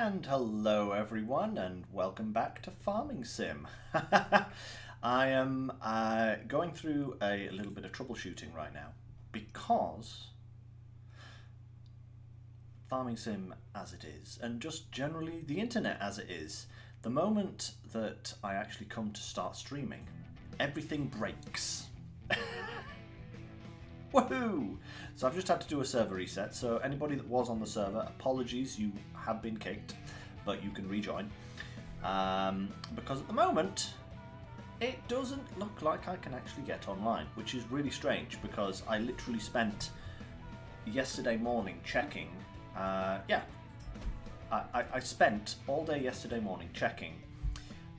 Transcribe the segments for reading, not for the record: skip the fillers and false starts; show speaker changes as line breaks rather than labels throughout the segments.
And hello everyone, and welcome back to Farming Sim. I am going through a little bit of troubleshooting right now because Farming Sim as it is, and just generally the internet as it is, the moment that I actually come to start streaming, everything breaks. Woohoo! So I've just had to do a server reset, so anybody that was on the server, apologies, you have been kicked, but you can rejoin. Because at the moment, it doesn't look like I can actually get online, which is really strange because I literally spent yesterday morning checking, I spent all day yesterday morning checking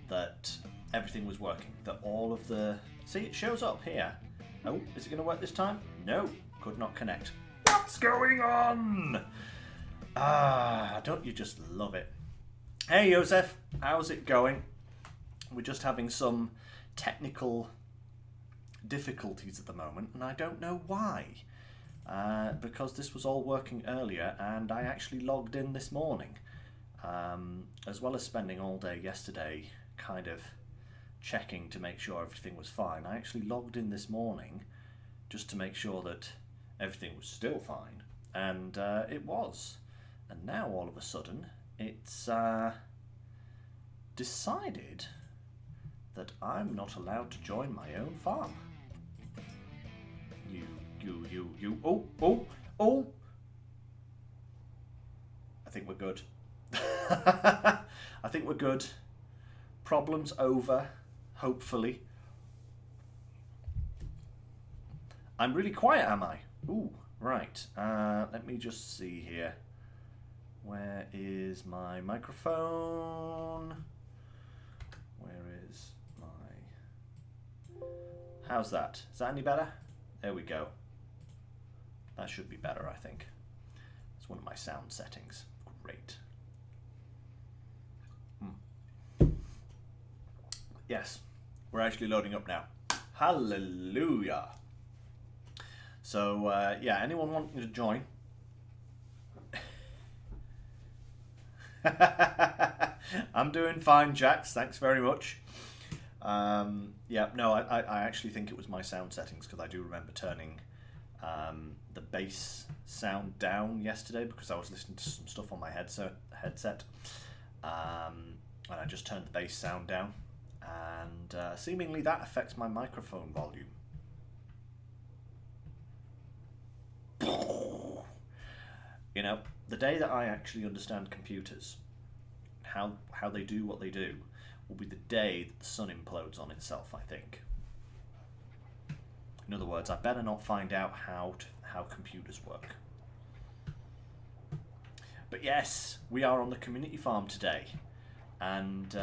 that everything was working, that all of the... See, it shows up here. Oh, is it going to work this time? No, could not connect. What's going on? Don't you just love it? Hey, Joseph, how's it going? We're just having some technical difficulties at the moment, and I don't know why. Because this was all working earlier, and I actually logged in this morning. As well as spending all day yesterday kind of checking to make sure everything was fine, I actually logged in this morning just to make sure that everything was still fine, and it was. And now all of a sudden it's decided that I'm not allowed to join my own farm. Oh! I think we're good. I think we're good. Problems over, hopefully. I'm really quiet, am I? Ooh, right. Let me just see here. Where is my microphone? Where is my... How's that? Is that any better? There we go. That should be better, I think. It's one of my sound settings. Great. Yes, we're actually loading up now. Hallelujah. So, yeah, anyone wanting to join? I'm doing fine, Jax. Thanks very much. Yeah, no, I actually think it was my sound settings because I do remember turning the bass sound down yesterday because I was listening to some stuff on my headset. And I just turned the bass sound down. And seemingly that affects my microphone volume. You know, the day that I actually understand computers, how they do what they do, will be the day that the sun implodes on itself, I think. In other words, I better not find out how computers work. But yes, we are on the community farm today. And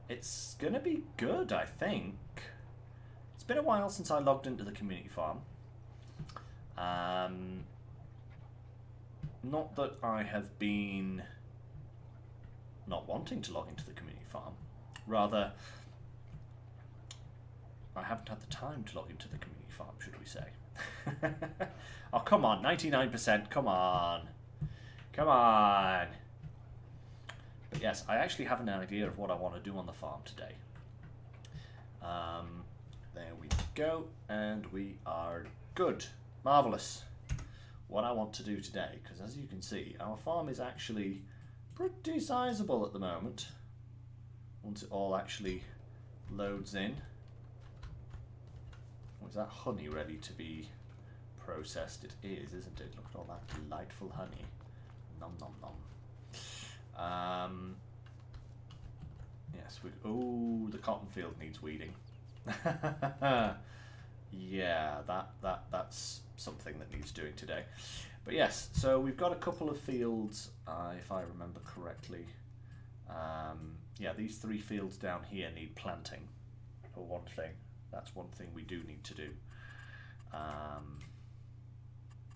it's going to be good, I think. It's been a while since I logged into the community farm. Not that I have been not wanting to log into the community farm. Rather, I haven't had the time to log into the community farm, should we say. Oh, come on, 99%, come on. Come on. But yes, I actually have an idea of what I want to do on the farm today. There we go, and we are good. Marvellous. What I want to do today, because as you can see, our farm is actually pretty sizable at the moment. Once it all actually loads in. Is that honey ready to be processed? It is, isn't it? Look at all that delightful honey. Nom nom nom. Yes, oh, the cotton field needs weeding. Yeah, that's something that needs doing today. But yes, so we've got a couple of fields, if I remember correctly. Yeah, these 3 fields down here need planting, for one thing. That's one thing we do need to do.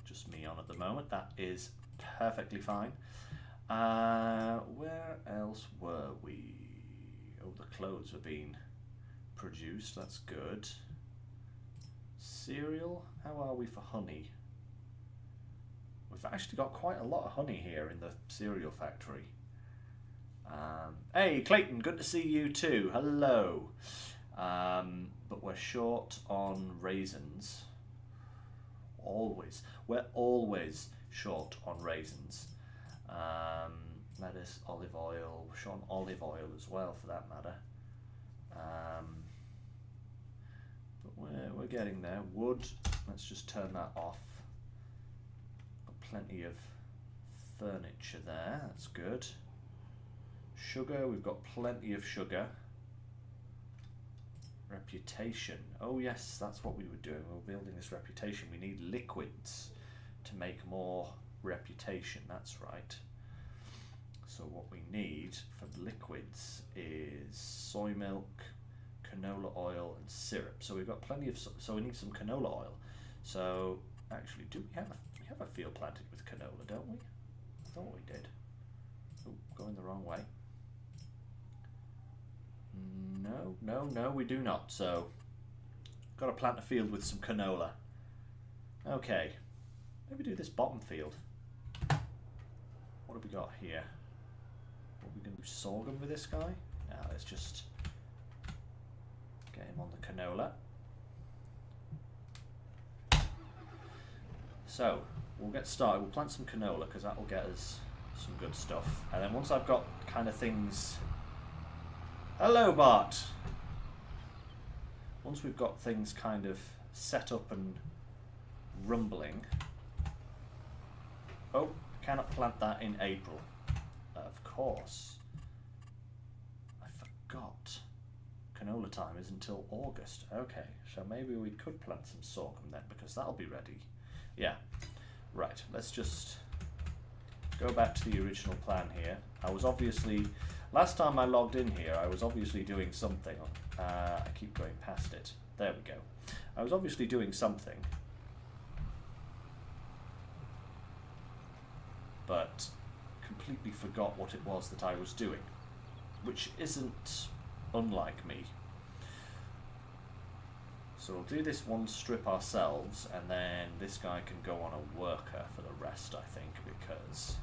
Just me on at the moment. That is perfectly fine. Where else were we? Oh, the clothes are being produced. That's good. Cereal. How are we for honey? We've actually got quite a lot of honey here in the cereal factory. Hey, Clayton, good to see you too. Hello. But we're short on raisins. Always. We're always short on raisins. Lettuce, olive oil. We're short on olive oil as well, for that matter. But we're getting there. Wood. Let's just turn that off. Got plenty of furniture there. That's good. Sugar. We've got plenty of sugar. Reputation. Oh yes, that's what we were doing. We were building this reputation. We need liquids to make more reputation. That's right. So what we need for liquids is soy milk, canola oil, and syrup. So we've got plenty of. So we need some canola oil. So actually, do we have a field planted with canola? Don't we? I thought we did. Oh, going the wrong way. No, we do not. So, got to plant a field with some canola. Okay, maybe do this bottom field. What have we got here? Are we going to do sorghum with this guy? No, let's just get him on the canola. So, we'll get started. We'll plant some canola because that will get us some good stuff. And then once I've got kind of things... Hello, Bart! Once we've got things kind of set up and rumbling... Oh, cannot plant that in April. Of course. I forgot. Canola time is until August. Okay, so maybe we could plant some sorghum then, because that'll be ready. Yeah. Right, let's just go back to the original plan here. I was obviously... Last time I logged in here, I was obviously doing something. I keep going past it. There we go. I was obviously doing something. But completely forgot what it was that I was doing. Which isn't unlike me. So we'll do this one strip ourselves, and then this guy can go on a worker for the rest, I think, because...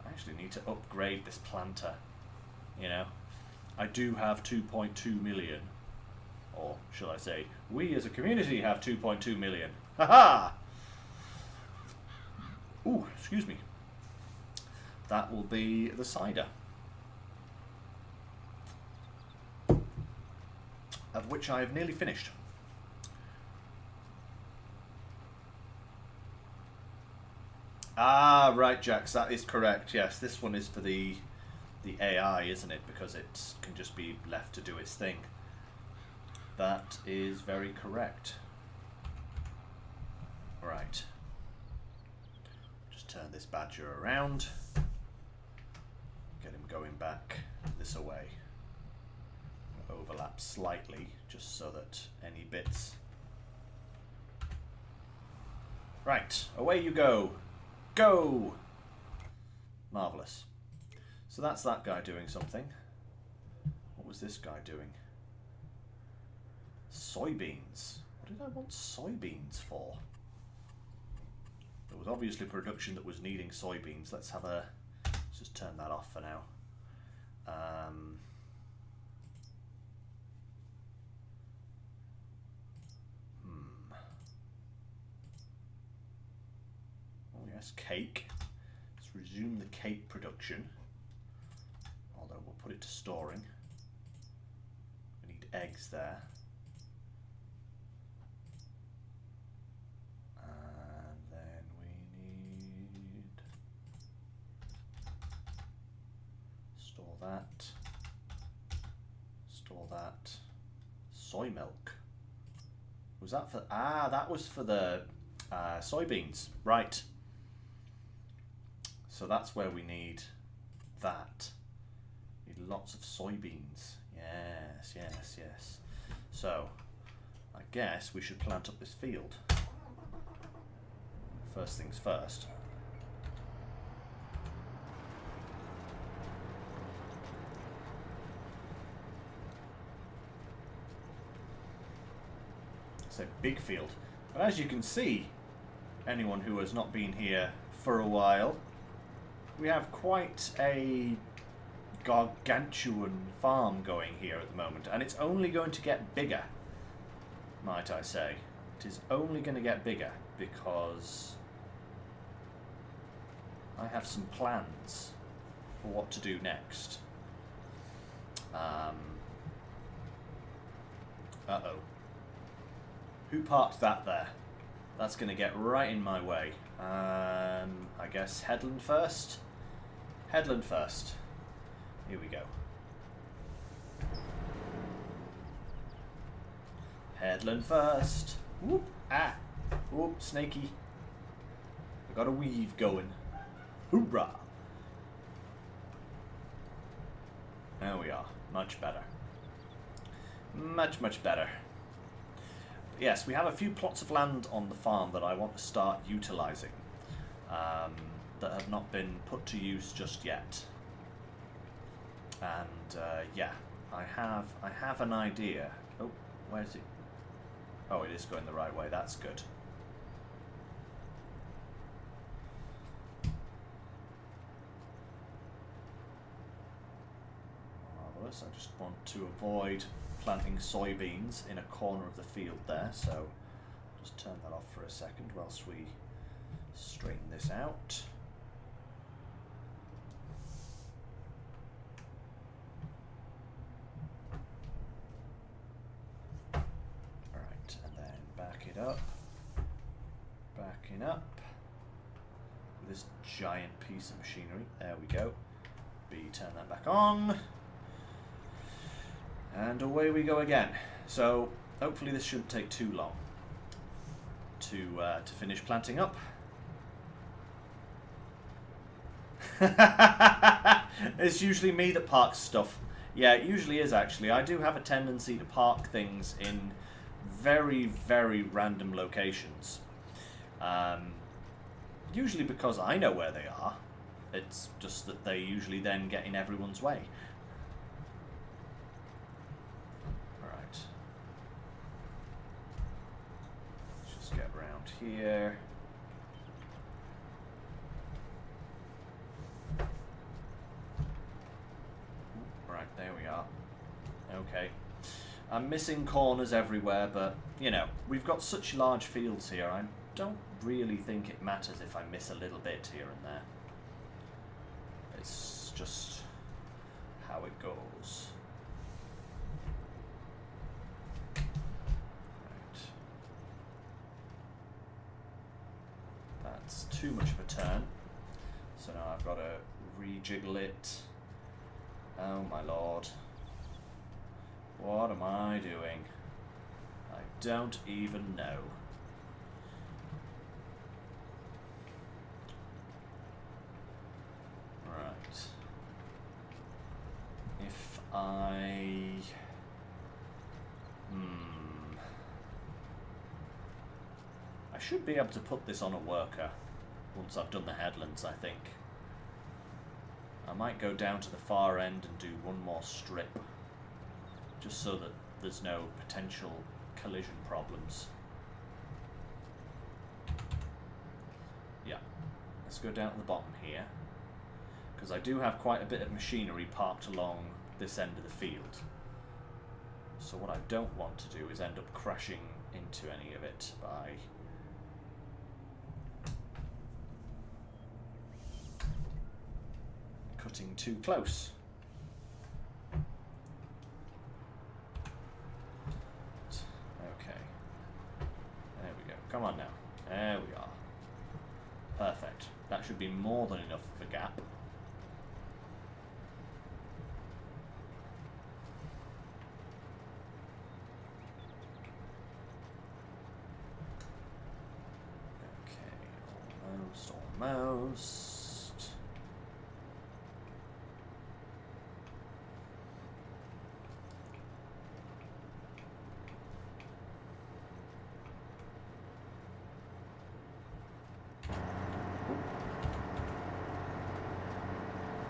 I actually need to upgrade this planter, you know. I do have 2.2 million, or shall I say, we as a community have 2.2 million. Haha! Ooh, excuse me. That will be the cider, of which I have nearly finished. Ah, right, Jax, that is correct. Yes, this one is for the AI, isn't it? Because it can just be left to do its thing. That is very correct. Right. Just turn this badger around. Get him going back this way. Overlap slightly, just so that any bits... Right, away you go. Go! Marvellous. So that's that guy doing something. What was this guy doing? Soybeans. What did I want soybeans for? There was obviously production that was needing soybeans. Let's just turn that off for now. Cake. Let's resume the cake production. Although we'll put it to storing. We need eggs there. And then we need... Store that. Store that. Soy milk. Was that for... Ah, that was for the soybeans. Right. So that's where we need that. Need lots of soybeans. Yes, yes, yes. So, I guess we should plant up this field. First things first. It's a big field. But as you can see, anyone who has not been here for a while, We have quite a gargantuan farm going here at the moment, and it's only going to get bigger, might I say. It is only going to get bigger because I have some plans for what to do next. Uh-oh. Who parked that there? That's going to get right in my way. I guess Headland first? Headland first. Here we go. Headland first. Whoop. Ah. Whoop, snaky. I got a weave going. Hoorah. There we are. Much better. Much, much better. Yes, we have a few plots of land on the farm that I want to start utilising that have not been put to use just yet. And yeah, I have an idea. Oh, where is it? Oh, it is going the right way. That's good. Marvellous. I just want to avoid planting soybeans in a corner of the field there, so just turn that off for a second whilst we straighten this out. Alright, and then back it up, backing up with this giant piece of machinery. There we go. B, turn that back on. And away we go again. So hopefully this shouldn't take too long to finish planting up. It's usually me that parks stuff. Yeah, it usually is actually. I do have a tendency to park things in very, very random locations. Usually because I know where they are. It's just that they usually then get in everyone's way. Get around here. Right, there we are. Okay. I'm missing corners everywhere, but, you know, we've got such large fields here, I don't really think it matters if I miss a little bit here and there. It's just how it goes. That's too much of a turn, so now I've got to rejiggle it. Oh my lord, what am I doing? I don't even know. Right, if I I should be able to put this on a worker once I've done the headlands, I think. I might go down to the far end and do one more strip, just so that there's no potential collision problems. Yeah, let's go down to the bottom here, because I do have quite a bit of machinery parked along this end of the field. So what I don't want to do is end up crashing into any of it by cutting too close. Okay. There we go. Come on now. There we are. Perfect. That should be more than enough of a gap. Okay, almost.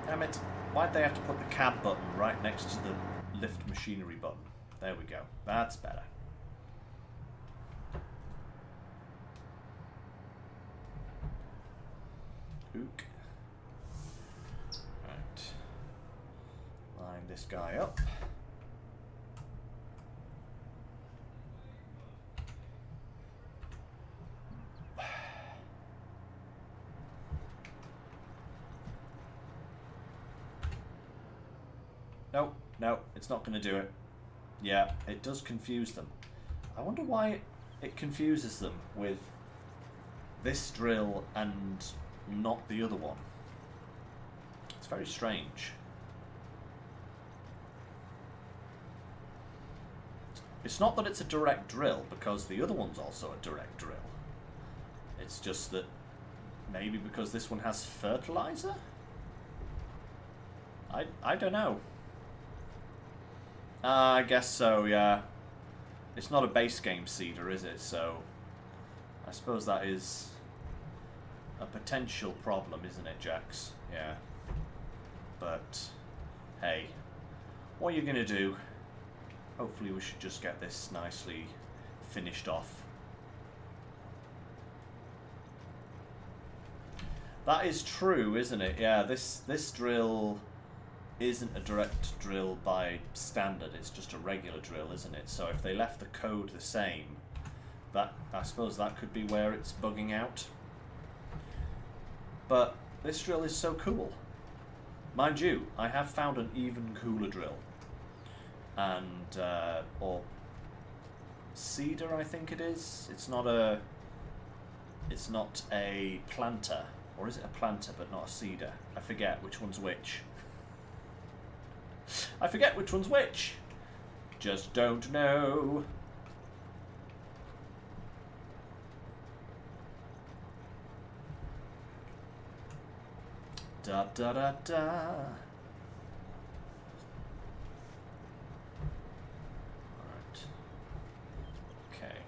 Damn it. Why'd they have to put the cab button right next to the lift machinery button? There we go. That's better. Ook. guy up. No, no, it's not going to do it. Yeah, it does confuse them. I wonder why it confuses them with this drill and not the other one. It's very strange. It's not that it's a direct drill, because the other one's also a direct drill. It's just that maybe because this one has fertilizer? I don't know. I guess so, yeah. It's not a base game seeder, is it? So I suppose that is a potential problem, isn't it, Jax? Yeah. But hey, what are you gonna do? Hopefully we should just get this nicely finished off. That is true, isn't it? Yeah, this drill isn't a direct drill by standard, it's just a regular drill, isn't it? So if they left the code the same, that I suppose that could be where it's bugging out. But this drill is so cool. Mind you, I have found an even cooler drill. And, or seeder, I think it is. It's not a planter. Or is it a planter but not a seeder? I forget which one's which. I forget which one's which. Just don't know. Da da da da. Alright. Okay.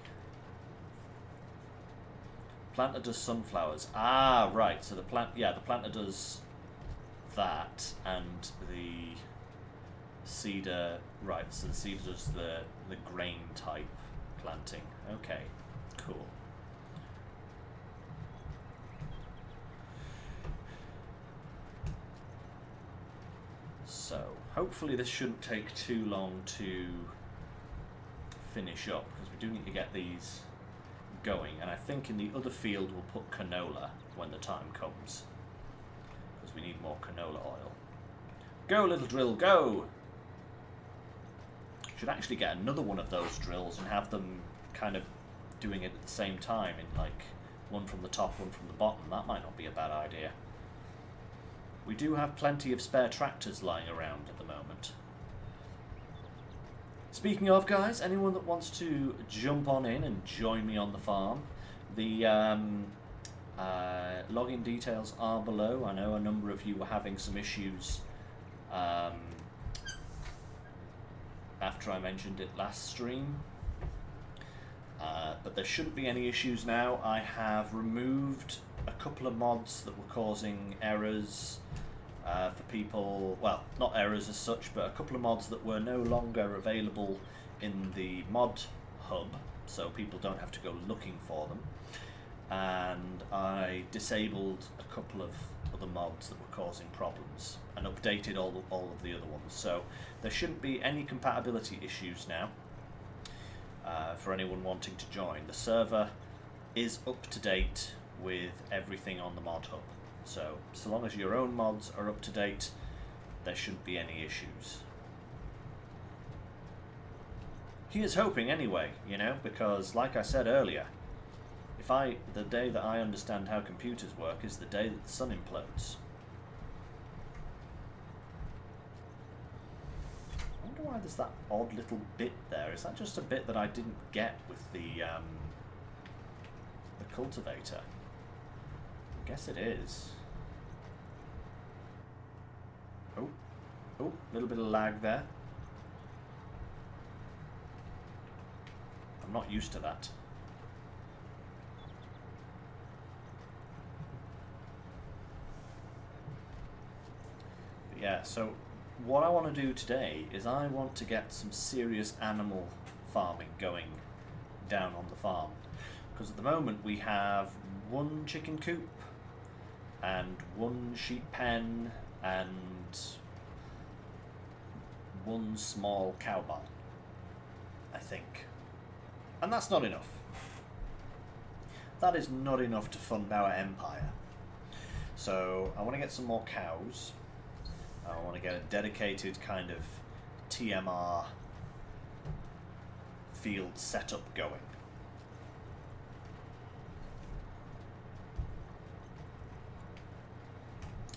Planter does sunflowers. Ah, right. So the planter does that, and the seeder, right, so the seeder does the grain type planting. Okay, cool. So hopefully this shouldn't take too long to finish up, because we do need to get these going, and I think in the other field we'll put canola when the time comes, because we need more canola oil. Go, little drill, go! Should actually get another one of those drills and have them kind of doing it at the same time, in like one from the top, one from the bottom. That might not be a bad idea. We do have plenty of spare tractors lying around at the moment. Speaking of, guys, anyone that wants to jump on in and join me on the farm, the login details are below. I know a number of you were having some issues after I mentioned it last stream, but there shouldn't be any issues now. I have removed a couple of mods that were causing errors for people, well, not errors as such, but a couple of mods that were no longer available in the mod hub, so people don't have to go looking for them. And I disabled a couple of other mods that were causing problems and updated all of the other ones. So there shouldn't be any compatibility issues now for anyone wanting to join. The server is up to date with everything on the mod hub. So long as your own mods are up to date, there shouldn't be any issues. Here's hoping anyway, you know, because like I said earlier, the day that I understand how computers work is the day that the sun implodes. I wonder why there's that odd little bit there. Is that just a bit that I didn't get with the cultivator? I guess it is. Oh, a little bit of lag there. I'm not used to that. But yeah, so what I want to do today is I want to get some serious animal farming going down on the farm. Because at the moment we have one chicken coop and one sheep pen and one small cow barn, I think. And that's not enough. That is not enough to fund our empire. So I want to get some more cows. I want to get a dedicated kind of TMR field setup going.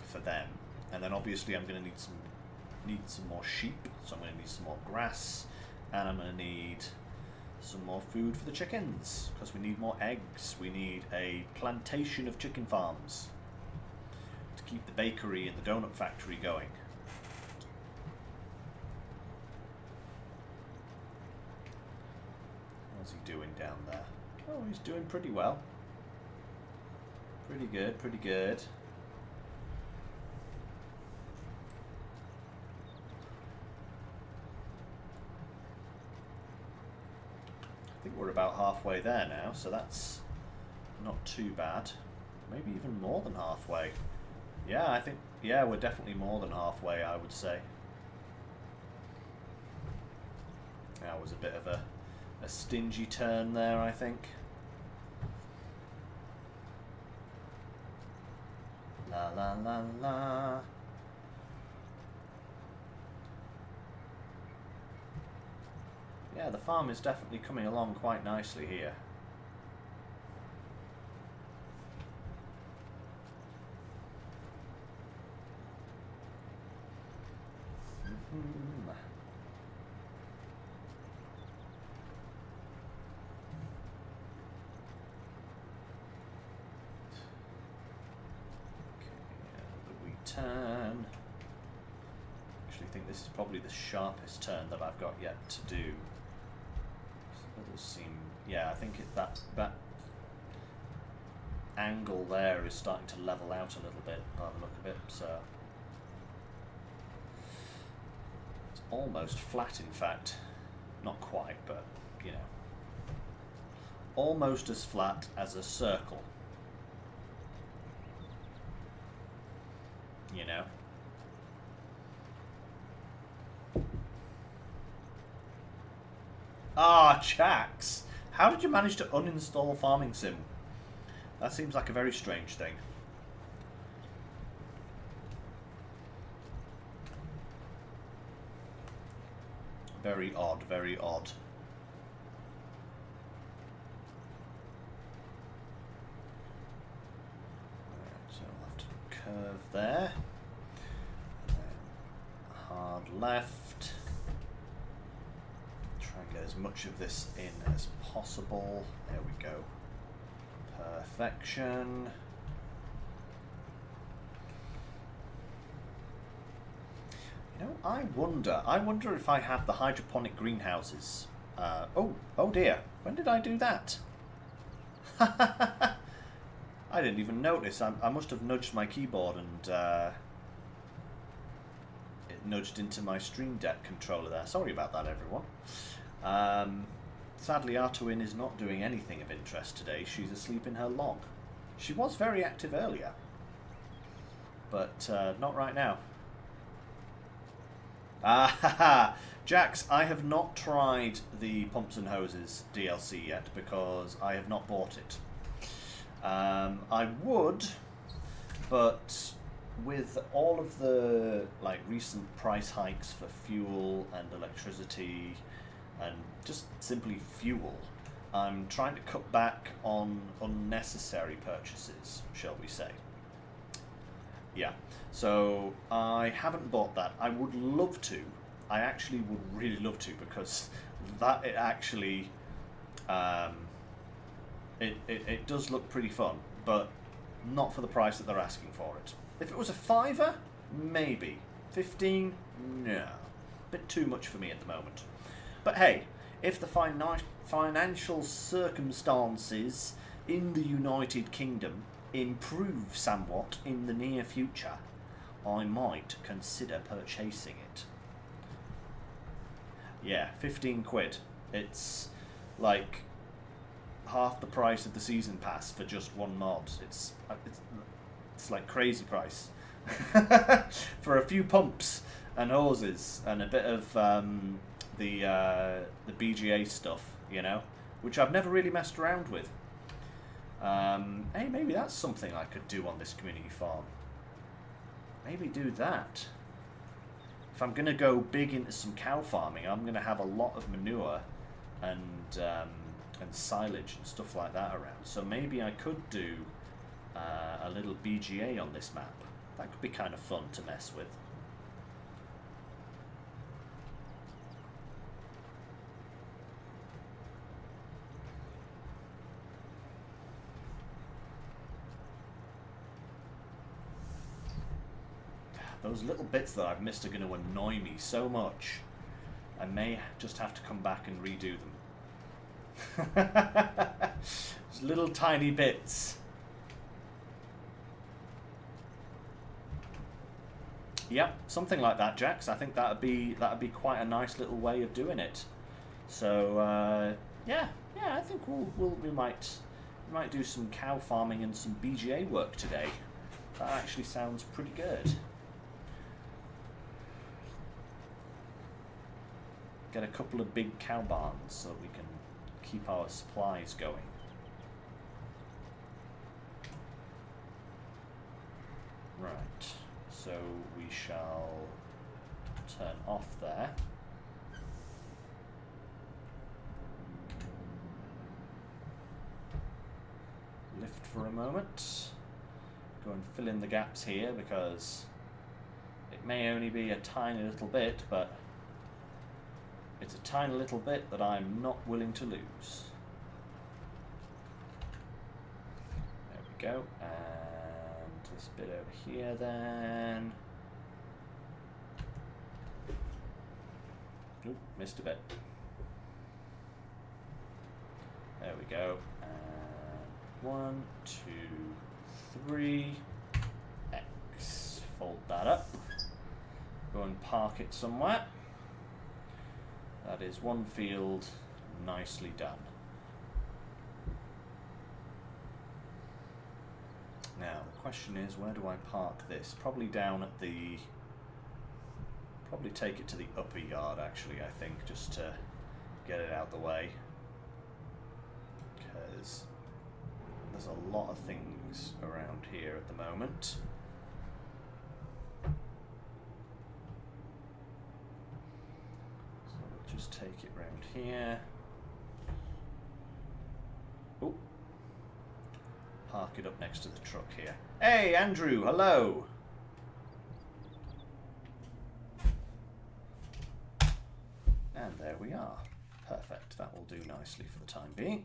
For them. And then obviously I'm going to need some more sheep, so I'm going to need some more grass, and I'm going to need some more food for the chickens, because we need more eggs. We need a plantation of chicken farms to keep the bakery and the donut factory going. What's he doing down there? Oh, he's doing pretty well. Pretty good, pretty good. I think we're about halfway there now, so that's not too bad. Maybe even more than halfway. Yeah, I think, yeah, we're definitely more than halfway, I would say. That was a bit of a stingy turn there, I think. La la la la. Yeah, the farm is definitely coming along quite nicely here. Turn. Actually, I think this is probably the sharpest turn that I've got yet to do. That does seem, yeah, I think that angle there is starting to level out a little bit by the look of it. So it's almost flat, in fact. Not quite, but you know, almost as flat as a circle. You know. Ah, Chax! How did you manage to uninstall Farming Sim? That seems like a very strange thing. Very odd, very odd. So I'll have to curve there. And then hard left. Try and get as much of this in as possible. There we go. Perfection. You know, I wonder if I have the hydroponic greenhouses. Oh dear. When did I do that? I didn't even notice. I must have nudged my keyboard and it nudged into my Stream Deck controller there. Sorry about that, everyone. Sadly, Artuin is not doing anything of interest today. She's asleep in her log. She was very active earlier, but not right now. Jax, I have not tried the Pumps and Hoses DLC yet because I have not bought it. I would, but with all of the recent price hikes for fuel and electricity and just simply fuel, I'm trying to cut back on unnecessary purchases, shall we say. Yeah, so I haven't bought that. I would love to. I actually would really love to, because that it actually it does look pretty fun, but not for the price that they're asking for it. If it was a $5, maybe. 15, no. Bit too much for me at the moment. But hey, if the financial circumstances in the United Kingdom improve somewhat in the near future, I might consider purchasing it. Yeah, 15 quid. It's like half the price of the season pass for just one mod. It's like crazy price for a few pumps and horses and a bit of the BGA stuff, you know, which I've never really messed around with. Hey, maybe that's something I could do on this community farm. Maybe do that. If I'm going to go big into some cow farming, I'm going to have a lot of manure and silage and stuff like that around. So maybe I could do a little BGA on this map. That could be kind of fun to mess with. Those little bits that I've missed are going to annoy me so much. I may just have to come back and redo them. Just little tiny bits. Yep, something like that, Jax. I think that'd be quite a nice little way of doing it. So yeah, I think we might do some cow farming and some BGA work today. That actually sounds pretty good. Get a couple of big cow barns so we can keep our supplies going. Right, so we shall turn off there. Lift for a moment. Go and fill in the gaps here because it may only be a tiny little bit, but it's a tiny little bit that I'm not willing to lose. There we go. And this bit over here then. Oop, missed a bit. There we go. And 1, 2, 3. X. Fold that up. Go and park it somewhere. That is one field nicely done. Now the question is, where do I park this? Probably down at the... Probably take it to the upper yard actually, I think, just to get it out the way. Because there's a lot of things around here at the moment. Just take it round here. Oh, park it up next to the truck here. Hey, Andrew, hello. And there we are. Perfect. That will do nicely for the time being.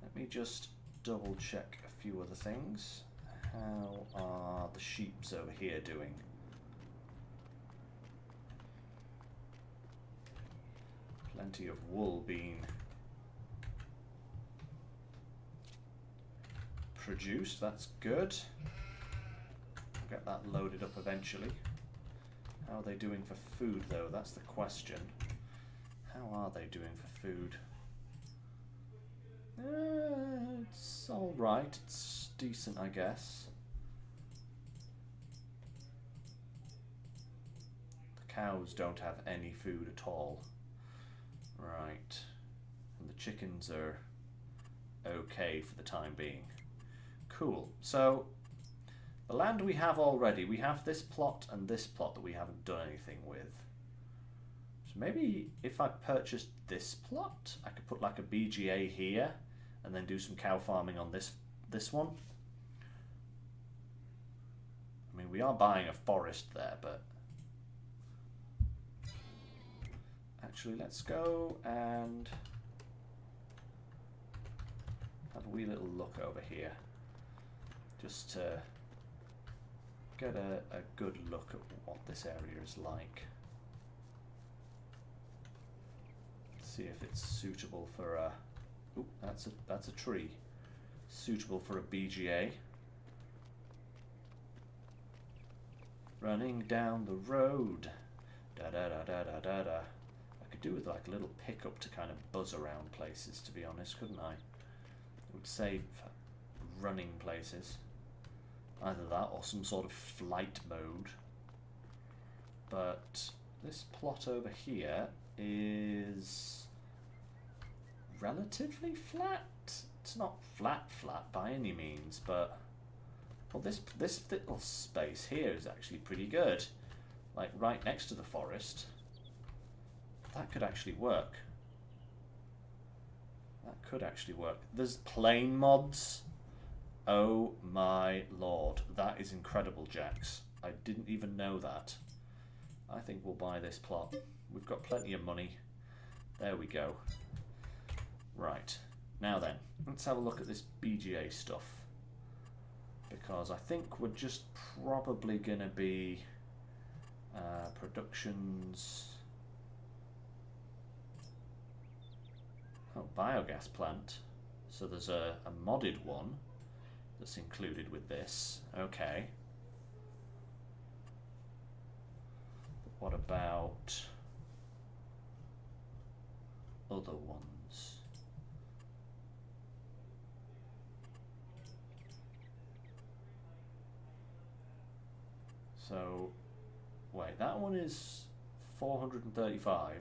Let me just double check a few other things. How are the sheeps over here doing? Plenty of wool being produced, that's good. I'll get that loaded up eventually. How are they doing for food though? That's the question. How are they doing for food? It's alright, it's decent I guess. The cows don't have any food at all. Right, and the chickens are okay for the time being. Cool, so the land we have already, we have this plot and this plot that we haven't done anything with. So maybe if I purchased this plot, I could put like a BGA here and then do some cow farming on this one. I mean, we are buying a forest there, but actually, let's go and have a wee little look over here, just to get a good look at what this area is like. See if it's suitable for a... Ooh, that's a tree. Suitable for a BGA. Running down the road. Da da da da da da da. Do with like a little pickup to kind of buzz around places, to be honest, couldn't I? It would save running places. Either that or some sort of flight mode. but this plot over here is relatively flat. It's not flat by any means, but well, this little space here is actually pretty good. Like right next to the forest. That could actually work. That could actually work. There's plane mods. Oh my lord. That is incredible, Jax. I didn't even know that. I think we'll buy this plot. We've got plenty of money. There we go. Right. Now then, let's have a look at this BGA stuff. Because I think we're just probably going to be productions... Oh, biogas plant. So there's a modded one that's included with this. Okay. But what about other ones? So, wait, that one is 435.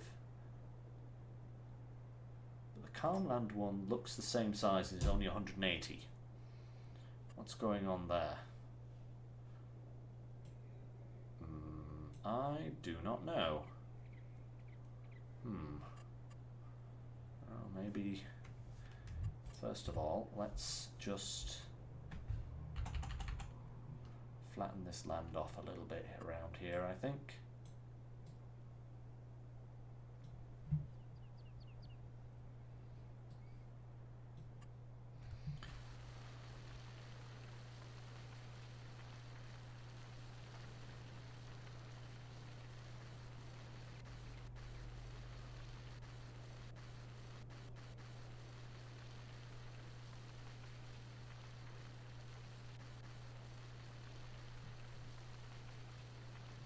Calmland one looks the same size, it's only 180. What's going on there? I do not know. Well, maybe first of all, let's just flatten this land off a little bit around here, I think.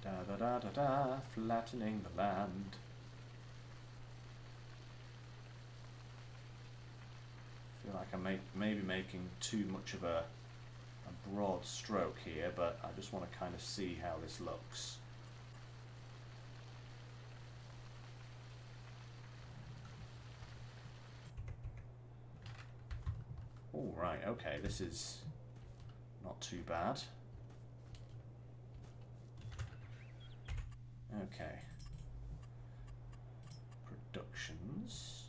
Da da da da, flattening the land. I feel like I'm maybe making too much of a broad stroke here, but I just want to kind of see how this looks. All right, okay, this is not too bad. Okay. Productions.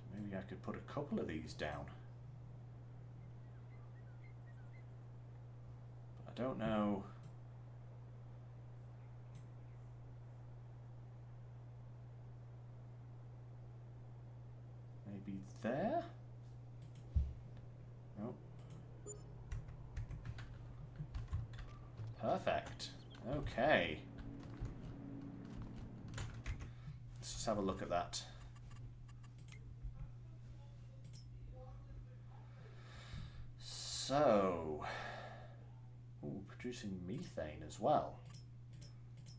So maybe I could put a couple of these down. But I don't know. Maybe there? Nope. Perfect. Okay. Let's just have a look at that. So, ooh, producing methane as well.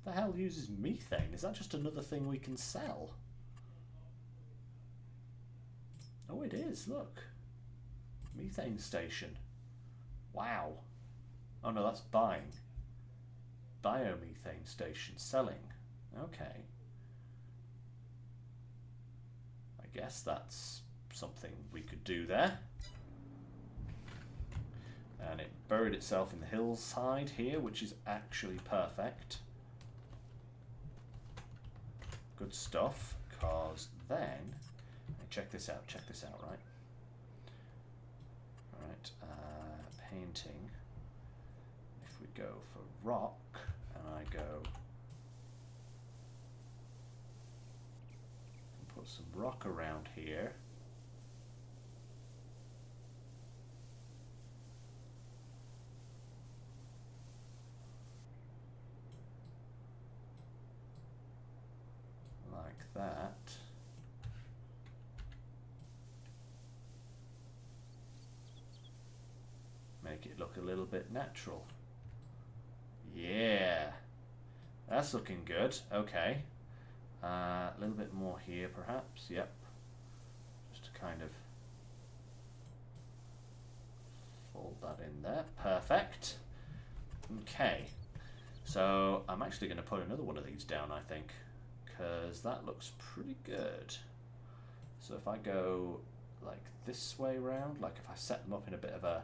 The hell uses methane? Is that just another thing we can sell? Oh, it is, look. Methane station. Wow. Oh no, that's buying. Biomethane station, selling. Okay. I guess that's something we could do there. And it buried itself in the hillside here, which is actually perfect. Good stuff, because then... Check this out, right? Alright, painting. If we go for rock, and I go... and put some rock around here. Like that. Make it look a little bit natural. Yeah, that's looking good. Okay, a little bit more here perhaps. Yep, just to kind of fold that in there. Perfect. Okay. So I'm actually going to put another one of these down, I think, because that looks pretty good. So if I go like this way round, like if I set them up in a bit of a,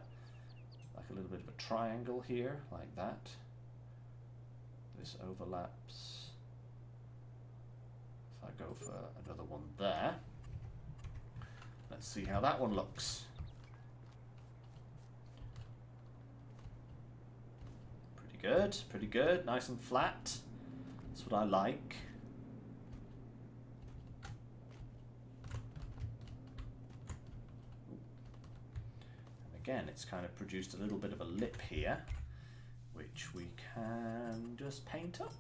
like a little bit of a triangle here, like that. This overlaps. If I go for another one there, let's see how that one looks. Pretty good, pretty good, nice and flat. That's what I like. And again, it's kind of produced a little bit of a lip here, which we can just paint up.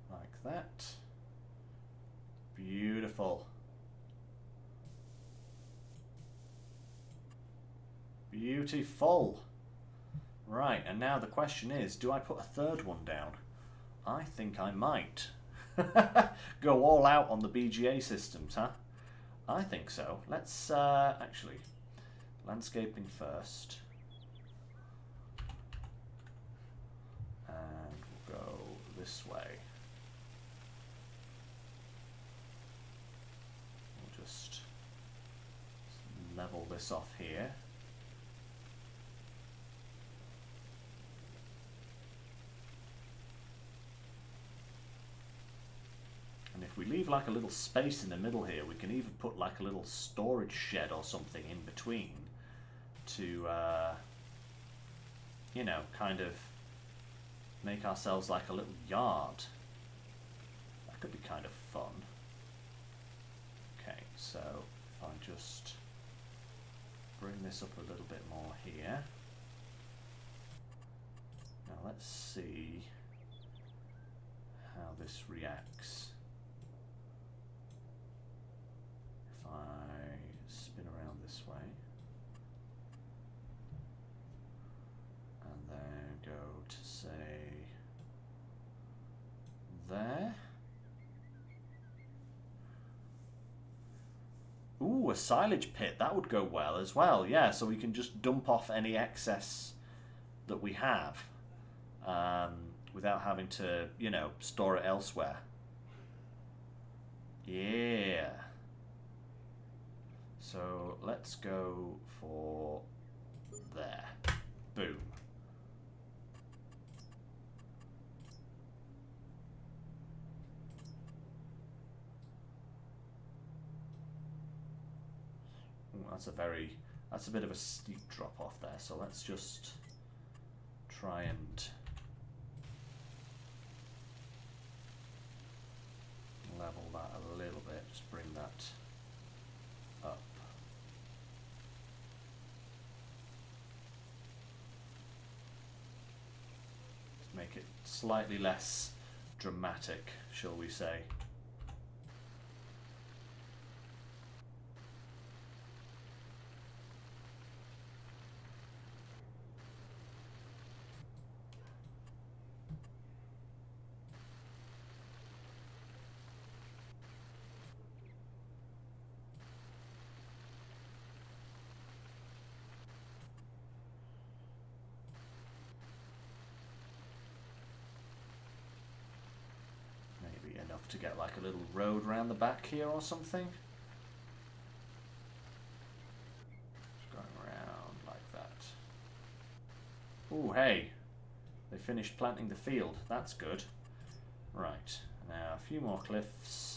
Like that. Beautiful. Beautiful. Right, and now the question is, do I put a third one down? I think I might. Go all out on the BGA systems, huh? I think so. Let's actually, landscaping first. And we'll go this way. We'll just level this off here. And if we leave like a little space in the middle here, we can even put like a little storage shed or something in between to, you know, kind of make ourselves like a little yard. That could be kind of fun. Okay, so if I just bring this up a little bit more here. Now let's see how this reacts. If I spin around this way and then go to say there. Ooh, a silage pit, that would go well as well, yeah, so we can just dump off any excess that we have without having to, you know, store it elsewhere. Yeah. So let's go for there. Boom. Ooh, that's a bit of a steep drop off there. So let's just try and level that a little bit. Just bring that up. Make it slightly less dramatic, shall we say. To get like a little road around the back here or something. Just going around like that. Ooh, hey, they finished planting the field. That's good. Right, now a few more cliffs.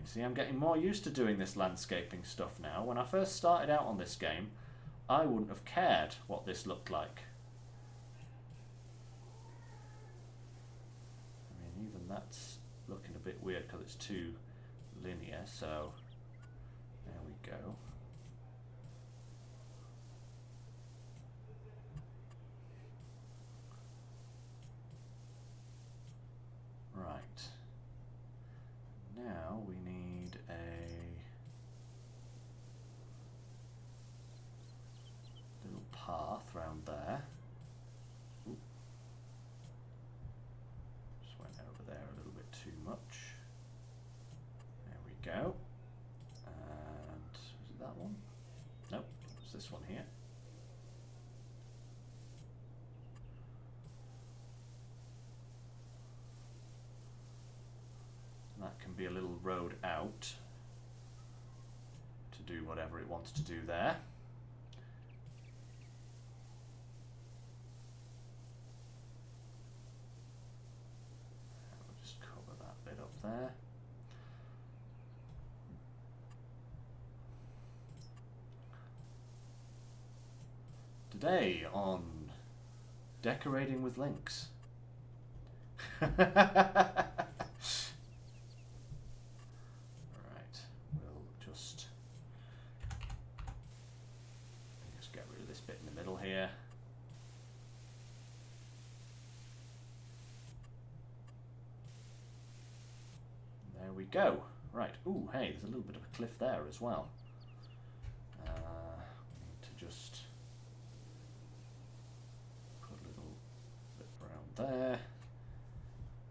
See, I'm getting more used to doing this landscaping stuff now. When I first started out on this game, I wouldn't have cared what this looked like. I mean, even that's looking a bit weird because it's too linear, so there we go. Right. Now we need a little path round there. Ooh. Just went over there a little bit too much. There we go. And is it that one? Nope, it's this one here. That can be a little road out to do whatever it wants to do there. We'll just cover that bit up there. Today on Decorating with Lynx. Get rid of this bit in the middle here. There we go. Right. Ooh, hey, there's a little bit of a cliff there as well. We need to just put a little bit around there.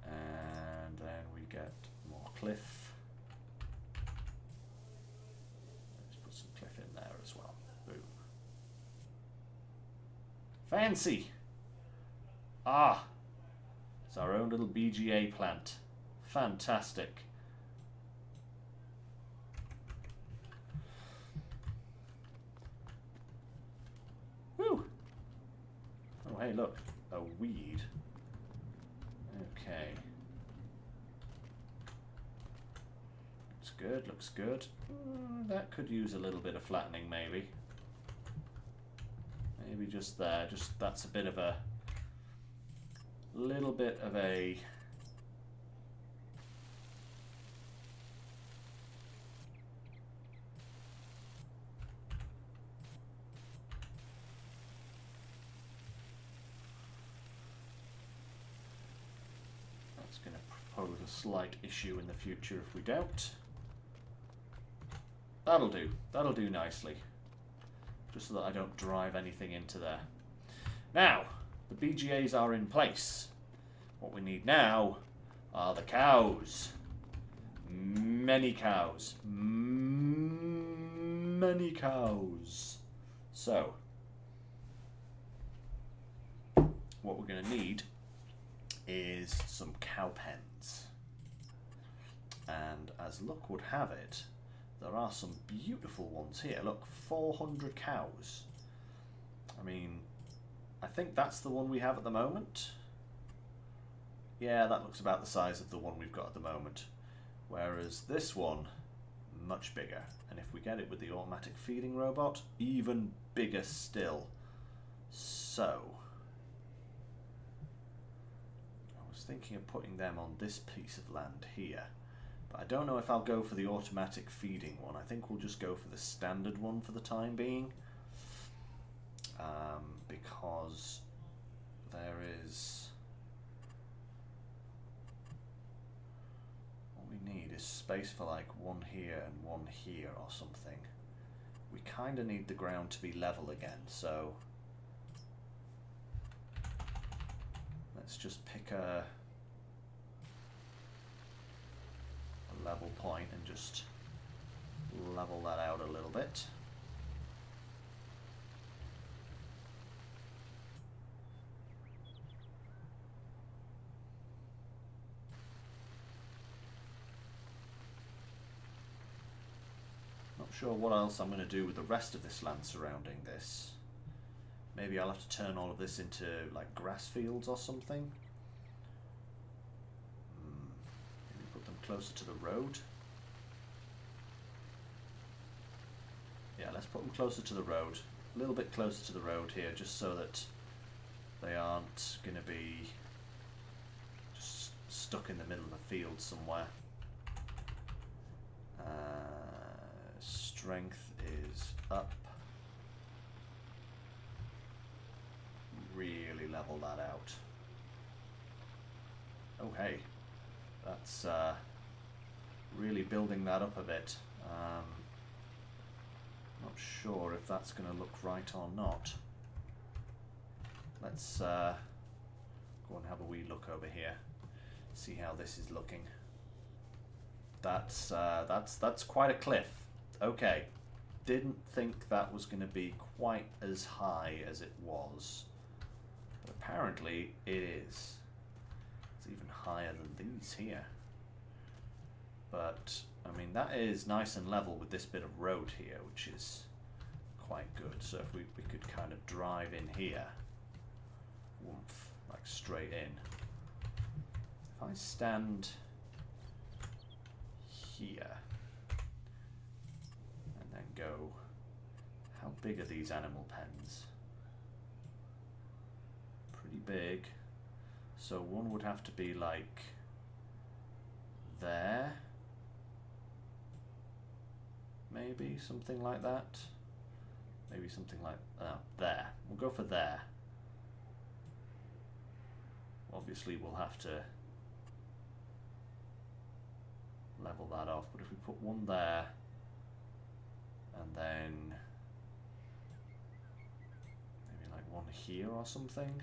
And then we get more cliff. Let's put some cliff in there as well. Boom. Fancy! Ah! It's our own little BGA plant. Fantastic. Woo! Oh, hey, look. A weed. Okay. Looks good, looks good. That could use a little bit of flattening, maybe. Maybe just there, just that's a bit of a little bit of a that's going to pose a slight issue in the future if we don't. That'll do nicely. Just so that I don't drive anything into there. Now, the BGAs are in place. What we need now are the cows. Many cows. Many cows. So, what we're going to need is some cow pens. And as luck would have it, there are some beautiful ones here. Look, 400 cows. I mean, I think that's the one we have at the moment. Yeah, that looks about the size of the one we've got at the moment. Whereas this one, much bigger. And if we get it with the automatic feeding robot, even bigger still. So, I was thinking of putting them on this piece of land here. I don't know if I'll go for the automatic feeding one. I think we'll just go for the standard one for the time being. Because there is... What we need is space for like one here and one here or something. We kind of need the ground to be level again, so... Let's just pick a level point and just level that out a little bit. Not sure what else I'm going to do with the rest of this land surrounding this. Maybe I'll have to turn all of this into like grass fields or something. Closer to the road. Yeah, let's put them closer to the road. A little bit closer to the road here, just so that they aren't going to be just stuck in the middle of a field somewhere. Strength is up. Really level that out. Oh hey, that's really building that up a bit. Not sure if that's going to look right or not. Let's go and have a wee look over here, see how this is looking. That's quite a cliff. Okay, didn't think that was going to be quite as high as it was, but apparently it is. It's even higher than these here. But I mean, that is nice and level with this bit of road here, which is quite good. So if we could kind of drive in here, woomph, like straight in. If I stand here and then go, how big are these animal pens? Pretty big. So one would have to be like there. Maybe something like that. Maybe something like there. We'll go for there. Obviously we'll have to level that off, but if we put one there and then maybe like one here or something.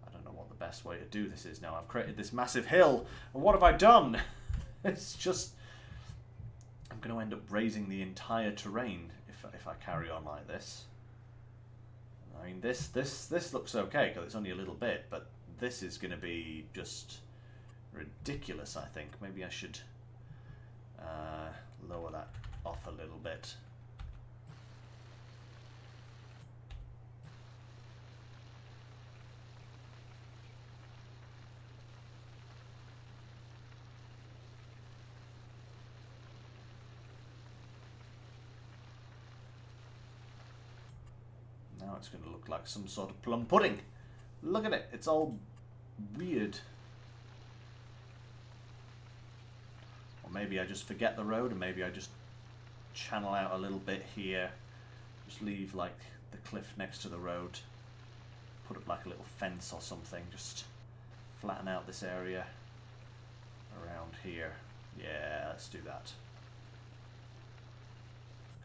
I don't know what the best way to do this is now. I've created this massive hill, and what have I done? It's just, I'm going to end up raising the entire terrain if I carry on like this. I mean, this looks okay because it's only a little bit, but this is going to be just ridiculous, I think. Maybe I should lower that off a little bit. Now it's going to look like some sort of plum pudding. Look at it, it's all weird. Or maybe I just forget the road, and maybe I just channel out a little bit here. Just leave like the cliff next to the road. Put up like a little fence or something. Just flatten out this area around here. Yeah, let's do that.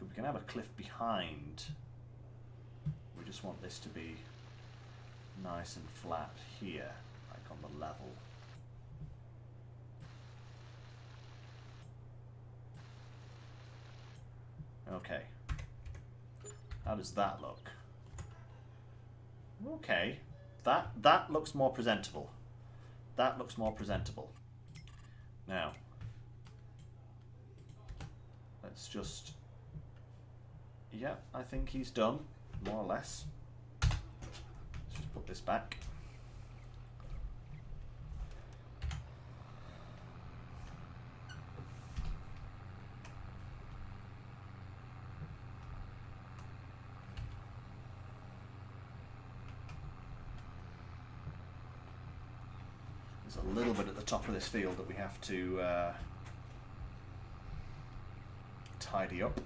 We can have a cliff behind. We just want this to be nice and flat here, like on the level. Okay. How does that look? Okay. That looks more presentable. That looks more presentable. Now, let's just... Yeah, I think he's done. More or less. Let's just put this back. There's a little bit at the top of this field that we have to tidy up.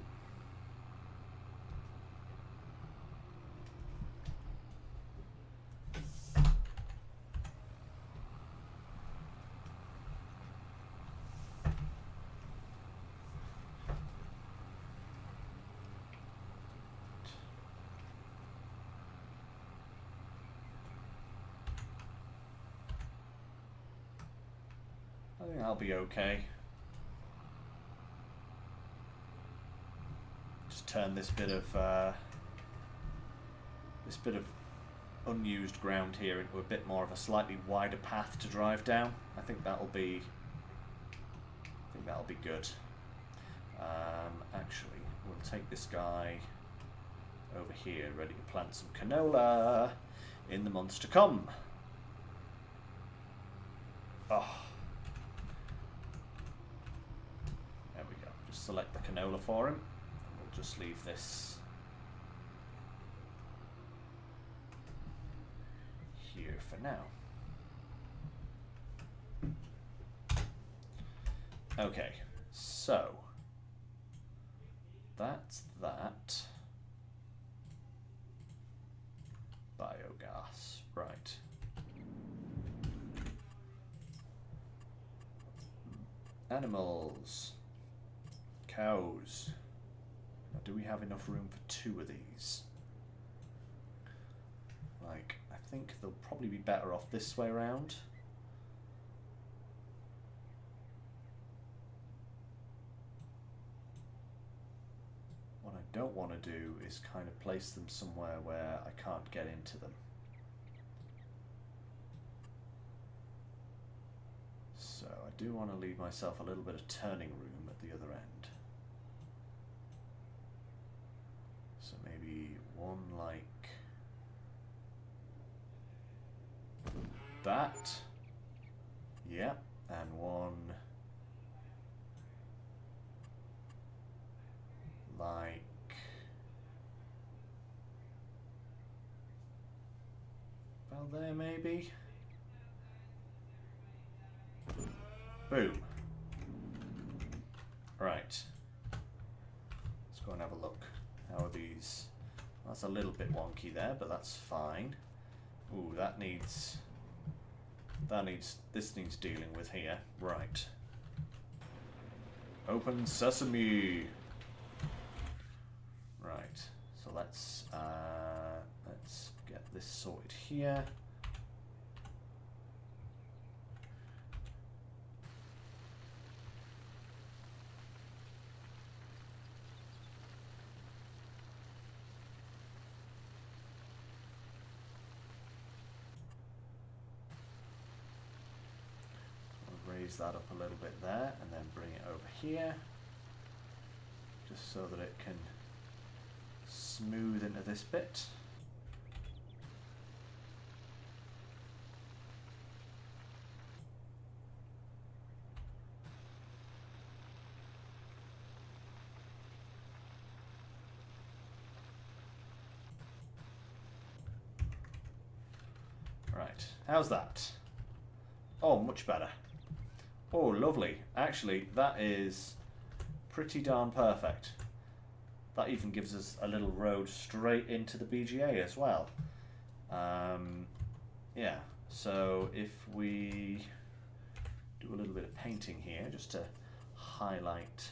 I think I'll be okay. Just turn this bit of unused ground here into a bit more of a slightly wider path to drive down. I think that'll be good. Actually, we'll take this guy over here, ready to plant some canola in the months to come. Oh. There we go. Just select the canola for him. We'll just leave this here for now. Okay, so that's that. Biogas, right. Animals. Cows. Now, do we have enough room for 2 of these? Like, I think they'll probably be better off this way around. What I don't want to do is kind of place them somewhere where I can't get into them. So I do want to leave myself a little bit of turning room at the other end. So maybe one like that. Yeah, and one like about there maybe. Boom. Right. Let's go and have a look. How are these? That's a little bit wonky there, but that's fine. Ooh, this needs dealing with here. Right. Open sesame. Right. So let's get this sorted here. Raise that up a little bit there and then bring it over here just so that it can smooth into this bit. Right, how's that? Oh, much better. Oh, lovely. Actually, that is pretty darn perfect. That even gives us a little road straight into the BGA as well. Yeah, so if we do a little bit of painting here just to highlight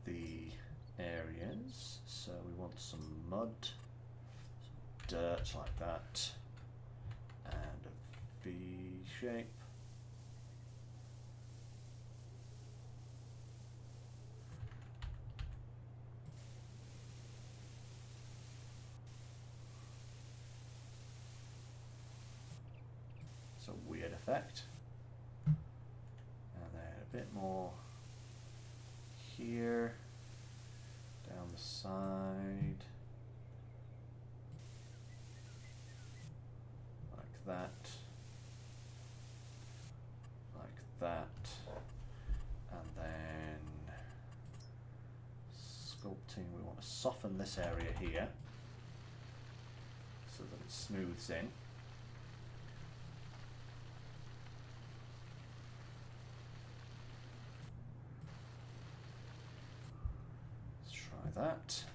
the areas. So we want some mud, some dirt like that, and a V shape. A weird effect, and then a bit more here, down the side, like that, and then sculpting. We want to soften this area here so that it smooths in. That,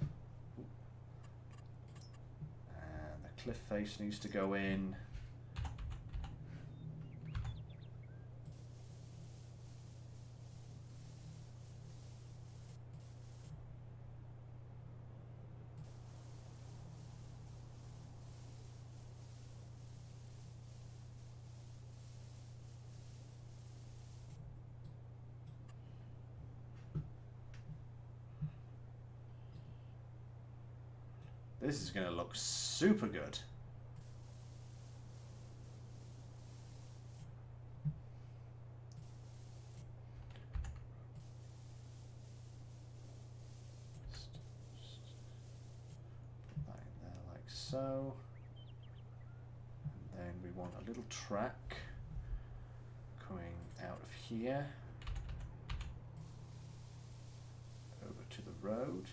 and the cliff face needs to go in. This is going to look super good. Just put that in there like so. And then we want a little track coming out of here over to the road.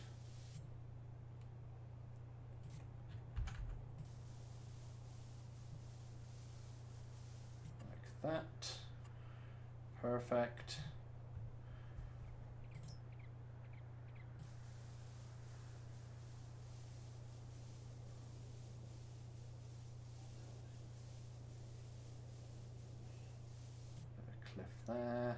that. Perfect. Cliff there.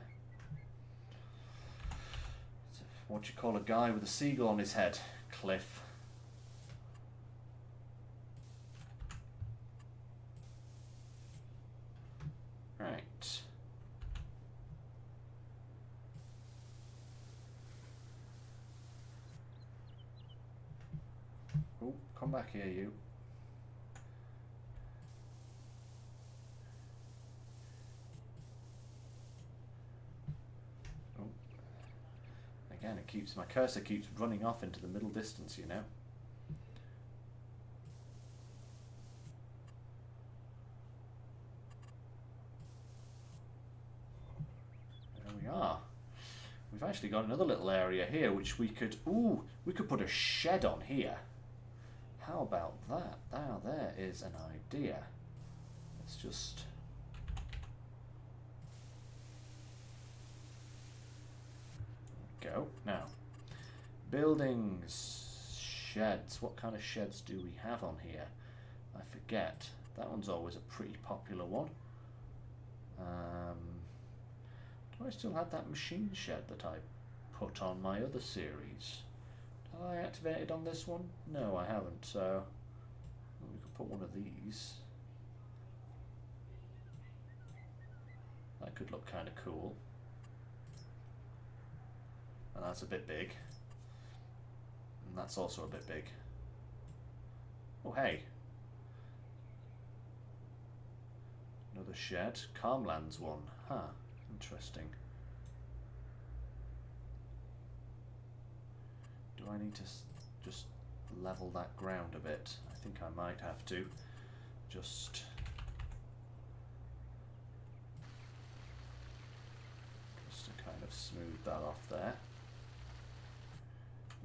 So what do you call a guy with a seagull on his head? Cliff. Right. Oh, come back here, you. Oh. Again, it keeps, my cursor keeps running off into the middle distance, you know. There we are. We've actually got another little area here which we could, ooh, we could put a shed on here. How about that? Now there is an idea. Let's just... go. Now, buildings, sheds. What kind of sheds do we have on here? I forget. That one's always a pretty popular one. Do I still have that machine shed that I put on my other series? Have I activated on this one? No, I haven't, so we could put one of these. That could look kind of cool. And that's a bit big. And that's also a bit big. Oh, hey. Another shed. Calmlands one. Huh. Interesting. Do I need to just level that ground a bit? I think I might have to. Just to kind of smooth that off there.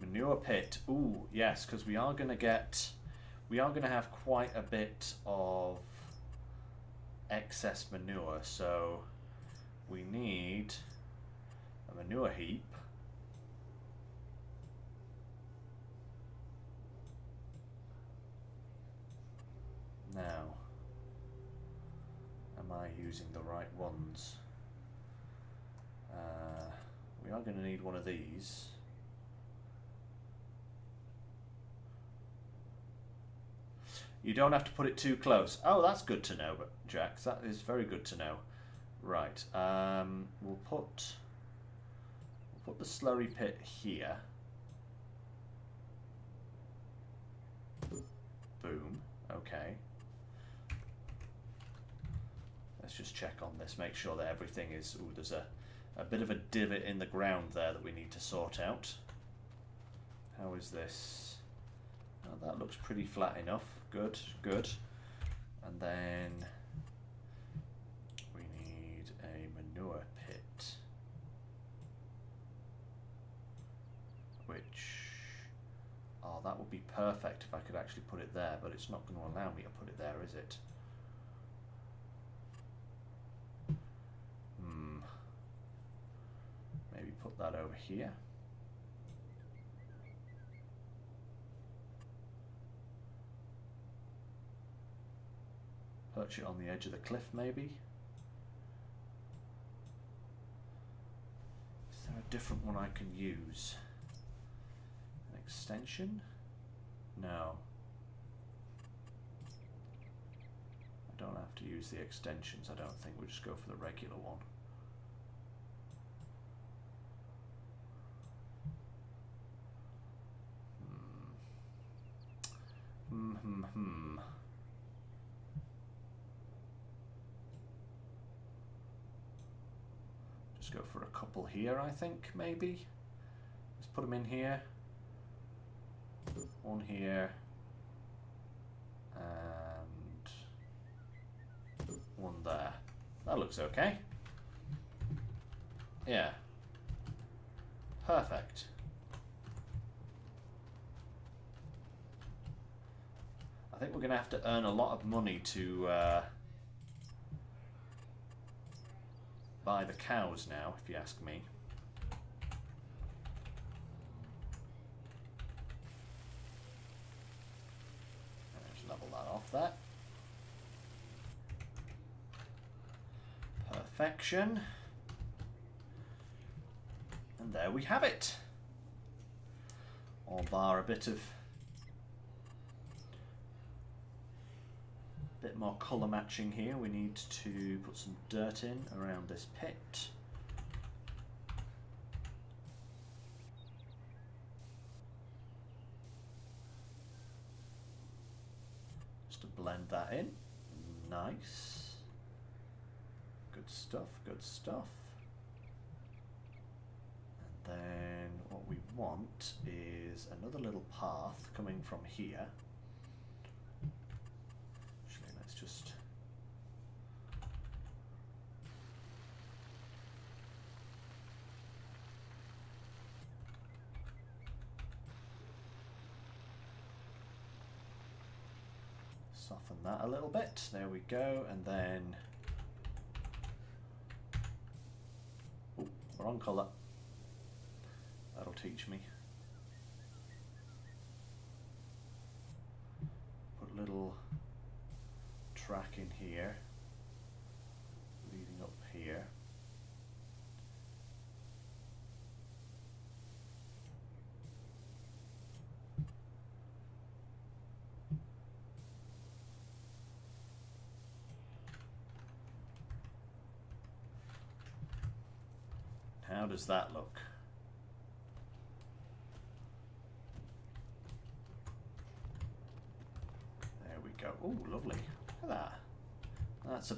Manure pit. Ooh, yes, because we are going to have quite a bit of excess manure, so we need a manure heap. Now, am I using the right ones? We are going to need one of these. You don't have to put it too close. Oh, that's good to know, Jax. That is very good to know. Right. We'll put the slurry pit here. Boom. Okay. Let's just check on this. Make sure that everything is... Ooh, there's a bit of a divot in the ground there that we need to sort out. How is this? Oh, that looks pretty flat enough. Good, good. And then we need a manure pit, which, oh, that would be perfect if I could actually put it there, but it's not going to allow me to put it there, is it? Maybe put that over here. Perch it on the edge of the cliff, maybe. Is there a different one I can use? An extension? No. I don't have to use the extensions, I don't think. We'll just go for the regular one. Just go for a couple here, I think, maybe. Let's put them in here. One here. And one there. That looks okay. Yeah. Perfect. I think we're going to have to earn a lot of money to by the cows now, if you ask me. Let's level that off there. Perfection. And there we have it. All bar a bit more colour matching here. We need to put some dirt in around this pit. Just to blend that in. Nice. Good stuff, good stuff. And then what we want is another little path coming from here. Actually, let's just soften that a little bit. There we go. And then wrong colour. That'll teach me. Put a little track in here, leading up here. How does that look? There we go. Oh, lovely. Look at that. That's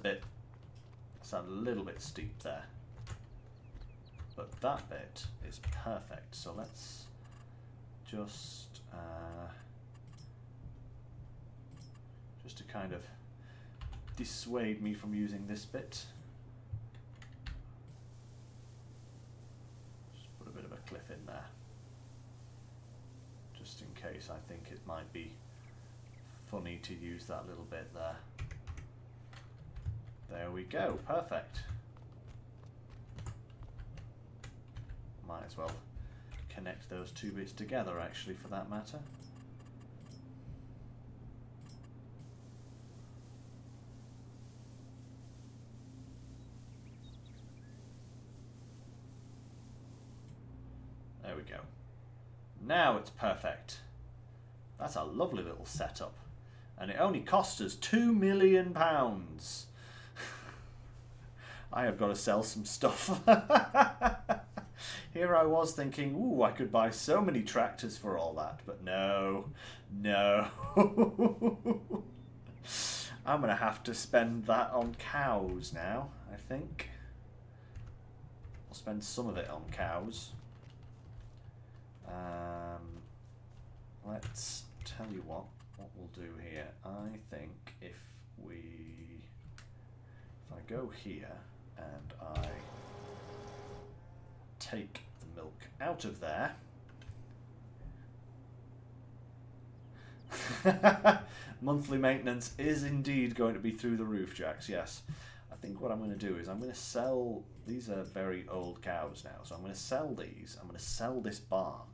a little bit steep there. But that bit is perfect. So let's just to kind of dissuade me from using this bit. Cliff in there, just in case I think it might be funny to use that little bit there. There we go, perfect. Might as well connect those two bits together actually, for that matter. There we go. Now it's perfect. That's a lovely little setup. And it only cost us £2 million. I have got to sell some stuff. Here I was thinking, ooh, I could buy so many tractors for all that. But no, no. I'm going to have to spend that on cows now, I think. I'll spend some of it on cows. Let's tell you what we'll do here. I think if I go here and I take the milk out of there, monthly maintenance is indeed going to be through the roof, Jax. Yes. I think what I'm going to do is I'm going to sell, these are very old cows now, so I'm going to sell these. I'm going to sell this barn.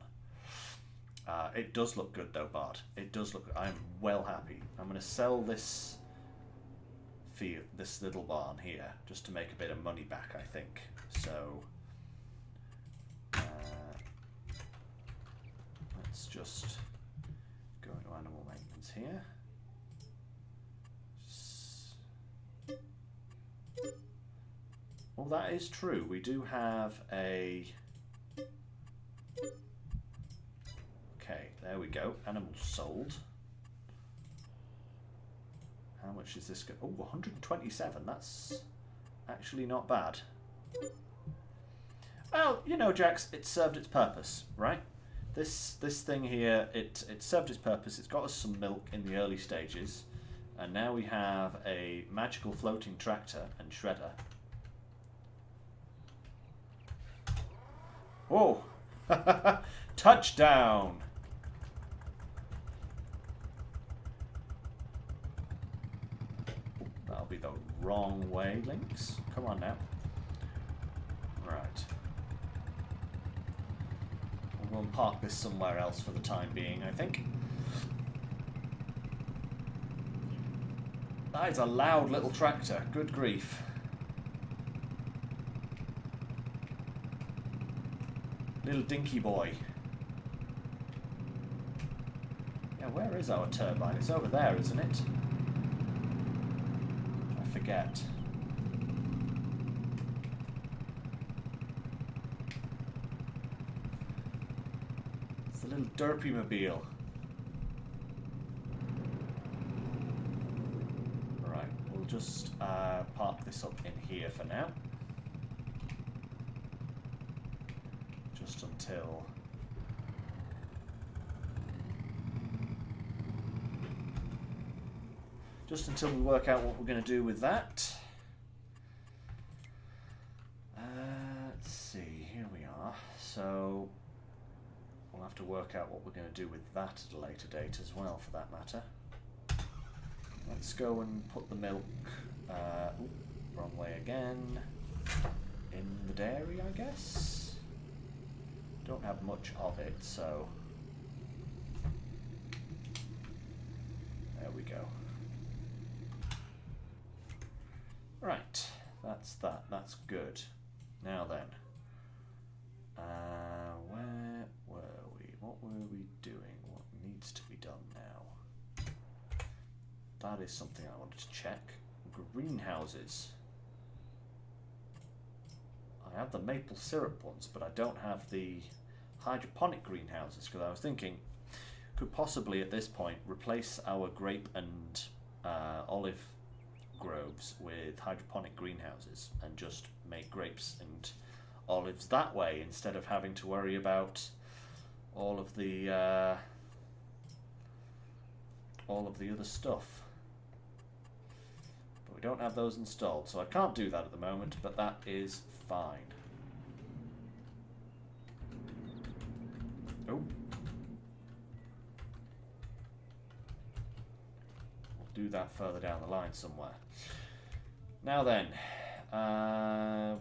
It does look good though, Bart. It does look good. I'm well happy. I'm going to sell this field, this little barn here, just to make a bit of money back, I think. So let's just go into animal maintenance here. Well, that is true. We do have a... Okay, there we go. Animals sold. How much is this? Oh, 127. That's actually not bad. Well, you know, Jax, it served its purpose, right? This thing here, it served its purpose. It's got us some milk in the early stages, and now we have a magical floating tractor and shredder. Whoa! Touchdown! That'll be the wrong way, Lynx. Come on now. We'll go and park this somewhere else for the time being, I think. That is a loud little tractor. Good grief. Little dinky boy. Yeah, where is our turbine? It's over there, isn't it? I forget. It's the little derpy mobile. Right, we'll just park this up in here for now. Just until we work out what we're going to do with that. Let's see, here we are. So we'll have to work out what we're going to do with that at a later date as well, for that matter. Let's go and put the milk, wrong way again, in the dairy, I guess. Don't have much of it, so there we go. Right, that's that. That's good. Now then, where were we? What were we doing? What needs to be done now? That is something I wanted to check. Greenhouses. I have the maple syrup ones, but I don't have the hydroponic greenhouses, because I was thinking could possibly at this point replace our grape and olive groves with hydroponic greenhouses and just make grapes and olives that way, instead of having to worry about all of the other stuff. But we don't have those installed, so I can't do that at the moment, but that is fine. Oh. We'll do that further down the line somewhere. Now then,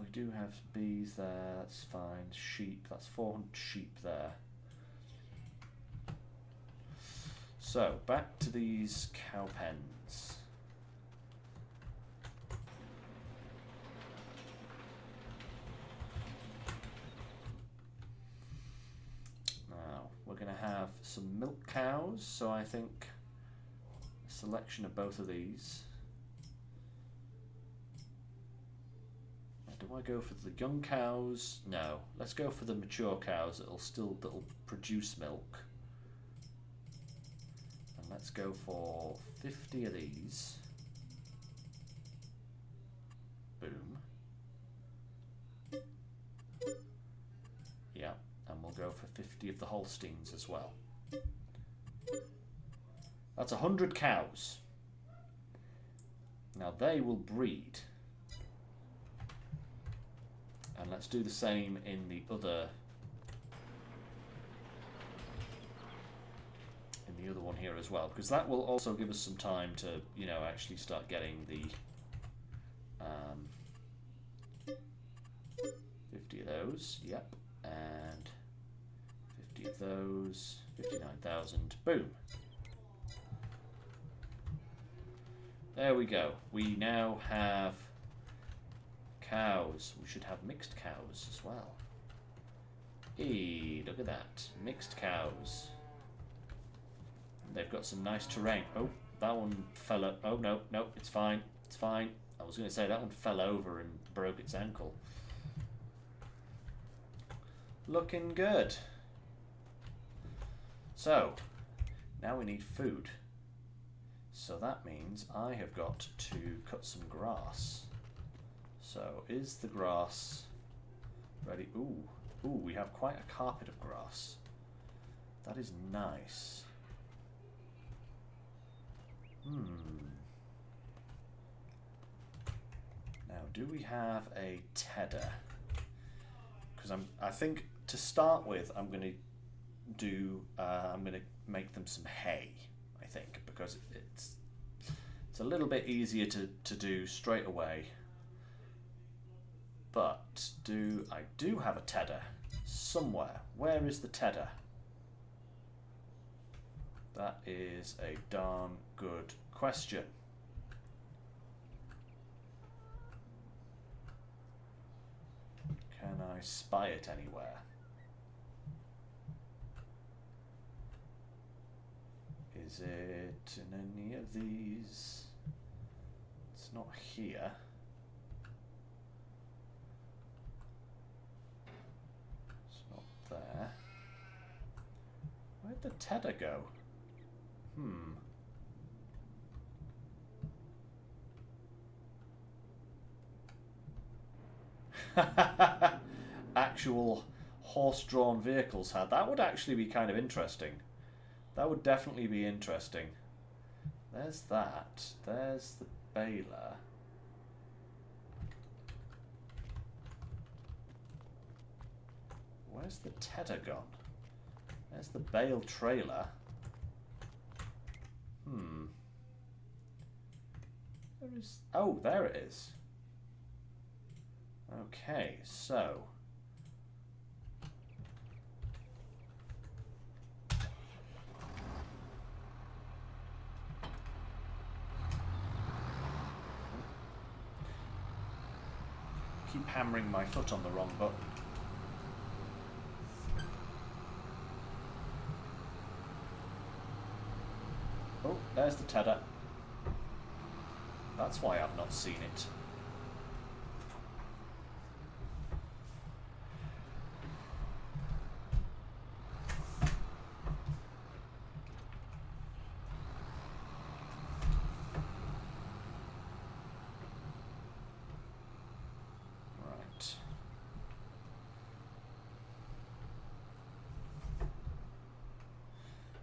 we do have bees there, that's fine. Sheep, that's 400 sheep there. So, back to these cow pens. We're going to have some milk cows, so I think a selection of both of these. Do I go for the young cows? No, let's go for the mature cows that'll produce milk. And let's go for 50 of these. Boom. Yeah. And we'll go for 50 of the Holsteins as well. That's 100 cows. Now they will breed. And let's do the same in the other one here as well, because that will also give us some time to, you know, actually start getting the 50 of those. Yep. And 50 of those, 59,000, boom. There we go. We now have cows. We should have mixed cows as well. Hey, look at that. Mixed cows. They've got some nice terrain. Oh, that one fell up. Oh, no, no, it's fine. It's fine. I was going to say that one fell over and broke its ankle. Looking good. So, now we need food. So that means I have got to cut some grass. So, is the grass ready? Ooh, ooh, we have quite a carpet of grass. That is nice. Now, do we have a tedder? Because I think to start with, I'm going to make them some hay. I think, because it's a little bit easier to do straight away. But I do have a tedder, so somewhere. Where is the tedder? That is a darn good question. Can I spy it anywhere? Is it in any of these? It's not here. It's not there. Where'd the tedder go? Actual horse-drawn vehicles had. That would actually be kind of interesting. That would definitely be interesting. There's that. There's the baler. Where's the tedder gone? There's the bale trailer. There is... Oh, there it is. Okay, so... Keep hammering my foot on the wrong button. Oh, there's the tedder. That's why I've not seen it. Right.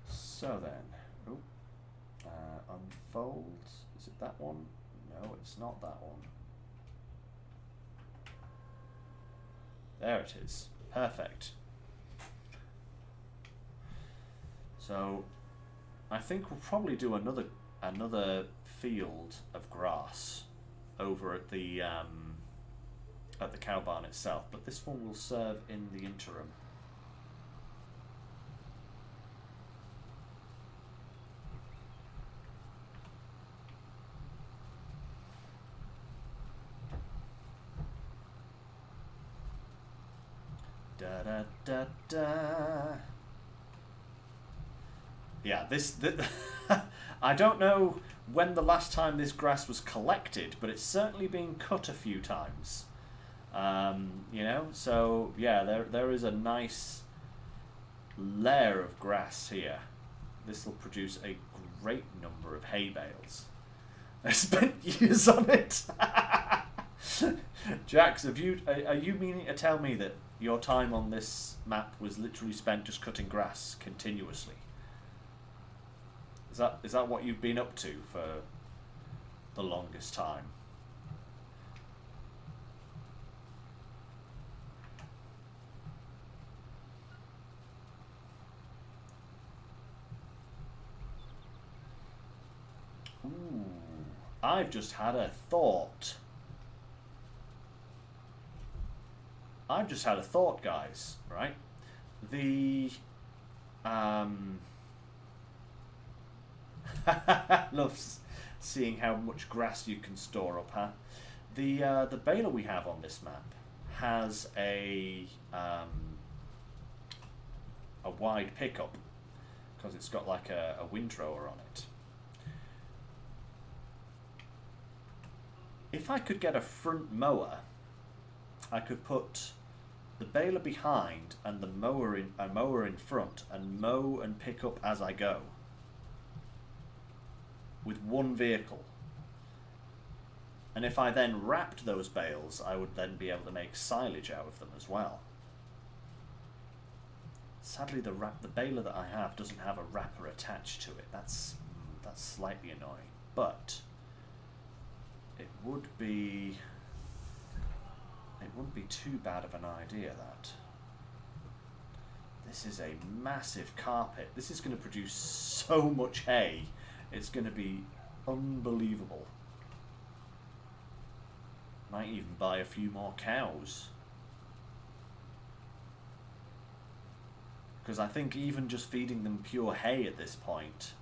So then, unfold. Is it that one? No, it's not that one. There it is. Perfect. So, I think we'll probably do another field of grass over at the cow barn itself, but this one will serve in the interim. Da da da da. Yeah, this I don't know when the last time this grass was collected, but it's certainly been cut a few times. You know, so yeah, there is a nice layer of grass here. This will produce a great number of hay bales. I spent years on it. Jax, are you meaning to tell me that your time on this map was literally spent just cutting grass continuously? Is that what you've been up to for the longest time? Ooh, I've just had a thought. I've just had a thought, guys, right? The love seeing how much grass you can store up, huh? The baler we have on this map has a wide pickup because it's got like a windrower on it. If I could get a front mower, I could put the baler behind and the mower in front and mow and pick up as I go with one vehicle. And if I then wrapped those bales, I would then be able to make silage out of them as well. Sadly, the baler that I have doesn't have a wrapper attached to it. That's slightly annoying, but it wouldn't be too bad of an idea. That this is a massive carpet. This is going to produce so much hay. It's going to be unbelievable. Might even buy a few more cows. Because I think even just feeding them pure hay at this point,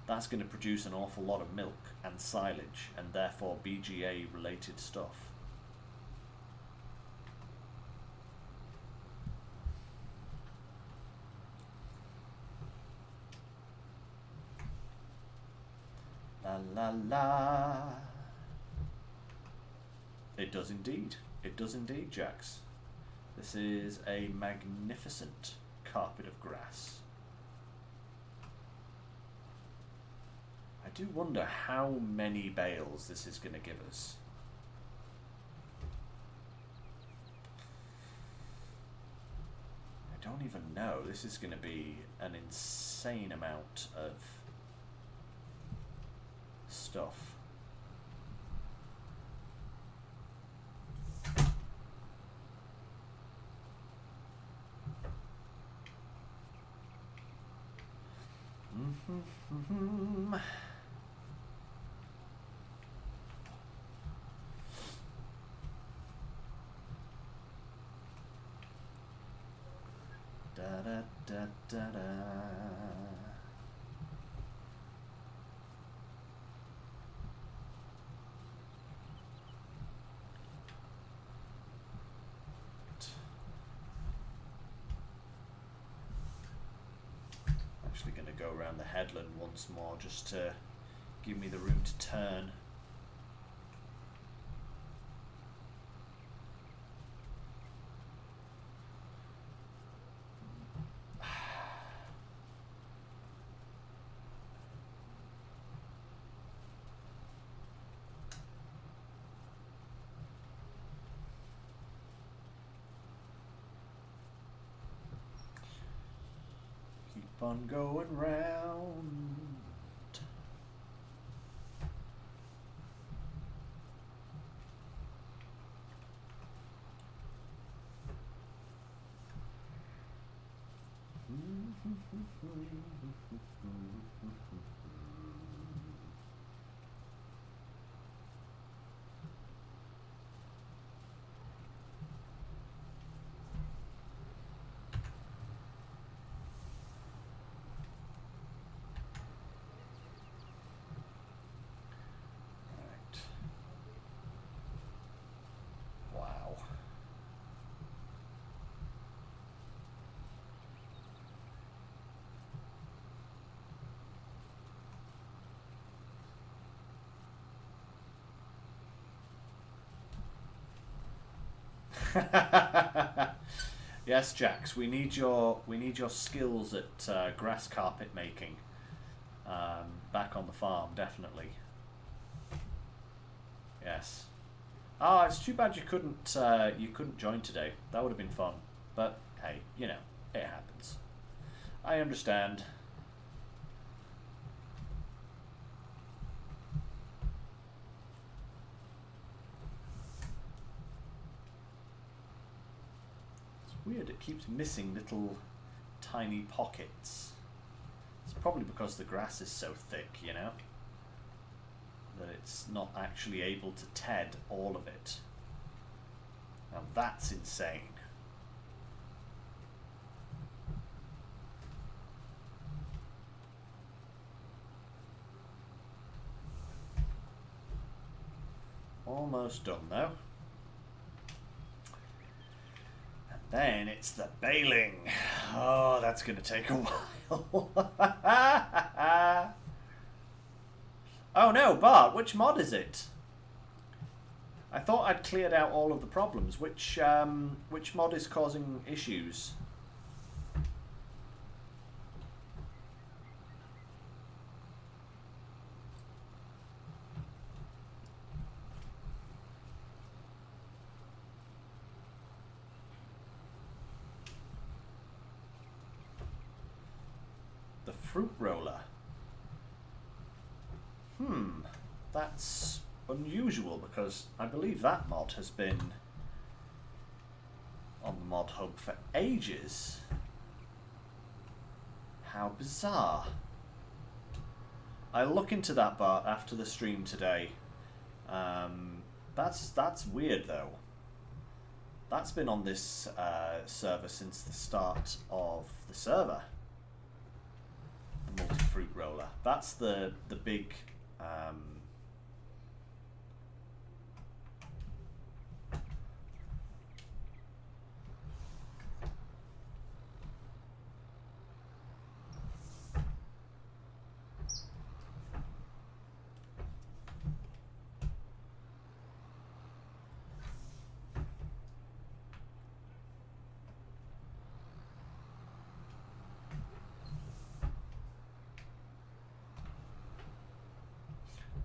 that's going to produce an awful lot of milk and silage, and therefore BGA related stuff. La la la. It does indeed. It does indeed, Jax. This is a magnificent carpet of grass. I do wonder how many bales this is going to give us. I don't even know. This is going to be an insane amount of stuff. Da da da da da. Actually going to go around the headland once more just to give me the room to turn. Keep on going round. Wow. Yes, Jax, we need your skills at grass carpet making back on the farm, definitely. Yes. Ah, it's too bad you couldn't join today. That would have been fun. But hey, you know, it happens. I understand. Weird, it keeps missing little tiny pockets. It's probably because the grass is so thick, you know, that it's not actually able to ted all of it. Now that's insane. Almost done though. Then it's the baling. Oh, that's going to take a while. Oh no, Bart, which mod is it? I thought I'd cleared out all of the problems. Which mod is causing issues? Fruit roller. That's unusual because I believe that mod has been on the mod hub for ages. How bizarre. I'll look into that, Bart, after the stream today. That's weird though. That's been on this server since the start of the server. The multi-fruit roller. That's the big...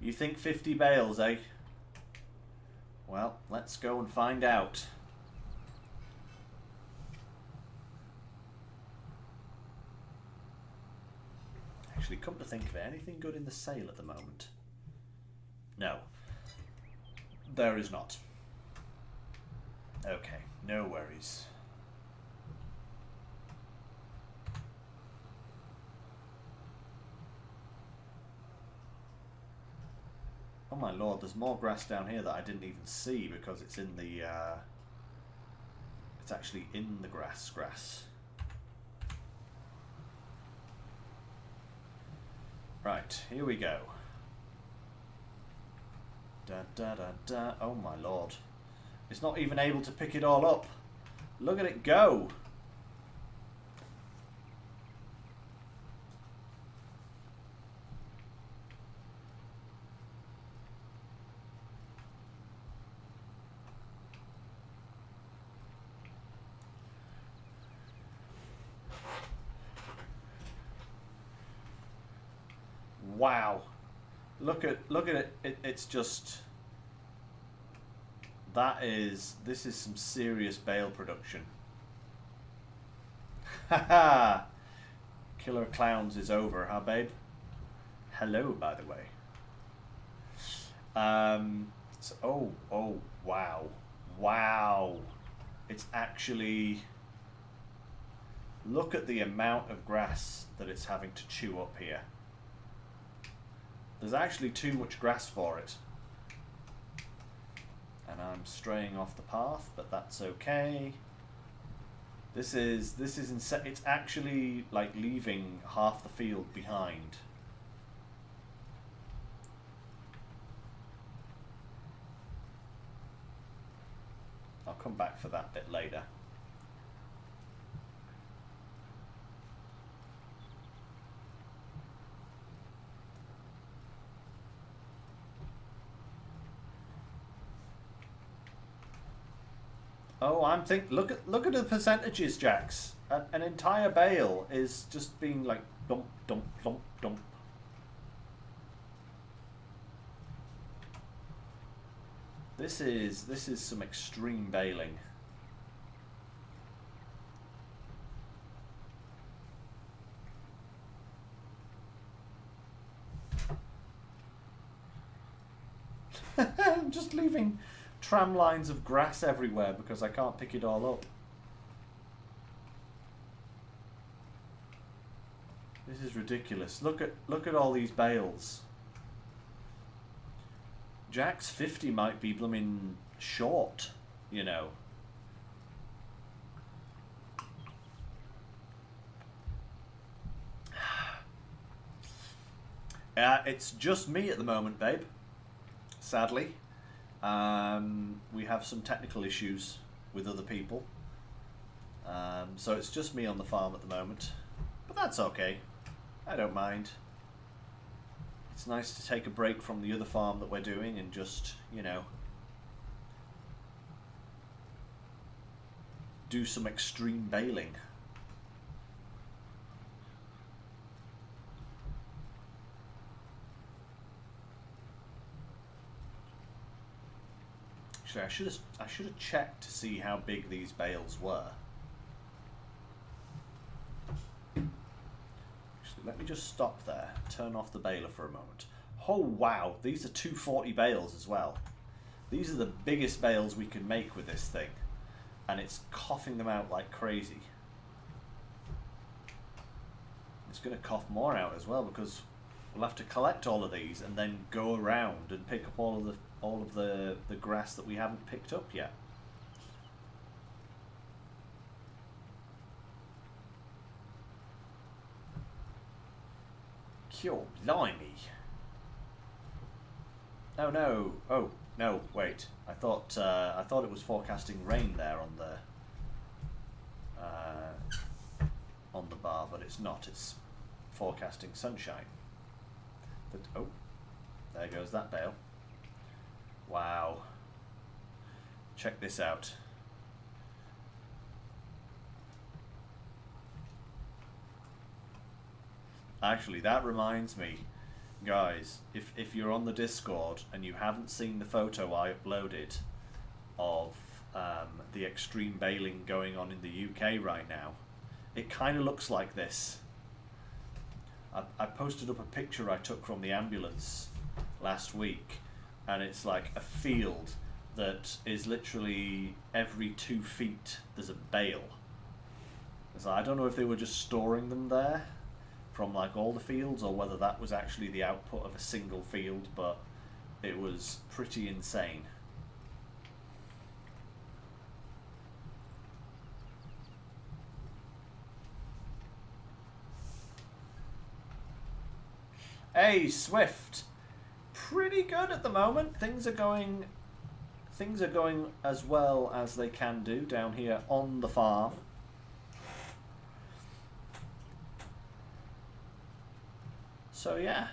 You think 50 bales, eh? Well, let's go and find out. Actually, come to think of it, anything good in the sale at the moment? No. There is not. Okay, no worries. Oh my lord, there's more grass down here that I didn't even see because it's in the... it's actually in the grass. Right, here we go. Da da da da. Oh my lord. It's not even able to pick it all up. Look at it go. Wow. Look at it. It's just... This is some serious bale production. Haha! Killer Clowns is over, huh, babe? Hello, by the way. So, oh, wow. Wow. It's actually... Look at the amount of grass that it's having to chew up here. There's actually too much grass for it. And I'm straying off the path, but that's okay. This is it's actually like leaving half the field behind. I'll come back for that bit later. Oh, look at the percentages, Jax. An entire bale is just being like dump, dump, dump, dump. This is some extreme baling. I'm just leaving tram lines of grass everywhere because I can't pick it all up. This is ridiculous. Look at all these bales. Jack's 50 might be blooming short, you know. It's just me at the moment, babe. Sadly. We have some technical issues with other people. So it's just me on the farm at the moment. But that's okay. I don't mind. It's nice to take a break from the other farm that we're doing and just, you know, do some extreme baling. Actually, I should have checked to see how big these bales were. Actually, let me just stop there. Turn off the baler for a moment. Oh wow, these are 240 bales as well. These are the biggest bales we can make with this thing, and it's coughing them out like crazy. It's going to cough more out as well because we'll have to collect all of these and then go around and pick up all of the grass that we haven't picked up yet. Pure blimey. Oh no. Oh no, wait. I thought it was forecasting rain there on the bar, but it's not. It's forecasting sunshine. But oh, there goes that bale. Wow. Check this out. Actually, that reminds me, guys, if you're on the Discord and you haven't seen the photo I uploaded of the extreme baling going on in the UK right now, it kind of looks like this. I posted up a picture I took from the ambulance last week, and it's like a field that is literally every 2 feet there's a bale. So I don't know if they were just storing them there from like all the fields, or whether that was actually the output of a single field, but it was pretty insane. Hey Swift, pretty good at the moment. Things are going as well as they can do down here on the farm. So yeah,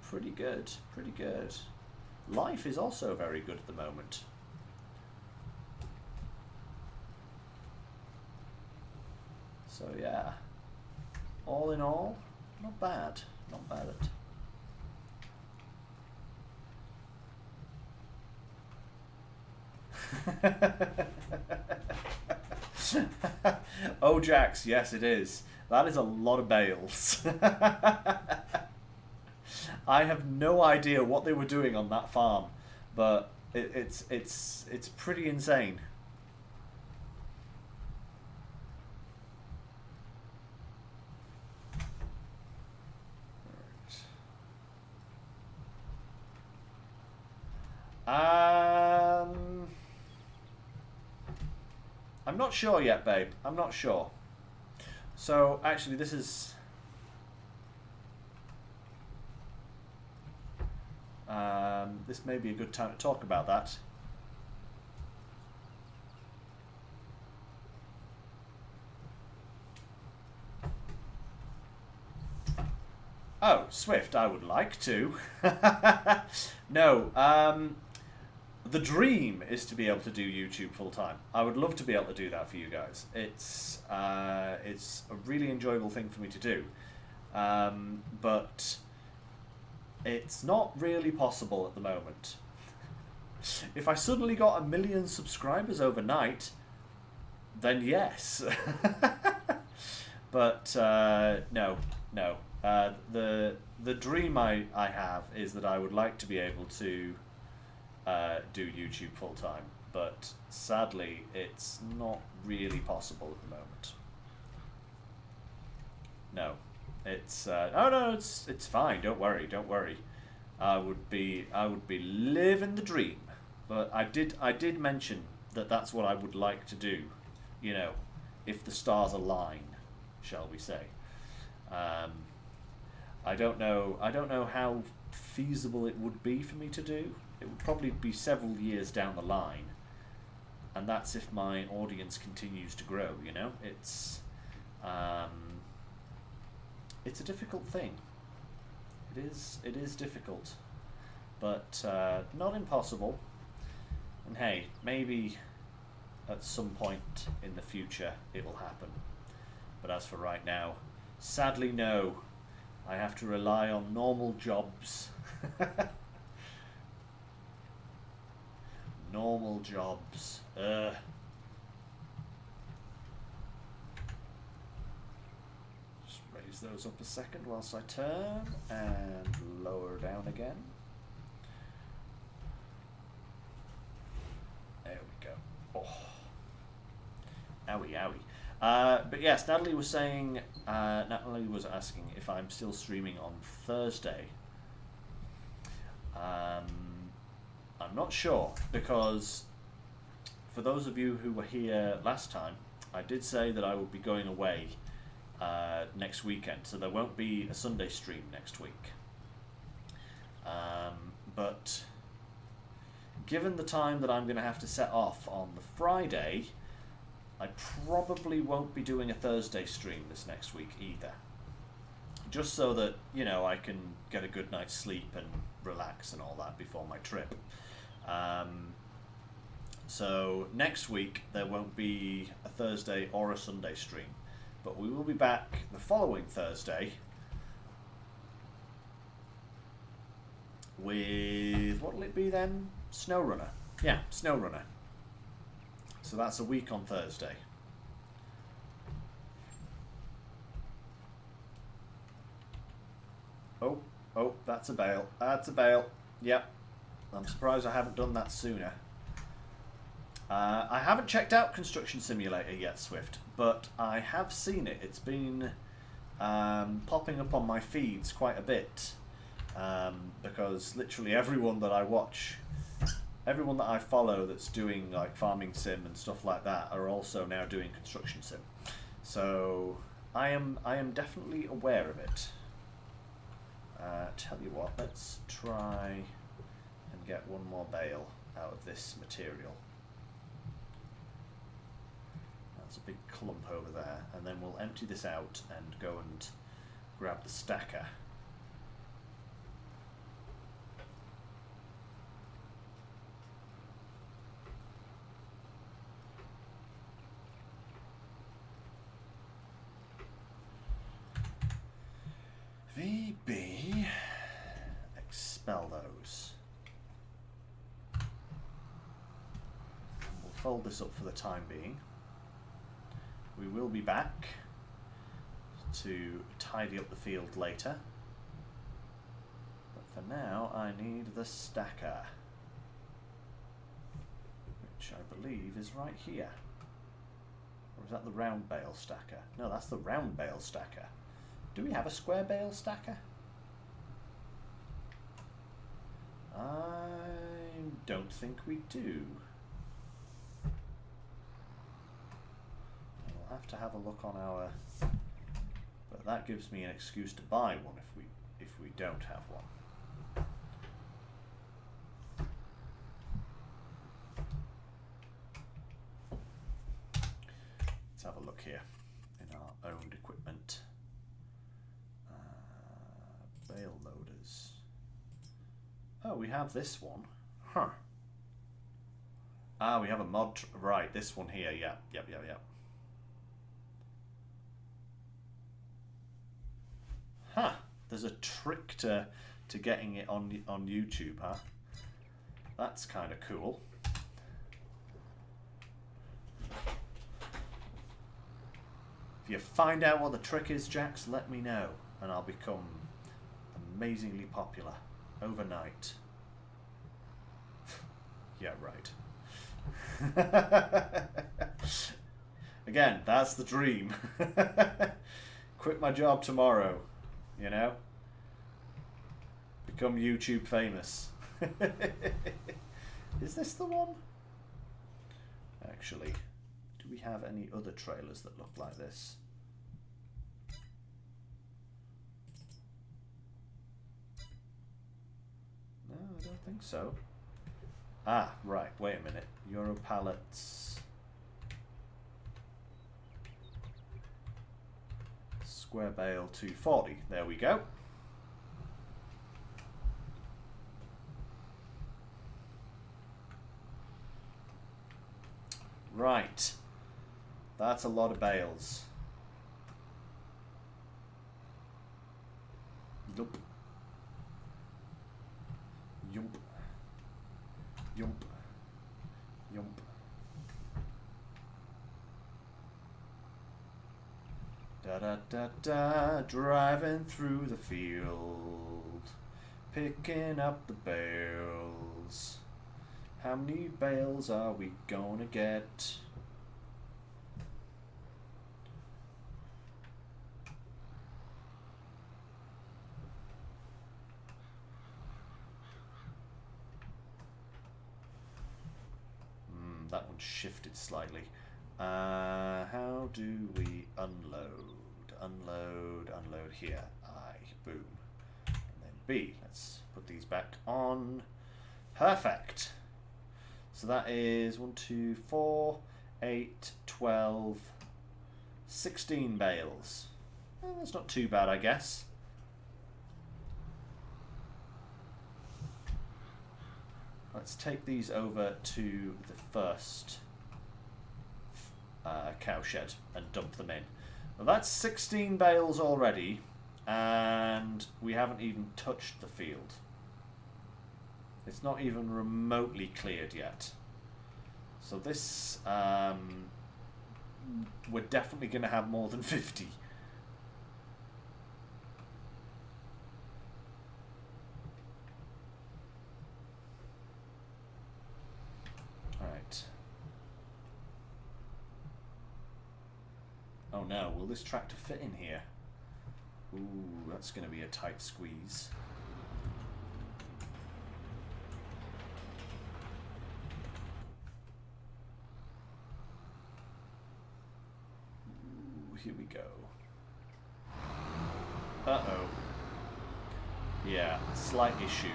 pretty good, pretty good. Life is also very good at the moment. So yeah, all in all, not bad, not bad at Oh Jax, yes it is. That is a lot of bales. I have no idea what they were doing on that farm, but it's pretty insane. I'm not sure yet, babe. I'm not sure. So actually, this is. This may be a good time to talk about that. Oh, Swift, I would like to. No, the dream is to be able to do YouTube full time. I would love to be able to do that for you guys. It's a really enjoyable thing for me to do, but it's not really possible at the moment. If I suddenly got 1 million subscribers overnight, then yes. But no. The dream I have is that I would like to be able to do YouTube full time, but sadly it's not really possible at the moment. No. It's no, it's fine. Don't worry. I would be living the dream. But I did mention that that's what I would like to do. You know, if the stars align, shall we say? I don't know how feasible it would be for me to do. It would probably be several years down the line, and that's if my audience continues to grow. You know, it's a difficult thing. It is difficult, but not impossible. And hey, maybe at some point in the future it will happen. But as for right now, sadly no. I have to rely on normal jobs. Normal jobs. Those up a second whilst I turn and lower down again. There we go. Oh. Owie. But yes, Natalie was saying, Natalie was asking if I'm still streaming on Thursday. I'm not sure, because for those of you who were here last time, I did say that I would be going away next weekend, so there won't be a Sunday stream next week. But given the time that I'm going to have to set off on the Friday, I probably won't be doing a Thursday stream this next week either. Just so that, you know, I can get a good night's sleep and relax and all that before my trip. So next week there won't be a Thursday or a Sunday stream, but we will be back the following Thursday with, what will it be then? SnowRunner. Yeah, SnowRunner. So that's a week on Thursday. Oh, that's a bale. That's a bale. Yep. I'm surprised I haven't done that sooner. I haven't checked out Construction Simulator yet, Swift, but I have seen it. It's been popping up on my feeds quite a bit, because literally everyone that I watch, everyone that I follow that's doing like farming sim and stuff like that are also now doing construction sim. So I am definitely aware of it. Tell you what, let's try and get one more bale out of this material. That's a big clump over there, and then we'll empty this out and go and grab the stacker. VB, expel those. We'll fold this up for the time being. We will be back to tidy up the field later, but for now I need the stacker, which I believe is right here. Or is that the round bale stacker? No, that's the round bale stacker. Do we have a square bale stacker? I don't think we do. We'll have to have a look on our... But that gives me an excuse to buy one if we don't have one. Let's have a look here in our owned equipment. Bale loaders. Oh, we have this one. Huh. Ah, we have a mod. Right, this one here. Yeah, yep. Huh. There's a trick to getting it on YouTube, huh? That's kind of cool. If you find out what the trick is, Jax, let me know, and I'll become amazingly popular overnight. Yeah, right. Again, that's the dream. Quit my job tomorrow, you know? Become YouTube famous. Is this the one? Actually, do we have any other trailers that look like this? No, I don't think so. Ah, right, wait a minute. Euro pallets. Square bale 240. There we go. Right. That's a lot of bales. Yup. Yump. Yump. Yump. Da da da da, driving through the field, picking up the bales. How many bales are we gonna get? That one shifted slightly. How do we unload? unload, unload here. I, boom. And then B. Let's put these back on. Perfect. So that is 1, 2, 4, 8, 12, 16 bales. Well, that's not too bad, I guess. Let's take these over to the first cowshed and dump them in. Well, that's 16 bales already, and we haven't even touched the field. It's not even remotely cleared yet. So this, we're definitely going to have more than 50. Alright. Oh no, will this tractor fit in here? Ooh, that's going to be a tight squeeze. Here we go. Uh-oh. Yeah, slight issue.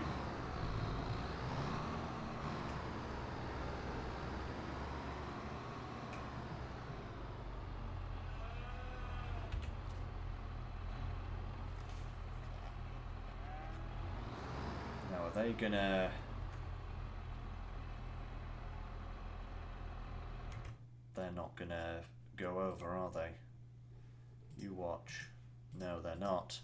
Now, are they gonna... They're not gonna go over, are they? You watch. No, they're not.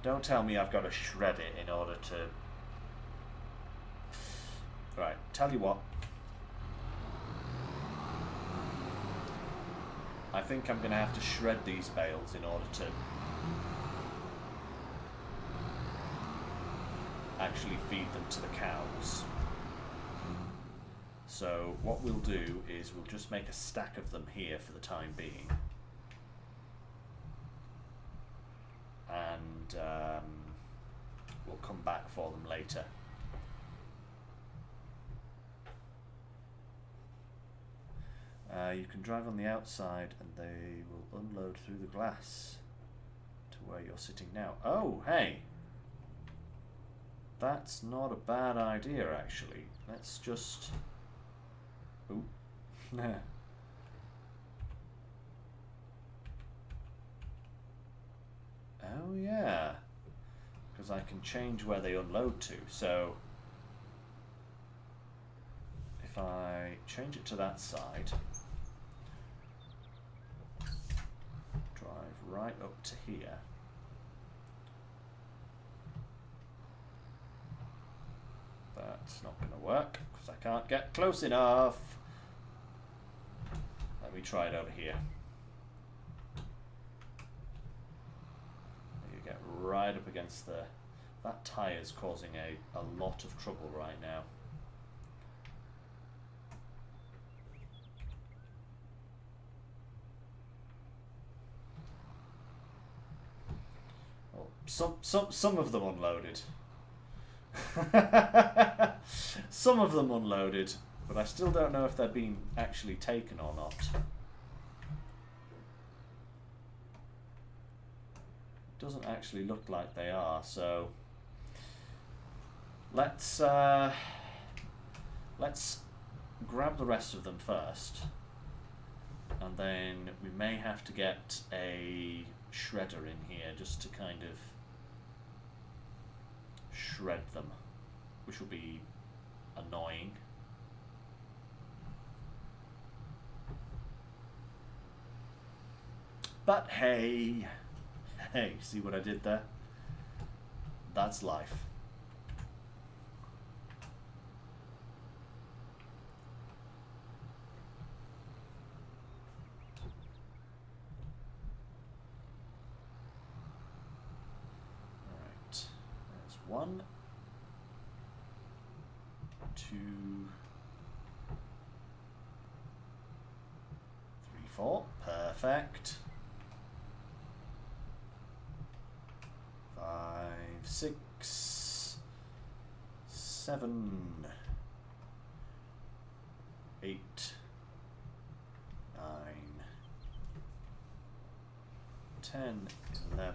Don't tell me I've got to shred it in order to... Right, tell you what. I think I'm going to have to shred these bales in order to actually feed them to the cows. So what we'll do is we'll just make a stack of them here for the time being. And we'll come back for them later. You can drive on the outside and they will unload through the glass to where you're sitting now. Oh, hey! That's not a bad idea, actually. Let's just... Ooh. Oh, yeah. Because I can change where they unload to. So, if I change it to that side, drive right up to here. That's not going to work because I can't get close enough. Let me try it over here. You get right up against the... That tire's causing a lot of trouble right now. Well, some of them unloaded. Some of them unloaded, but I still don't know if they're being actually taken or not. Doesn't actually look like they are, so let's grab the rest of them first, and then we may have to get a shredder in here just to kind of shred them, which will be annoying. But hey, see what I did there? That's life. Alright, there's 1, 2, 3, 4. Perfect. 5, 6, 7, 8, 9, 10, 11.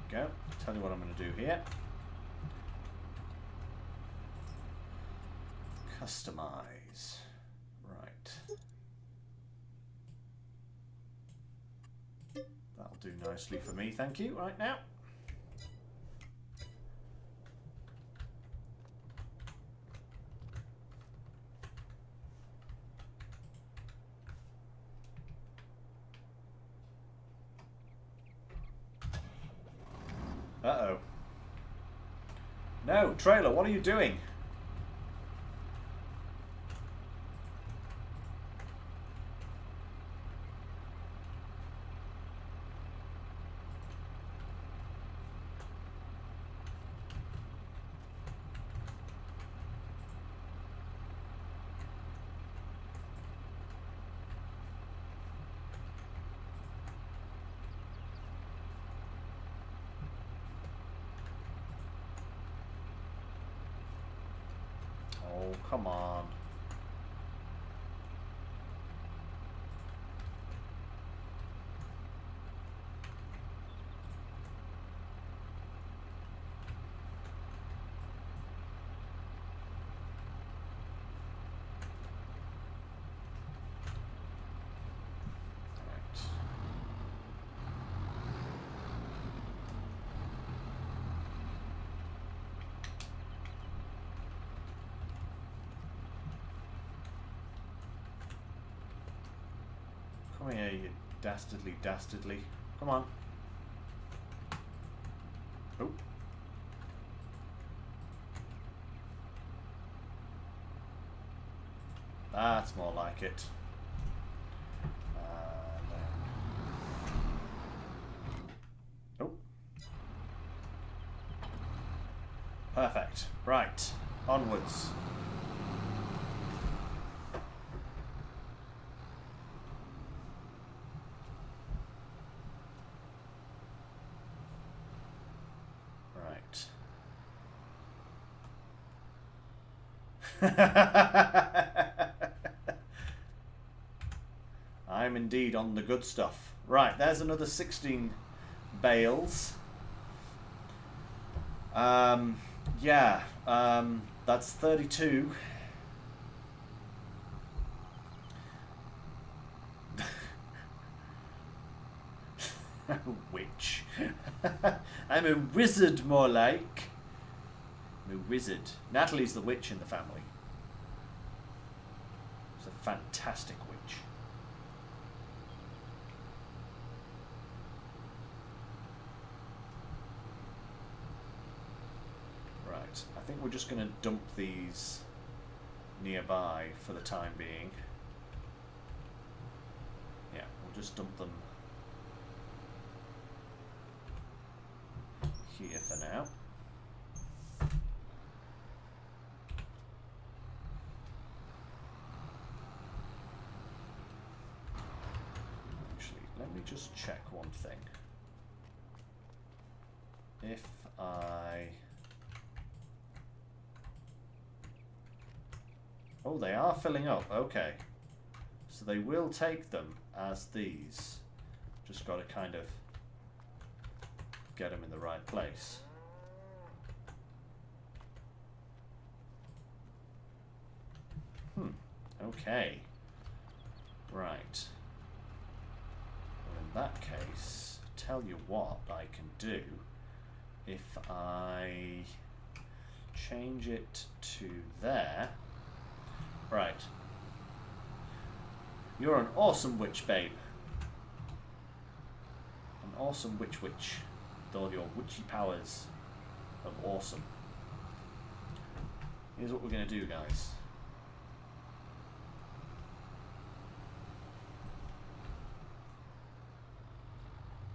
Go. Tell you what I'm going to do here. Customize. Right. That'll do nicely for me, thank you, right now. Uh-oh. No, trailer, what are you doing? Oh, come on. Come here, you dastardly. Come on. Oh. That's more like it. Oh. Perfect. Right. Onwards. I'm indeed on the good stuff. Right, there's another 16 bales. Yeah, that's 32. Witch. I'm a wizard, more like. I'm a wizard. Natalie's the witch in the family. She's a fantastic witch. Right, I think we're just going to dump these nearby for the time being. Yeah, we'll just dump them here for now. Actually, let me just check one thing. If I... Oh, they are filling up. Okay. So they will take them as these. Just got to kind of get them in the right place. Okay. Right. Well, in that case, tell you what I can do. If I change it to there. Right. You're an awesome witch, babe. An awesome witch with all your witchy powers of awesome. Here's what we're going to do, guys.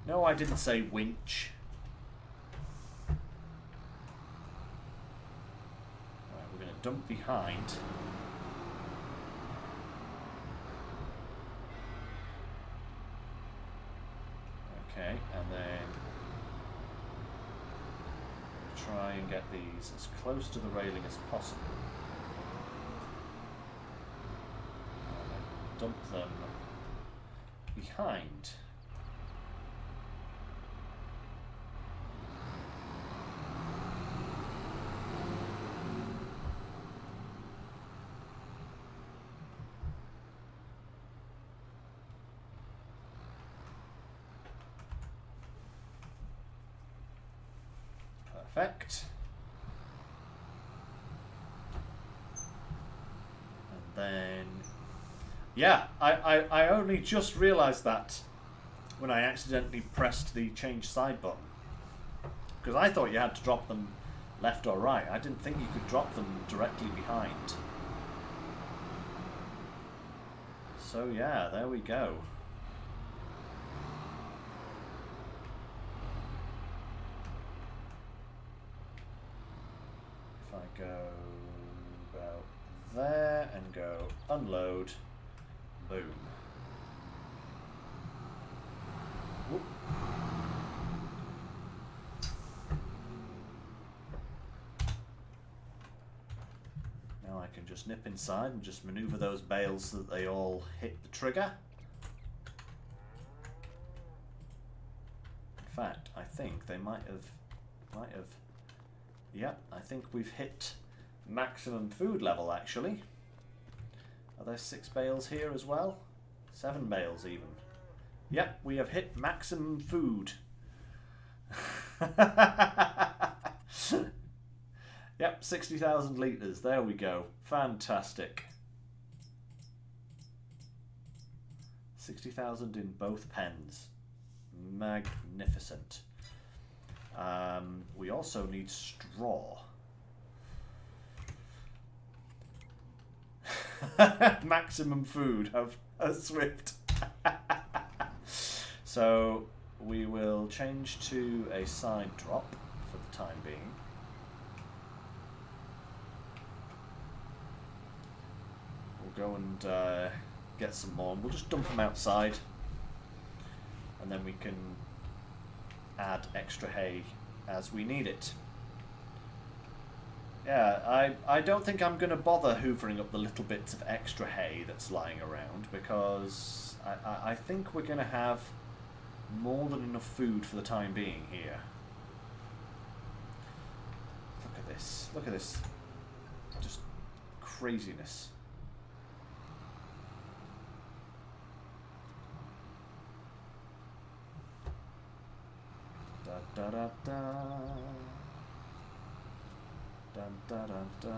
No, I didn't say winch. dump behind. Okay, and then try and get these as close to the railing as possible. And then dump them behind. Perfect. And then, yeah, I only just realised that when I accidentally pressed the change side button. Because I thought you had to drop them left or right. I didn't think you could drop them directly behind. So yeah, there we go. If I go about there and go unload, boom. Whoop. Now I can just nip inside and just maneuver those bales so that they all hit the trigger. In fact, I think they might have, yep, I think we've hit maximum food level actually. Are there 6 bales here as well? 7 bales even. Yep, we have hit maximum food. Yep, 60,000 litres. There we go. Fantastic. 60,000 in both pens. Magnificent. We also need straw. Maximum food of a Swift. So we will change to a side drop for the time being. We'll go and get some more. We'll just dump them outside, and then we can add extra hay as we need it. Yeah, I don't think I'm going to bother hoovering up the little bits of extra hay that's lying around, because I think we're going to have more than enough food for the time being here. Look at this. Look at this. Just craziness. Da da da da. Dun, da, da, da.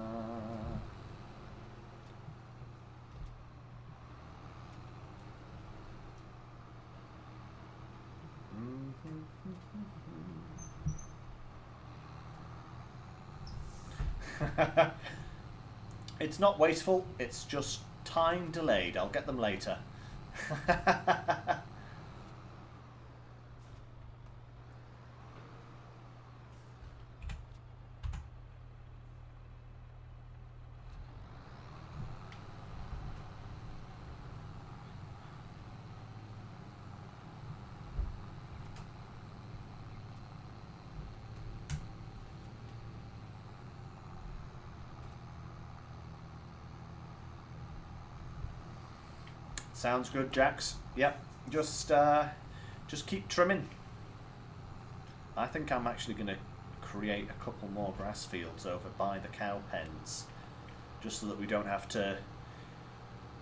It's not wasteful, it's just time delayed. I'll get them later. Sounds good, Jax. Yep, just keep trimming. I think I'm actually going to create a couple more grass fields over by the cow pens, just so that we don't have to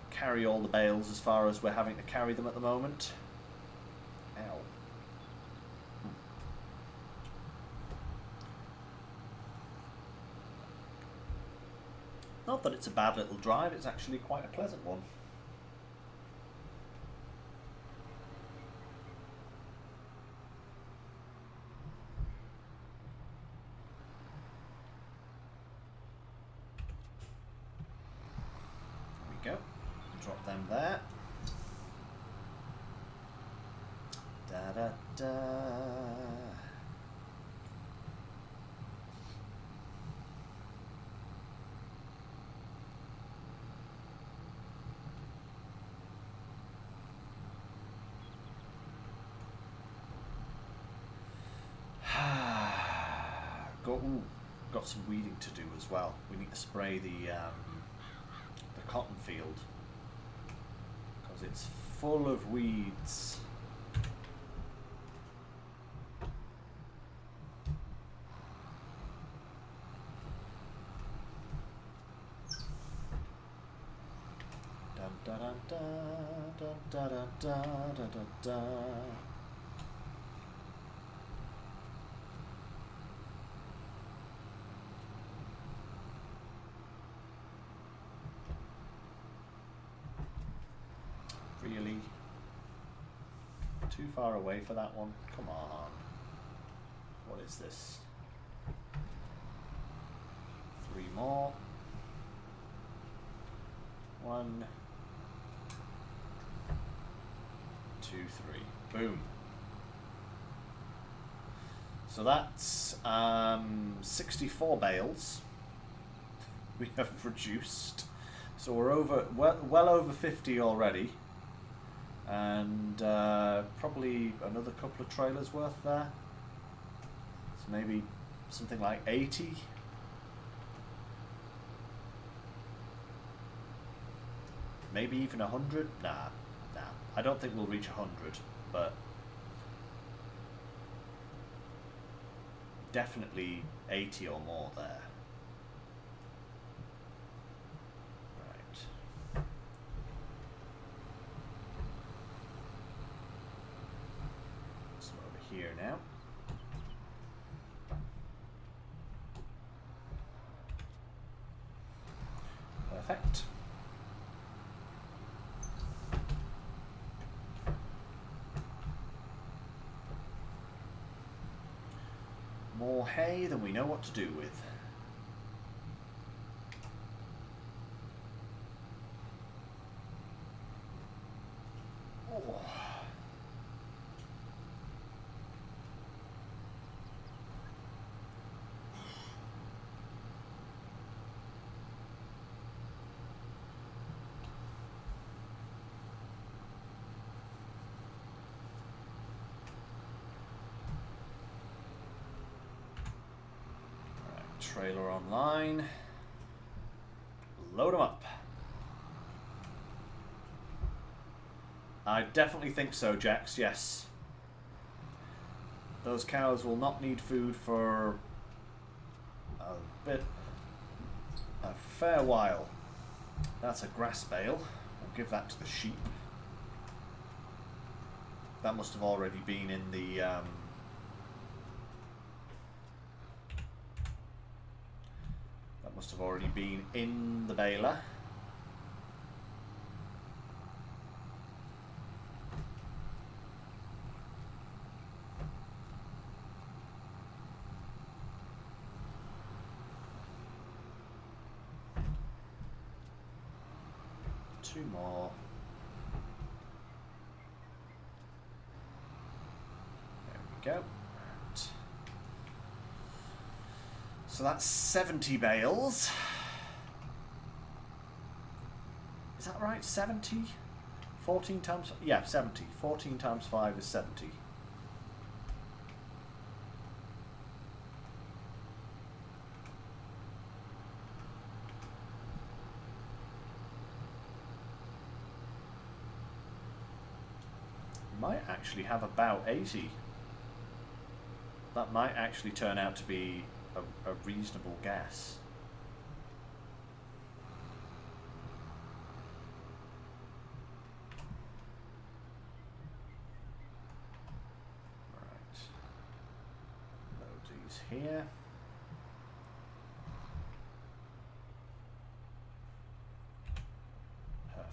carry all the bales as far as we're having to carry them at the moment. Ow. Not that it's a bad little drive, it's actually quite a pleasant one. Go. Drop them there. Da da da. got some weeding to do as well. We need to spray the cotton field because it's full of weeds. Da da da da da da da da da. Really? Too far away for that one? Come on. What is this? 3 more. 1, 2, 3. Boom. So that's 64 bales we have produced. So we're over well over 50 already. And probably another couple of trailers worth there. So maybe something like 80. Maybe even 100? Nah. I don't think we'll reach 100, but definitely 80 or more there. Right. So over here now. Perfect. More hay than we know what to do with. Oh. Trailer online. Load them up. I definitely think so, Jax, yes. Those cows will not need food for a fair while. That's a grass bale. We'll give that to the sheep. That must have already been in the must have already been in the baler. Two more. There we go. So that's 70 bales. Is that right? 70? 14 times... Yeah, 70. 14 times 5 is 70. Might actually have about 80. That might actually turn out to be a reasonable guess. Right. Load these here.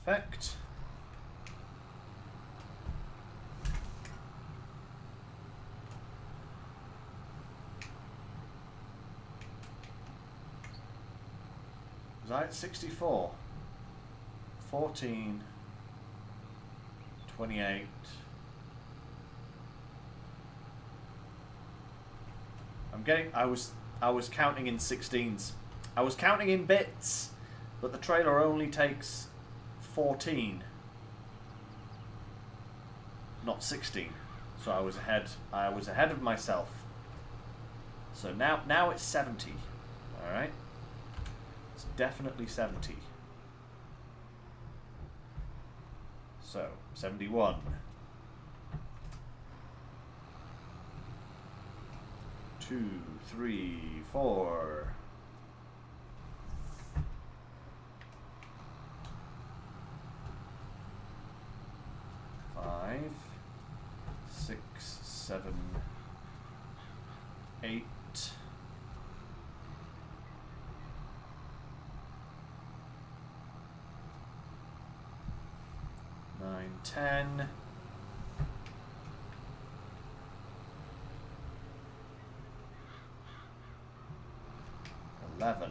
Perfect. Right, 64, 14, 28, I was counting in 16s. I was counting in bits, but the trailer only takes 14, not 16. So I was ahead of myself. So now it's 70. All right. It's definitely 70. So 71. 2, 3, 4. 5, 6, 7, 8. 9, 10. 11.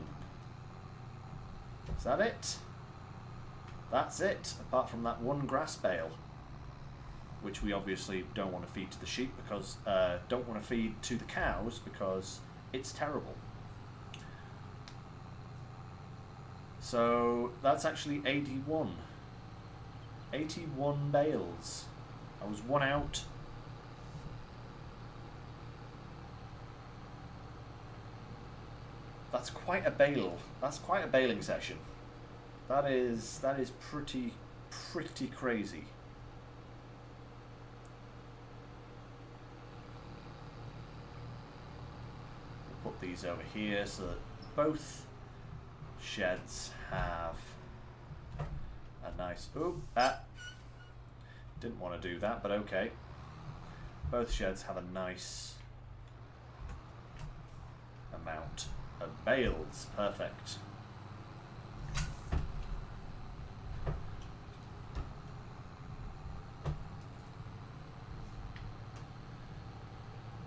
Is that it? That's it, apart from that one grass bale, which we obviously don't want to feed to the sheep because don't want to feed to the cows because it's terrible. So that's actually 81. 81 bales. I was one out. That's quite a bale. That's quite a baling session. That is pretty crazy. We'll put these over here so that both sheds have a nice... Ooh, didn't want to do that, but okay. Both sheds have a nice amount of bales. Perfect.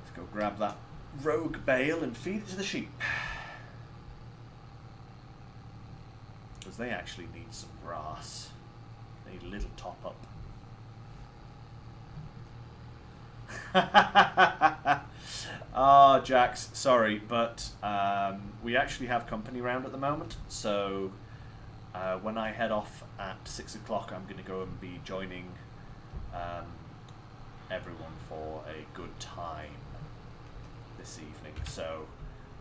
Let's go grab that rogue bale and feed it to the sheep. Because they actually need some grass. They need a little top up. Ah, Jax, sorry, but we actually have company round at the moment, so when I head off at 6 o'clock, I'm going to go and be joining everyone for a good time this evening, so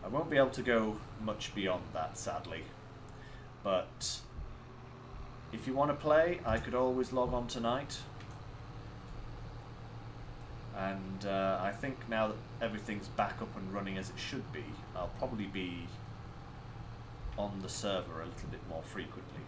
I won't be able to go much beyond that, sadly. But if you want to play, I could always log on tonight. And I think now that everything's back up and running as it should be, I'll probably be on the server a little bit more frequently.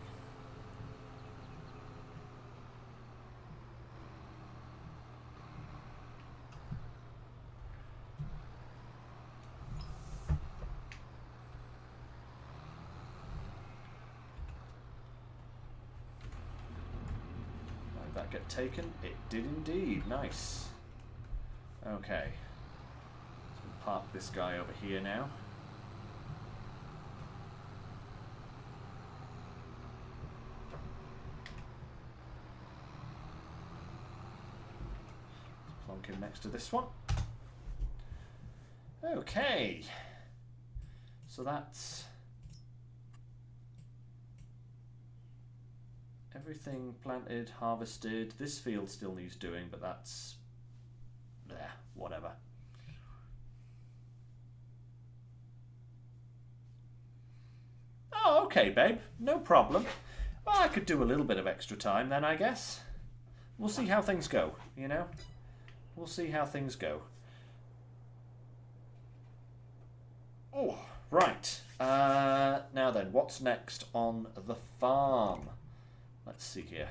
Did that get taken? It did indeed. Nice. Okay, so we'll park this guy over here now. Let's plonk him next to this one. Okay, so that's everything planted, harvested. This field still needs doing, but that's there, whatever. Oh, okay, babe. No problem. Well, I could do a little bit of extra time then, I guess. We'll see how things go, you know? We'll see how things go. Oh, right. Now then, what's next on the farm? Let's see here.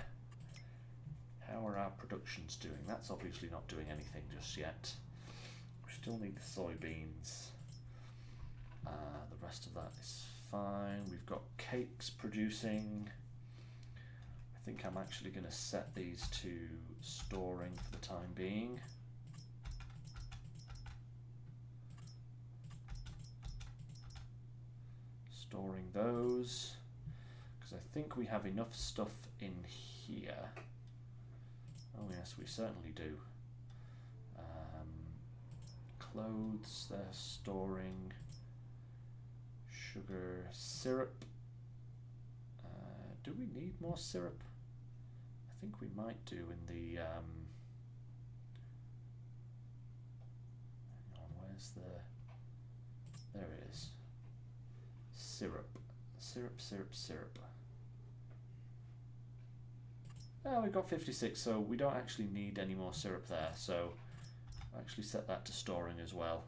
How are our productions doing? That's obviously not doing anything just yet. We still need the soybeans. The rest of that is fine. We've got cakes producing. I think I'm actually going to set these to storing for the time being. Storing those. Because I think we have enough stuff in here. Oh yes, we certainly do. Clothes, they're storing. Sugar, syrup. Do we need more syrup? I think we might do in the... hang on, where's the... There it is. Syrup. Syrup, syrup, syrup. Oh, we've got 56, so we don't actually need any more syrup there. So I'll actually set that to storing as well.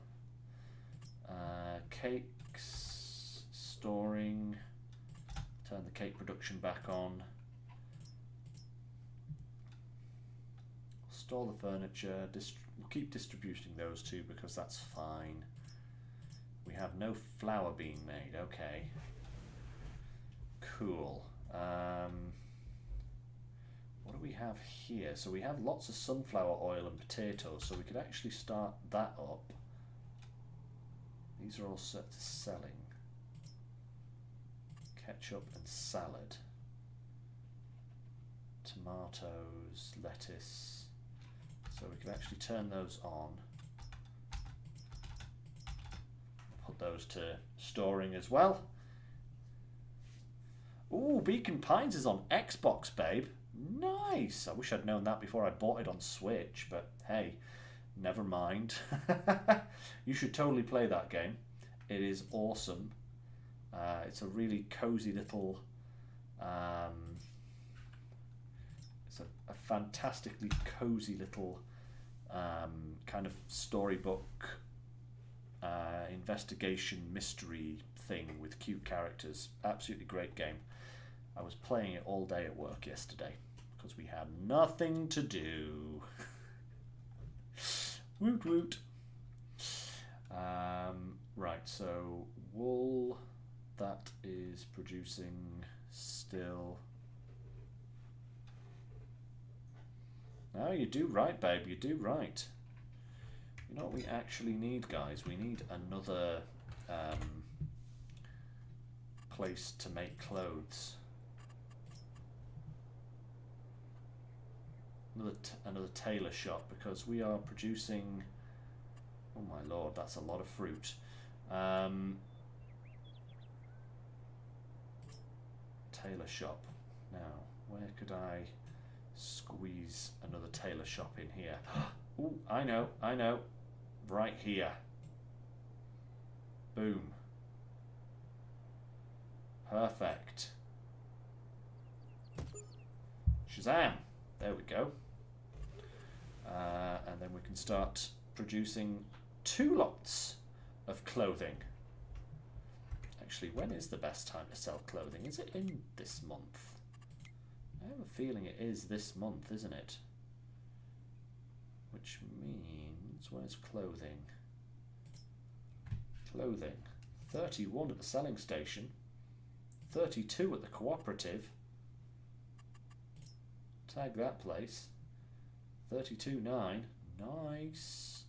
Cakes, storing. Turn the cake production back on. Store the furniture. We'll keep distributing those two because that's fine. We have no flour being made. Okay. Cool. What do we have here? So we have lots of sunflower oil and potatoes, so we could actually start that up. These are all set to selling. Ketchup and salad. Tomatoes, lettuce. So we could actually turn those on. Put those to storing as well. Ooh, Beacon Pines is on Xbox, babe. Nice. I wish I'd known that before I bought it on Switch, but hey, never mind. You should totally play that game. It is awesome. It's a really cozy little... it's a fantastically cozy little kind of storybook investigation mystery thing with cute characters. Absolutely great game. I was playing it all day at work yesterday because we had nothing to do. Woot woot. Right, so wool, that is producing still. No, you do right, babe, you do right. You know what we actually need, guys? We need another place to make clothes. Another tailor shop, because we are producing... Oh my lord, that's a lot of fruit. Tailor shop. Now, where could I squeeze another tailor shop in here? Oh, I know. Right here. Boom. Perfect. Shazam! There we go. And then we can start producing 2 lots of clothing. Actually, when is the best time to sell clothing? Is it in this month? I have a feeling it is this month, isn't it? Which means, where's clothing? Clothing. 31 at the selling station. 32 at the cooperative. Tag that place. 32.9. Nice.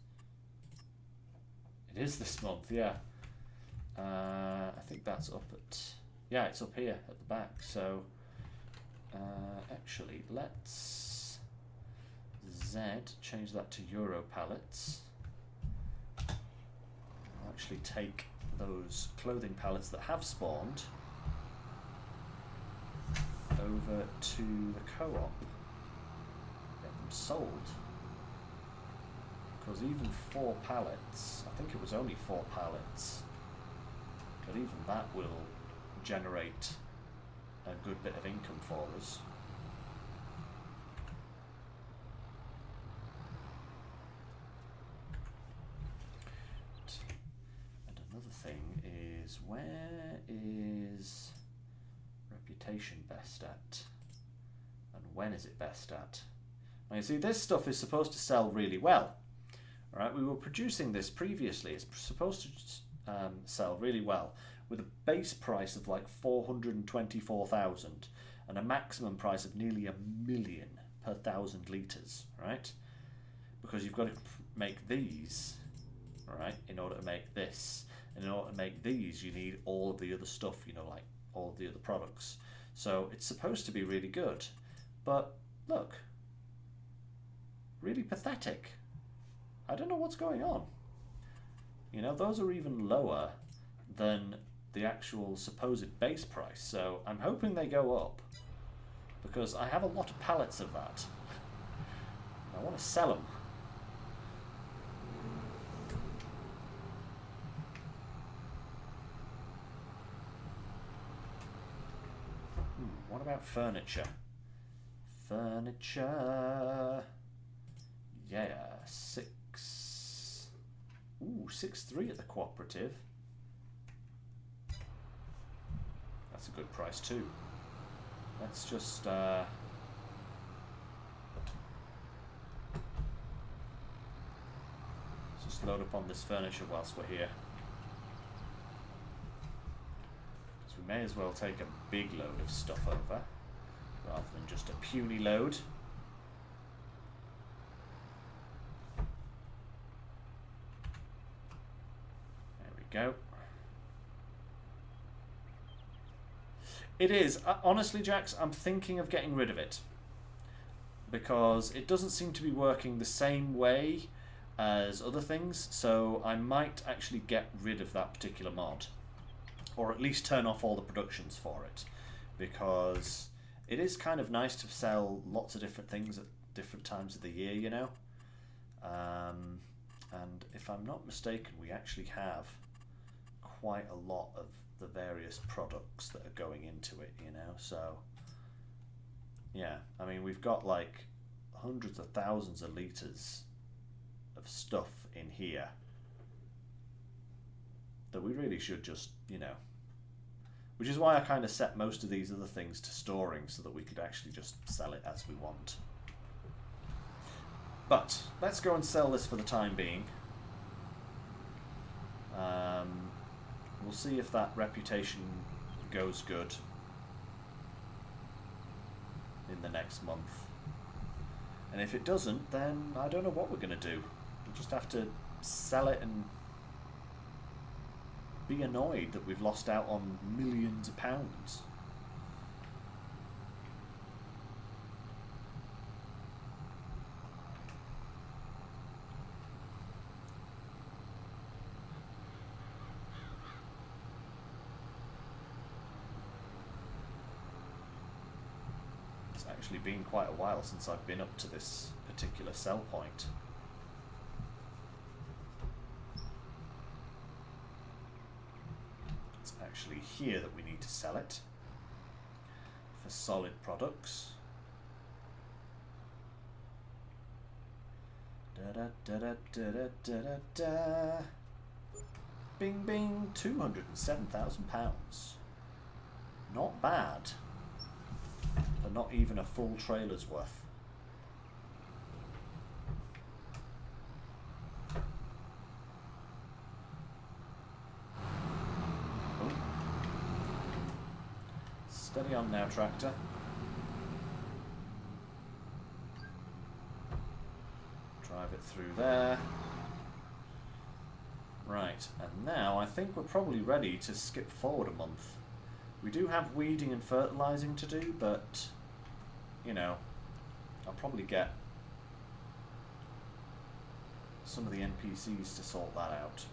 It is this month, yeah. I think that's up at... Yeah, it's up here at the back. So, actually, let's... Z, change that to Euro pallets. I'll actually take those clothing pallets that have spawned over to the co-op. Get them sold. Because even 4 pallets, I think it was only 4 pallets, but even that will generate a good bit of income for us. And another thing is, where is reputation best at? And when is it best at? Now you see, this stuff is supposed to sell really well. Alright, we were producing this previously. It's supposed to sell really well with a base price of like 424,000 and a maximum price of nearly $1 million per 1,000 litres, right? Because you've got to make these, right, in order to make this. And in order to make these, you need all of the other stuff, you know, like all of the other products. So it's supposed to be really good. But look, really pathetic. I don't know what's going on. You know, those are even lower than the actual supposed base price. So I'm hoping they go up, because I have a lot of pallets of that. I want to sell them. What about furniture? Furniture. Yeah, 6. Ooh, 6.3 at the cooperative. That's a good price too. Let's just load up on this furniture whilst we're here. Because we may as well take a big load of stuff over, rather than just a puny load. There we go. It is. Honestly, Jax, I'm thinking of getting rid of it. Because it doesn't seem to be working the same way as other things, so I might actually get rid of that particular mod. Or at least turn off all the productions for it. Because it is kind of nice to sell lots of different things at different times of the year, you know? And if I'm not mistaken, we actually have quite a lot of the various products that are going into it, you know? So, yeah, I mean, we've got like hundreds of thousands of litres of stuff in here that we really should just, you know, which is why I kind of set most of these other things to storing so that we could actually just sell it as we want. But let's go and sell this for the time being. We'll see if that reputation goes good in the next month. And if it doesn't, then I don't know what we're going to do. We'll just have to sell it and be annoyed that we've lost out on millions of pounds. It's actually been quite a while since I've been up to this particular sell point. It's actually here that we need to sell it for solid products. Da da da da da da da da. Bing bing, £207,000. Not bad. But not even a full trailer's worth. Oh. Steady on now, tractor. Drive it through there. Right, and now I think we're probably ready to skip forward a month. We do have weeding and fertilising to do, but, you know, I'll probably get some of the NPCs to sort that out.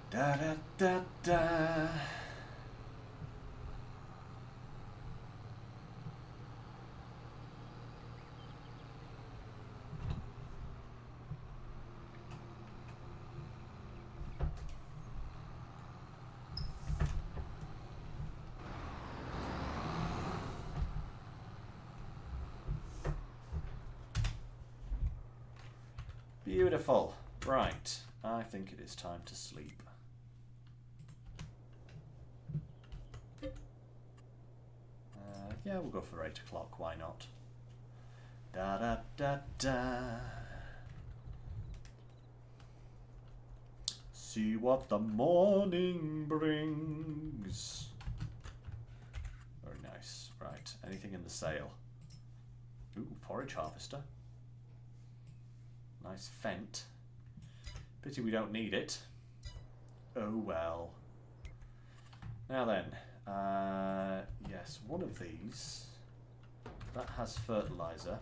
Da da da da. Beautiful. Right, I think it is time to sleep. Yeah, we'll go for 8 o'clock, why not? Da da da da. See what the morning brings. Very nice. Right, anything in the sale? Ooh, forage harvester. Nice Fent. Pity we don't need it. Oh well. Now then, yes, one of these, that has fertilizer.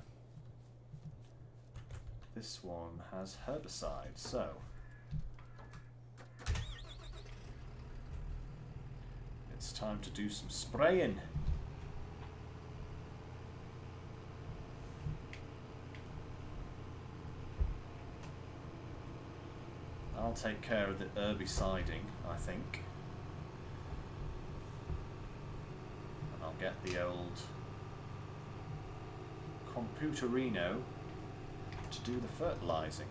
This one has herbicide, so it's time to do some spraying. I'll take care of the herbiciding, I think. And I'll get the old Computerino to do the fertilising.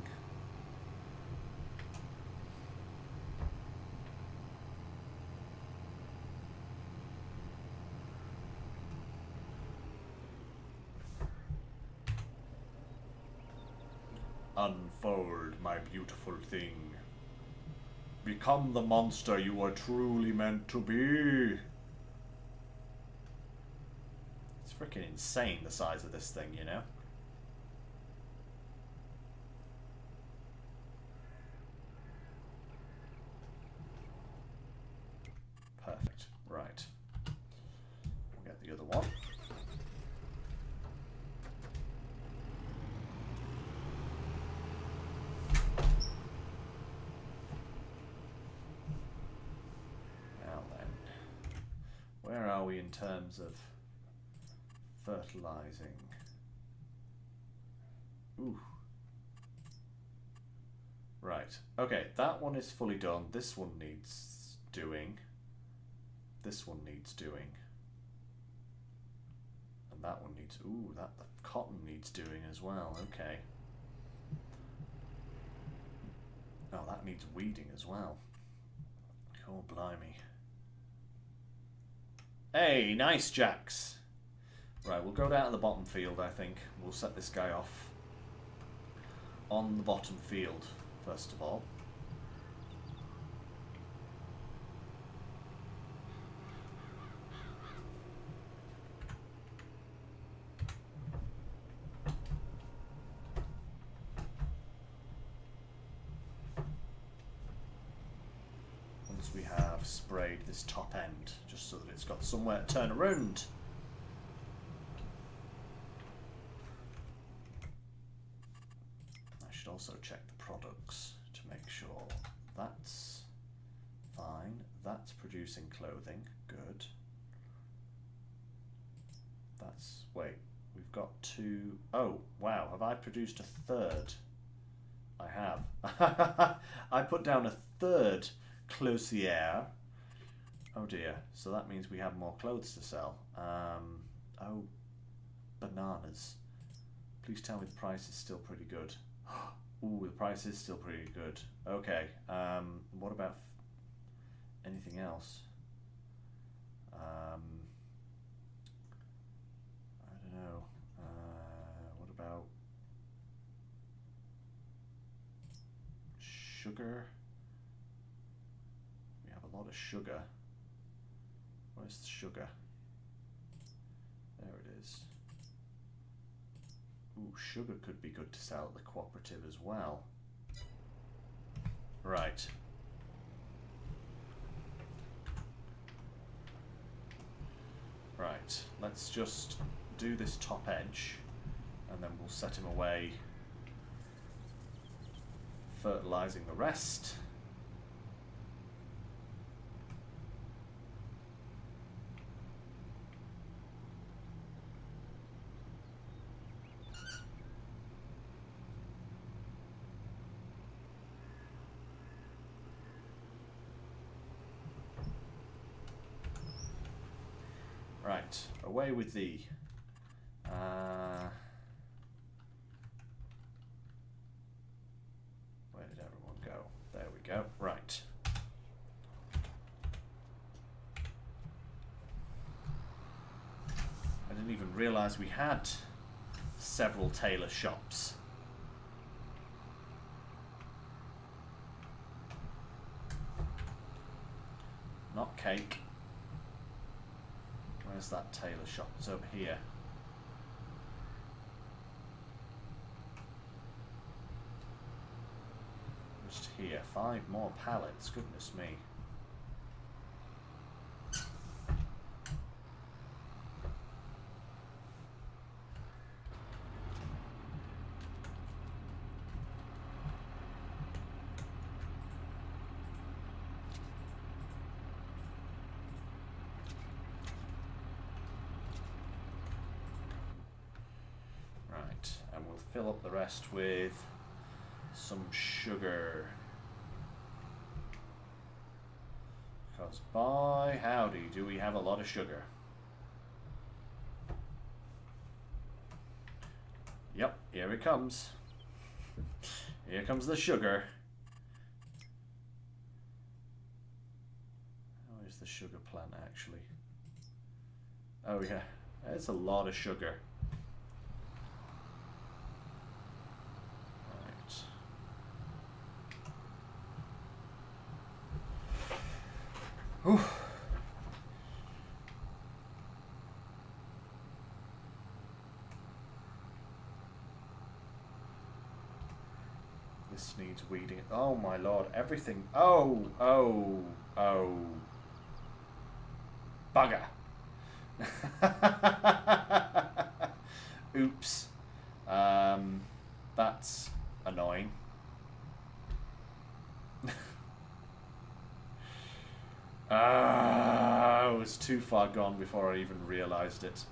Unfold, my beautiful thing. Become the monster you are truly meant to be. It's freaking insane, the size of this thing, you know? Perfect. Right. We'll get the other one. Where are we in terms of fertilizing? Ooh. Right. Okay, that one is fully done. This one needs doing. This one needs doing. And that one needs... Ooh, the cotton needs doing as well. Okay. Oh, that needs weeding as well. Oh, blimey. Hey, nice, Jax. Right, we'll go down to the bottom field, I think. We'll set this guy off on the bottom field, first of all. Once we have sprayed this top end, just so that it's got somewhere to turn around. I should also check the products to make sure that's fine. That's producing clothing. Good. That's... wait, we've got two... oh, wow, have I produced a third? I have. I put down a third clothier. Oh dear, so that means we have more clothes to sell. Oh, bananas. Please tell me the price is still pretty good. Ooh, the price is still pretty good. Okay, what about anything else? I don't know. What about sugar? We have a lot of sugar. Where's the sugar? There it is. Ooh, sugar could be good to sell at the cooperative as well. Right. Right, let's just do this top edge and then we'll set him away, fertilizing the rest. Right, away with thee. Where did everyone go? There we go. Right. I didn't even realise we had several tailor shops. Not cake. Where's that tailor shop? It's over here. Just here. 5 more pallets. Goodness me. And we'll fill up the rest with some sugar. Because by howdy do we have a lot of sugar. Yep, here it comes. Here comes the sugar. How is the sugar plant actually? Oh yeah, that's a lot of sugar. Right. Whew. This needs weeding. Oh my lord, everything. Oh. Bugger. Oops. That's annoying. I was too far gone before I even realised it.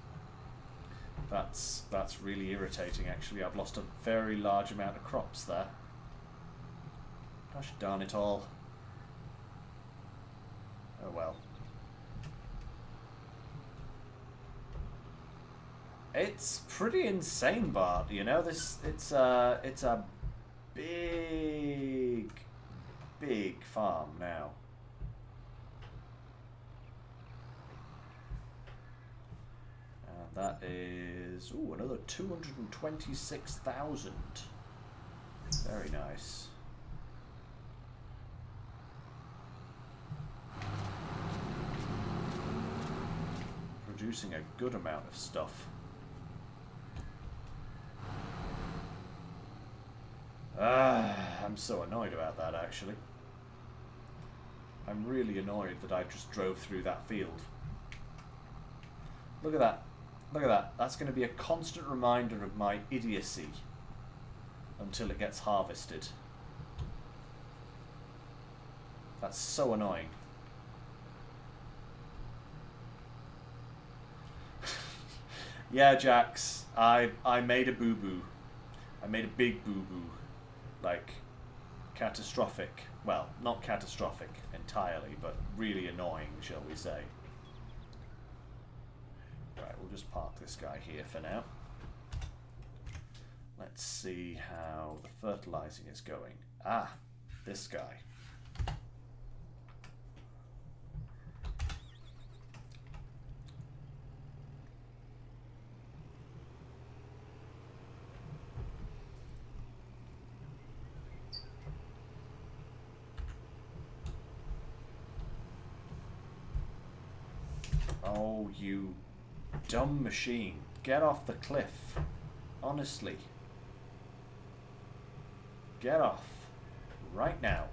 That's really irritating actually. I've lost a very large amount of crops there. Gosh darn it all. Oh well. It's pretty insane, Bart. You know, it's a big farm now. And that is another 226,000. Very nice. Producing a good amount of stuff. I'm so annoyed about that actually. I'm really annoyed that I just drove through that field. Look at that. Look at that. That's going to be a constant reminder of my idiocy until it gets harvested. That's so annoying. Yeah, Jax, I made a boo-boo. I made a big boo-boo. Like, catastrophic. Well, not catastrophic entirely, but really annoying, shall we say. Right, we'll just park this guy here for now. Let's see how the fertilizing is going. Ah, this guy. Oh, you dumb machine. Get off the cliff. Honestly. Get off. Right now.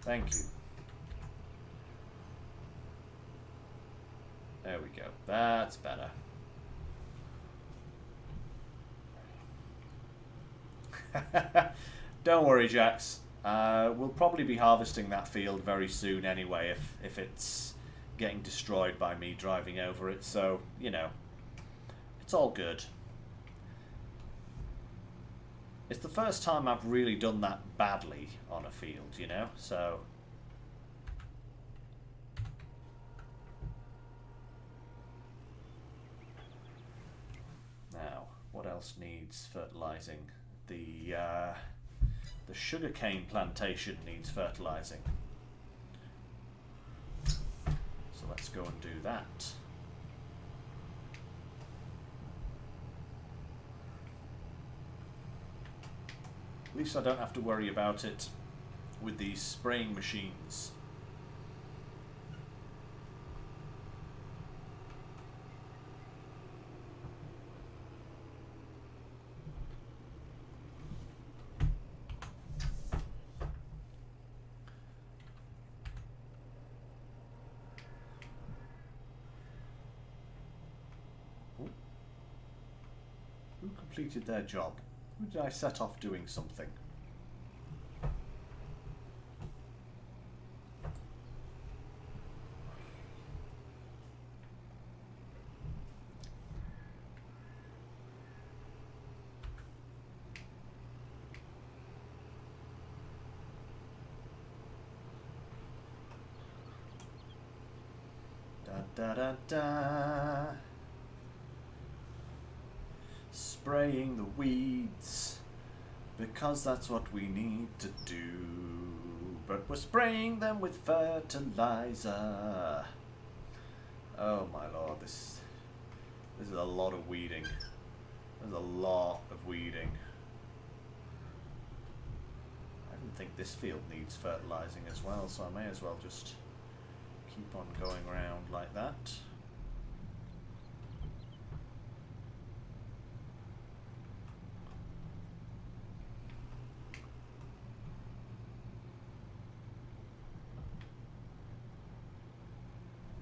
Thank you. There we go. That's better. Don't worry, Jax. We'll probably be harvesting that field very soon anyway, if it's getting destroyed by me driving over it, so, you know, it's all good. It's the first time I've really done that badly on a field, you know, so... Now, what else needs fertilizing? The sugarcane plantation needs fertilizing. So let's go and do that. At least I don't have to worry about it with these spraying machines. Who completed their job? Who did I set off doing something? Da da da. Spraying the weeds, because that's what we need to do. But we're spraying them with fertilizer. Oh my lord, this is a lot of weeding. There's a lot of weeding. I didn't think this field needs fertilizing as well, so I may as well just keep on going around like that.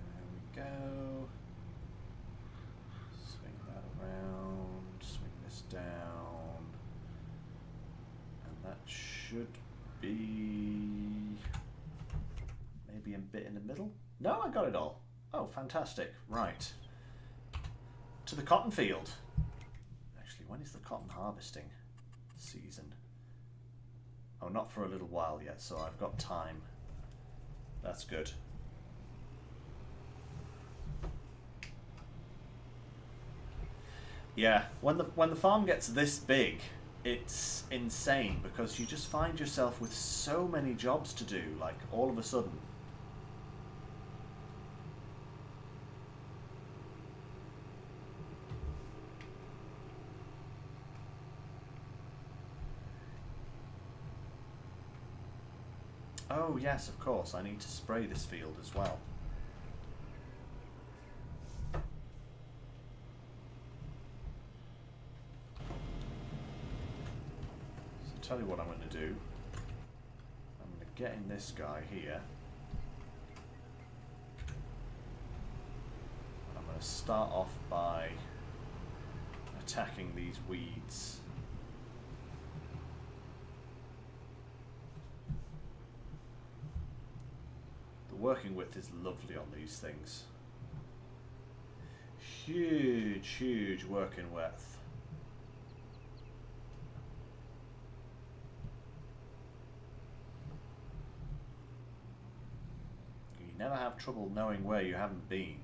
There we go. Swing that around, swing this down, and that should be maybe a bit in the middle. No, I got it all. Oh, fantastic. Right. To the cotton field. Actually, when is the cotton harvesting season? Oh, not for a little while yet, so I've got time. That's good. Yeah, when the farm gets this big, it's insane because you just find yourself with so many jobs to do, like all of a sudden. Oh yes, of course, I need to spray this field as well. So tell you what I'm going to do. I'm going to get in this guy here. I'm going to start off by attacking these weeds. The working width is lovely on these things. Huge, huge working width. You never have trouble knowing where you haven't been,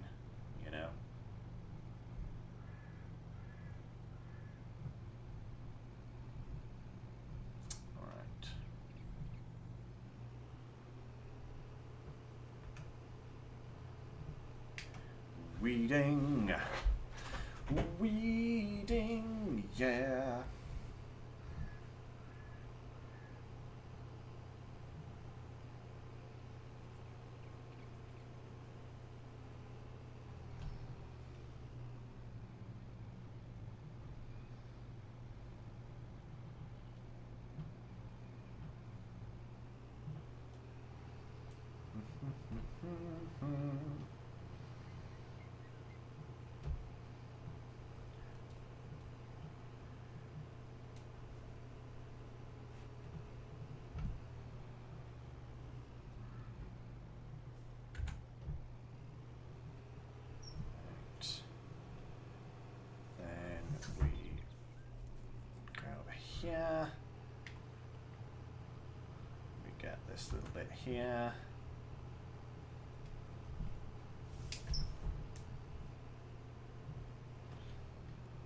you know. Alright. Weeding. Weeding, yeah. Here. We get this little bit here.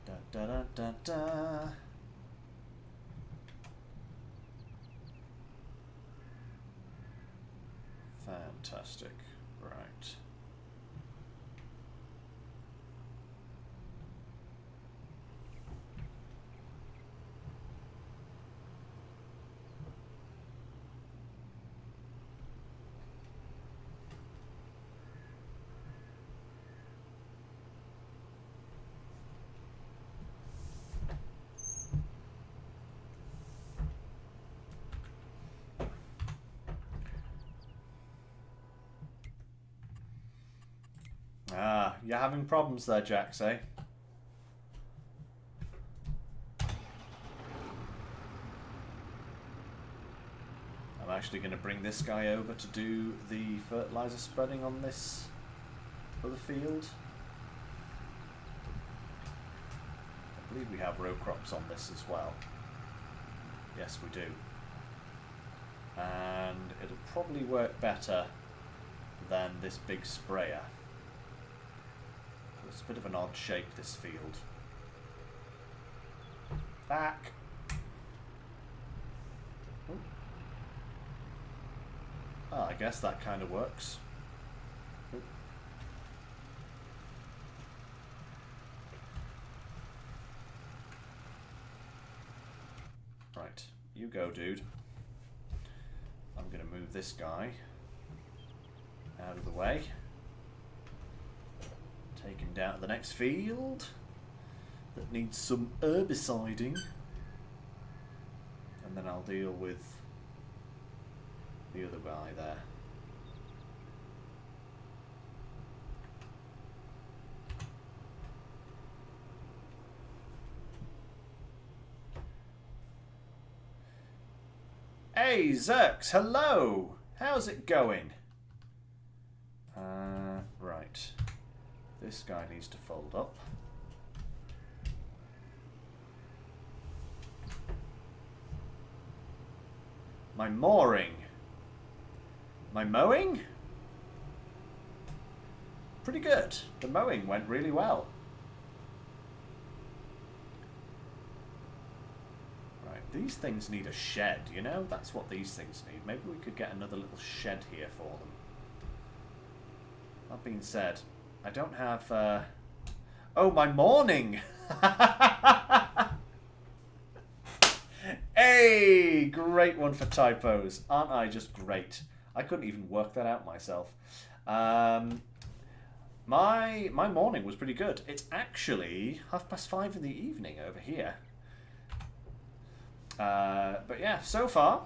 Da da da da da. Fantastic. Right. Ah, you're having problems there, Jax, eh? I'm actually going to bring this guy over to do the fertilizer spreading on this other field. I believe we have row crops on this as well. Yes, we do. And it'll probably work better than this big sprayer. It's a bit of an odd shape, this field. Back! Oh. Oh, I guess that kind of works. Oh. Right, you go, dude. I'm going to move this guy out of the way. Take him down to the next field that needs some herbiciding. And then I'll deal with the other guy there. Hey, Zerx, hello! How's it going? Right. This guy needs to fold up. My mooring. My mowing? Pretty good. The mowing went really well. Right, these things need a shed, you know? That's what these things need. Maybe we could get another little shed here for them. That being said, I don't have... Oh, my morning! Hey! Great one for typos. Aren't I just great? I couldn't even work that out myself. My morning was pretty good. It's actually 5:30 in the evening over here. But yeah, so far,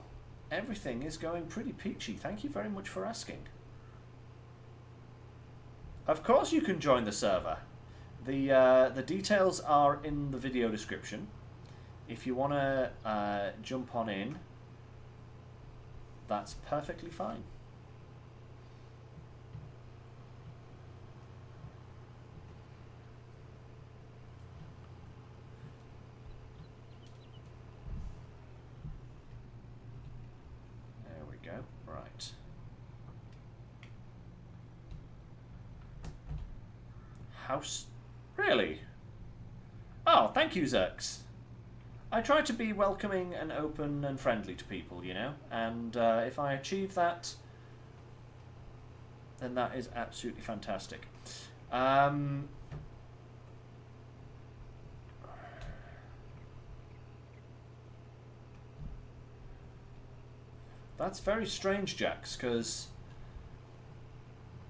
everything is going pretty peachy. Thank you very much for asking. Of course you can join the server. The details are in the video description. If you want to jump on in, that's perfectly fine. There we go. Right. House? Really? Oh, thank you, Zerx. I try to be welcoming and open and friendly to people, you know, and if I achieve that, then that is absolutely fantastic. That's very strange, Jax, because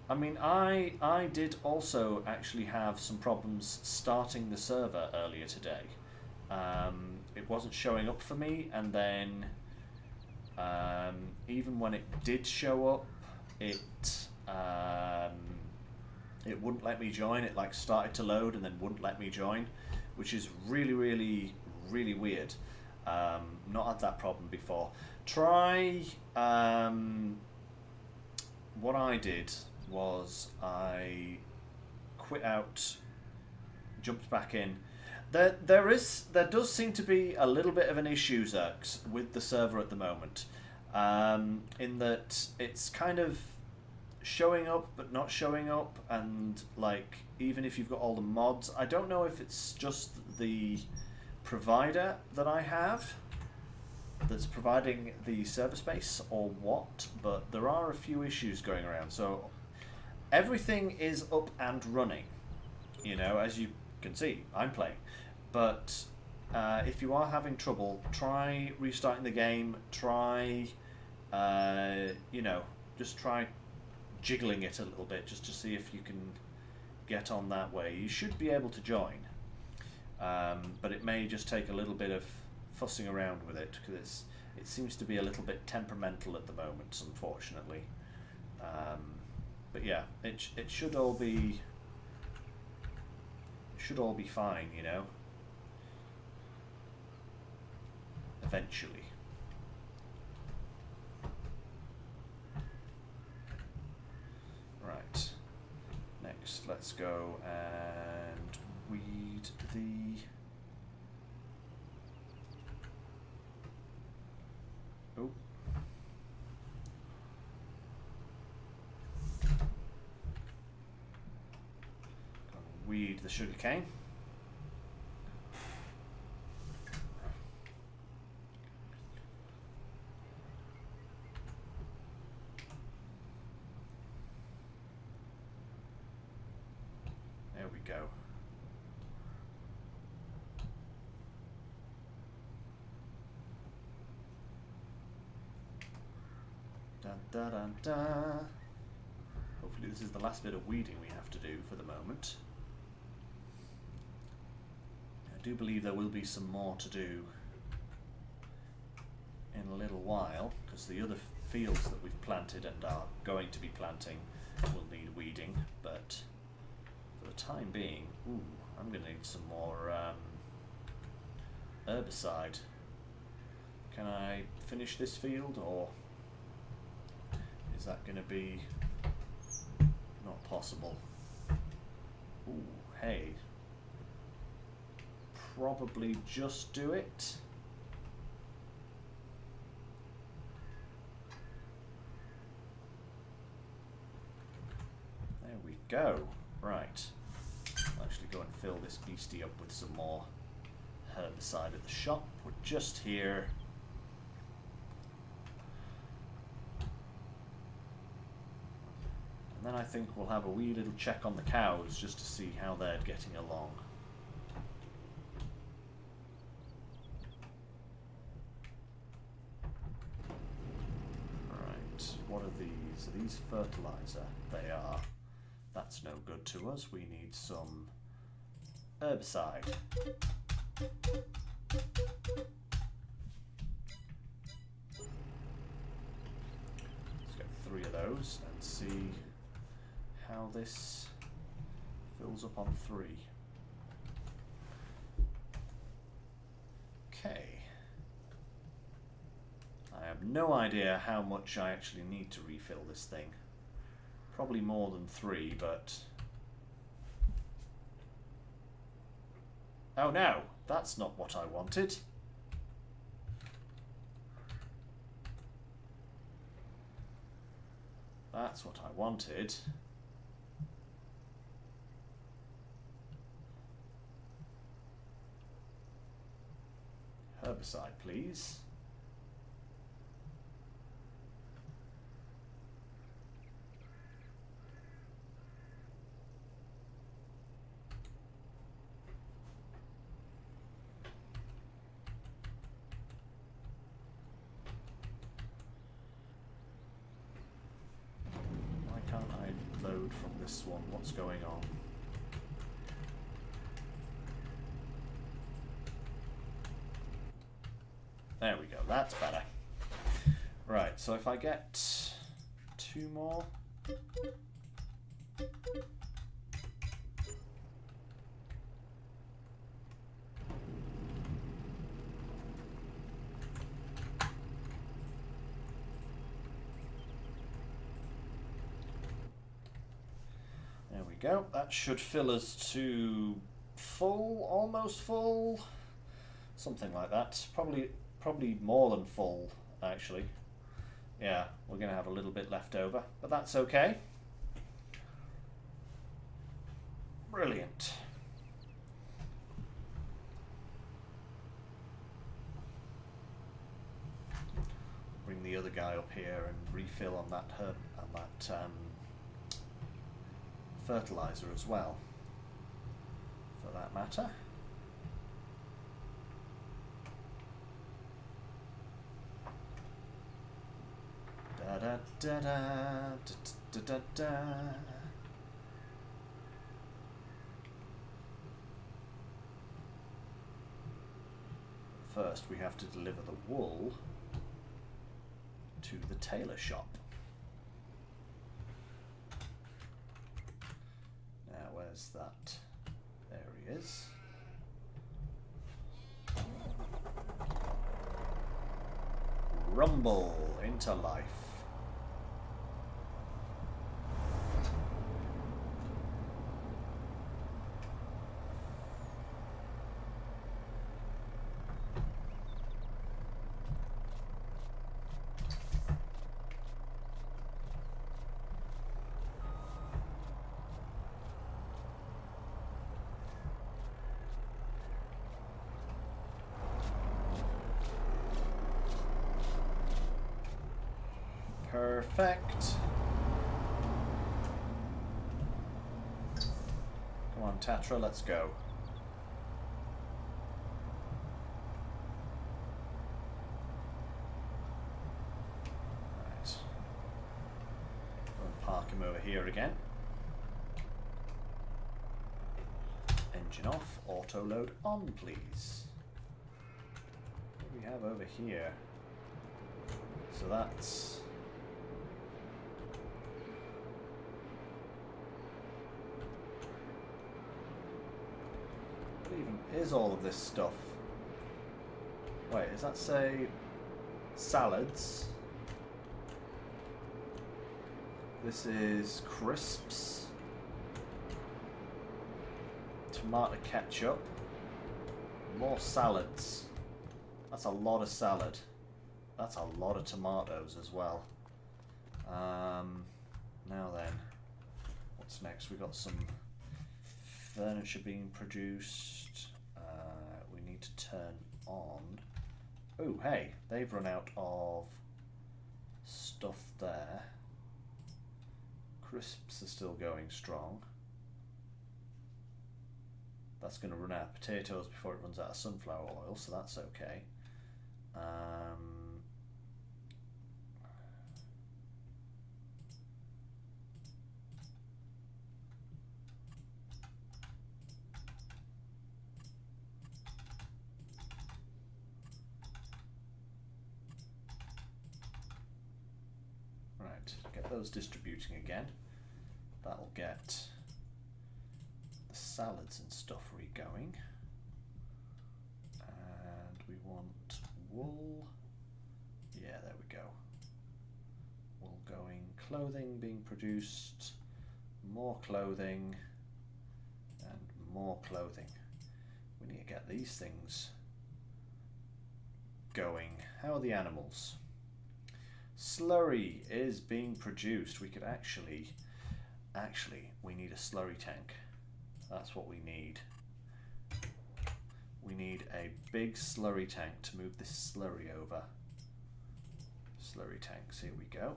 I mean, I did also actually have some problems starting the server earlier today. It wasn't showing up for me, and then even when it did show up, it wouldn't let me join. It like started to load and then wouldn't let me join, which is really, really, really weird. Not had that problem before. Try what I did was I quit out, jumped back in. There does seem to be a little bit of an issue, Zerx, with the server at the moment, in that it's kind of showing up but not showing up, and like even if you've got all the mods, I don't know if it's just the provider that I have that's providing the server space or what, but there are a few issues going around. So everything is up and running, you know, as you can see, I'm playing. But if you are having trouble, try restarting the game, try, you know, just try jiggling it a little bit just to see if you can get on that way. You should be able to join, but it may just take a little bit of fussing around with it, because it seems to be a little bit temperamental at the moment, unfortunately. But yeah, it should all be fine, you know, eventually. Right, next let's go and weed the... Oh. weed the sugarcane. There we go. Dun, dun, dun, dun. Hopefully this is the last bit of weeding we have to do for the moment. I do believe there will be some more to do in a little while, because the other fields that we've planted and are going to be planting will need weeding, but for the time being, I'm going to need some more herbicide. Can I finish this field, or is that going to be not possible? Ooh, hey. Probably just do it. There we go. Right. I'll actually go and fill this beastie up with some more herbicide at the shop. We're just here. And then I think we'll have a wee little check on the cows just to see how they're getting along. Right, what are these? Are these fertilizer? They are. That's no good to us. We need some herbicide. Let's get 3 of those and see how this fills up on 3. Okay. I have no idea how much I actually need to refill this thing. Probably more than 3, but... Oh no, that's not what I wanted. That's what I wanted. Herbicide, please. Why can't I load from this one? What's going on? There we go, that's better. Right, so if I get 2 more. There we go, that should fill us to full, almost full, something like that. Probably more than full, actually. Yeah, we're going to have a little bit left over, but that's okay. Brilliant. Bring the other guy up here and refill on that fertilizer as well, for that matter. Da da da da da da. First, we have to deliver the wool to the tailor shop. Now, where's that? There he is. Rumble into life. Perfect. Come on, Tatra, let's go. Right. We'll park him over here again. Engine off, auto load on, please. What do we have over here? So that's... what even is all of this stuff? Wait, does that say salads? This is crisps. Tomato ketchup. More salads. That's a lot of salad. That's a lot of tomatoes as well. Now then, what's next? We got some furniture being produced. We need to turn on. Oh, hey, they've run out of stuff there. Crisps are still going strong. That's going to run out of potatoes before it runs out of sunflower oil, so that's okay. Right, get those distributing again. That'll get the salads and stuff re-going. And we want wool. Yeah, there we go. Wool going, clothing being produced, more clothing, and more clothing. We need to get these things going. How are the animals? Slurry is being produced. We could actually, we need a slurry tank. That's what we need. We need a big slurry tank to move this slurry over. Slurry tanks, here we go.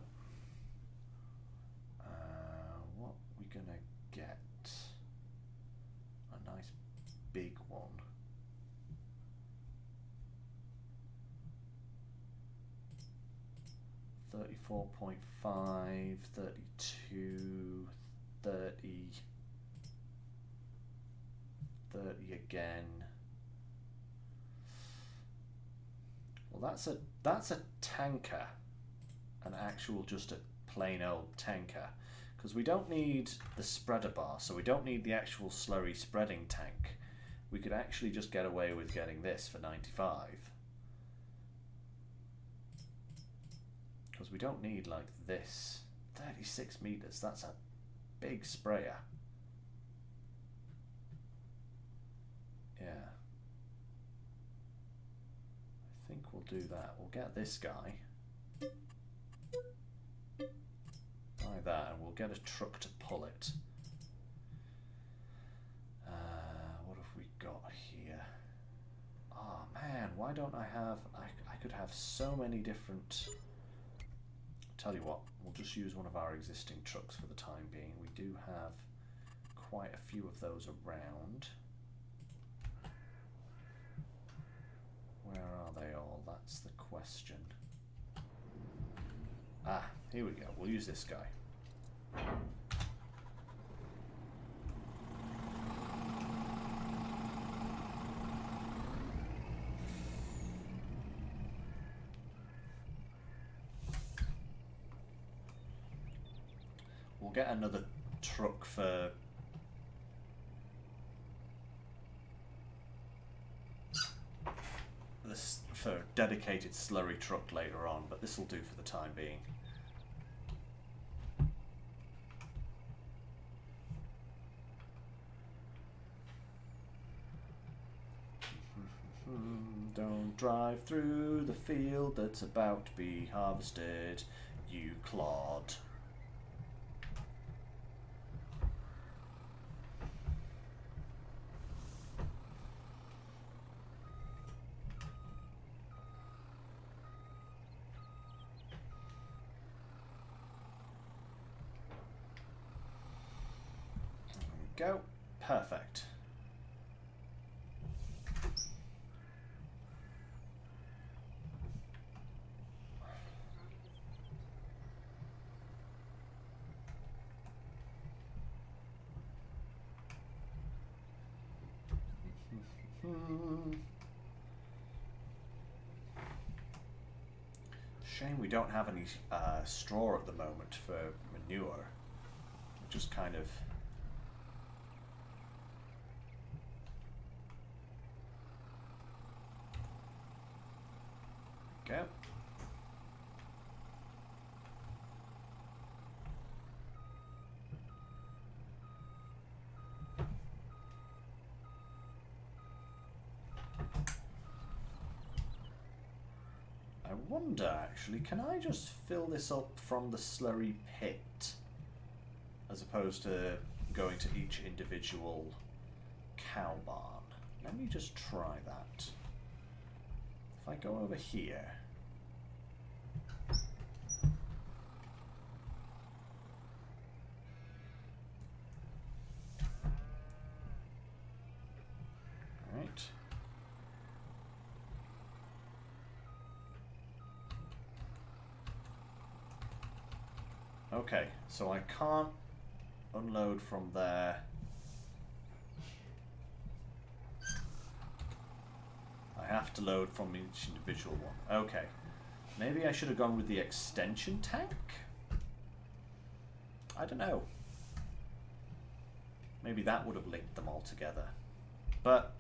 What are we gonna get? A nice big one. $34.5, 32, 30, 30 again. Well, that's a tanker, an actual just a plain old tanker, because we don't need the spreader bar, so we don't need the actual slurry spreading tank. We could actually just get away with getting this for 95. Because we don't need like this. 36 meters, that's a big sprayer. Yeah. I think we'll do that. We'll get this guy. Like that, and we'll get a truck to pull it. What have we got here? Oh man, why don't I have... I could have so many different... Tell you what, we'll just use one of our existing trucks for the time being. We do have quite a few of those around. Where are they all? That's the question. Ah, here we go. We'll use this guy. We'll get another truck for this, for a dedicated slurry truck later on, but this will do for the time being. Don't drive through the field that's about to be harvested, you clod. go. Perfect. Shame we don't have any straw at the moment for manure. Just kind of... Go. I wonder, actually, can I just fill this up from the slurry pit as opposed to going to each individual cow barn? Let me just try that. If I go over here, right. Okay, so I can't unload from there. I have to load from each individual one. Okay. Maybe I should have gone with the extension tank? I don't know. Maybe that would have linked them all together. But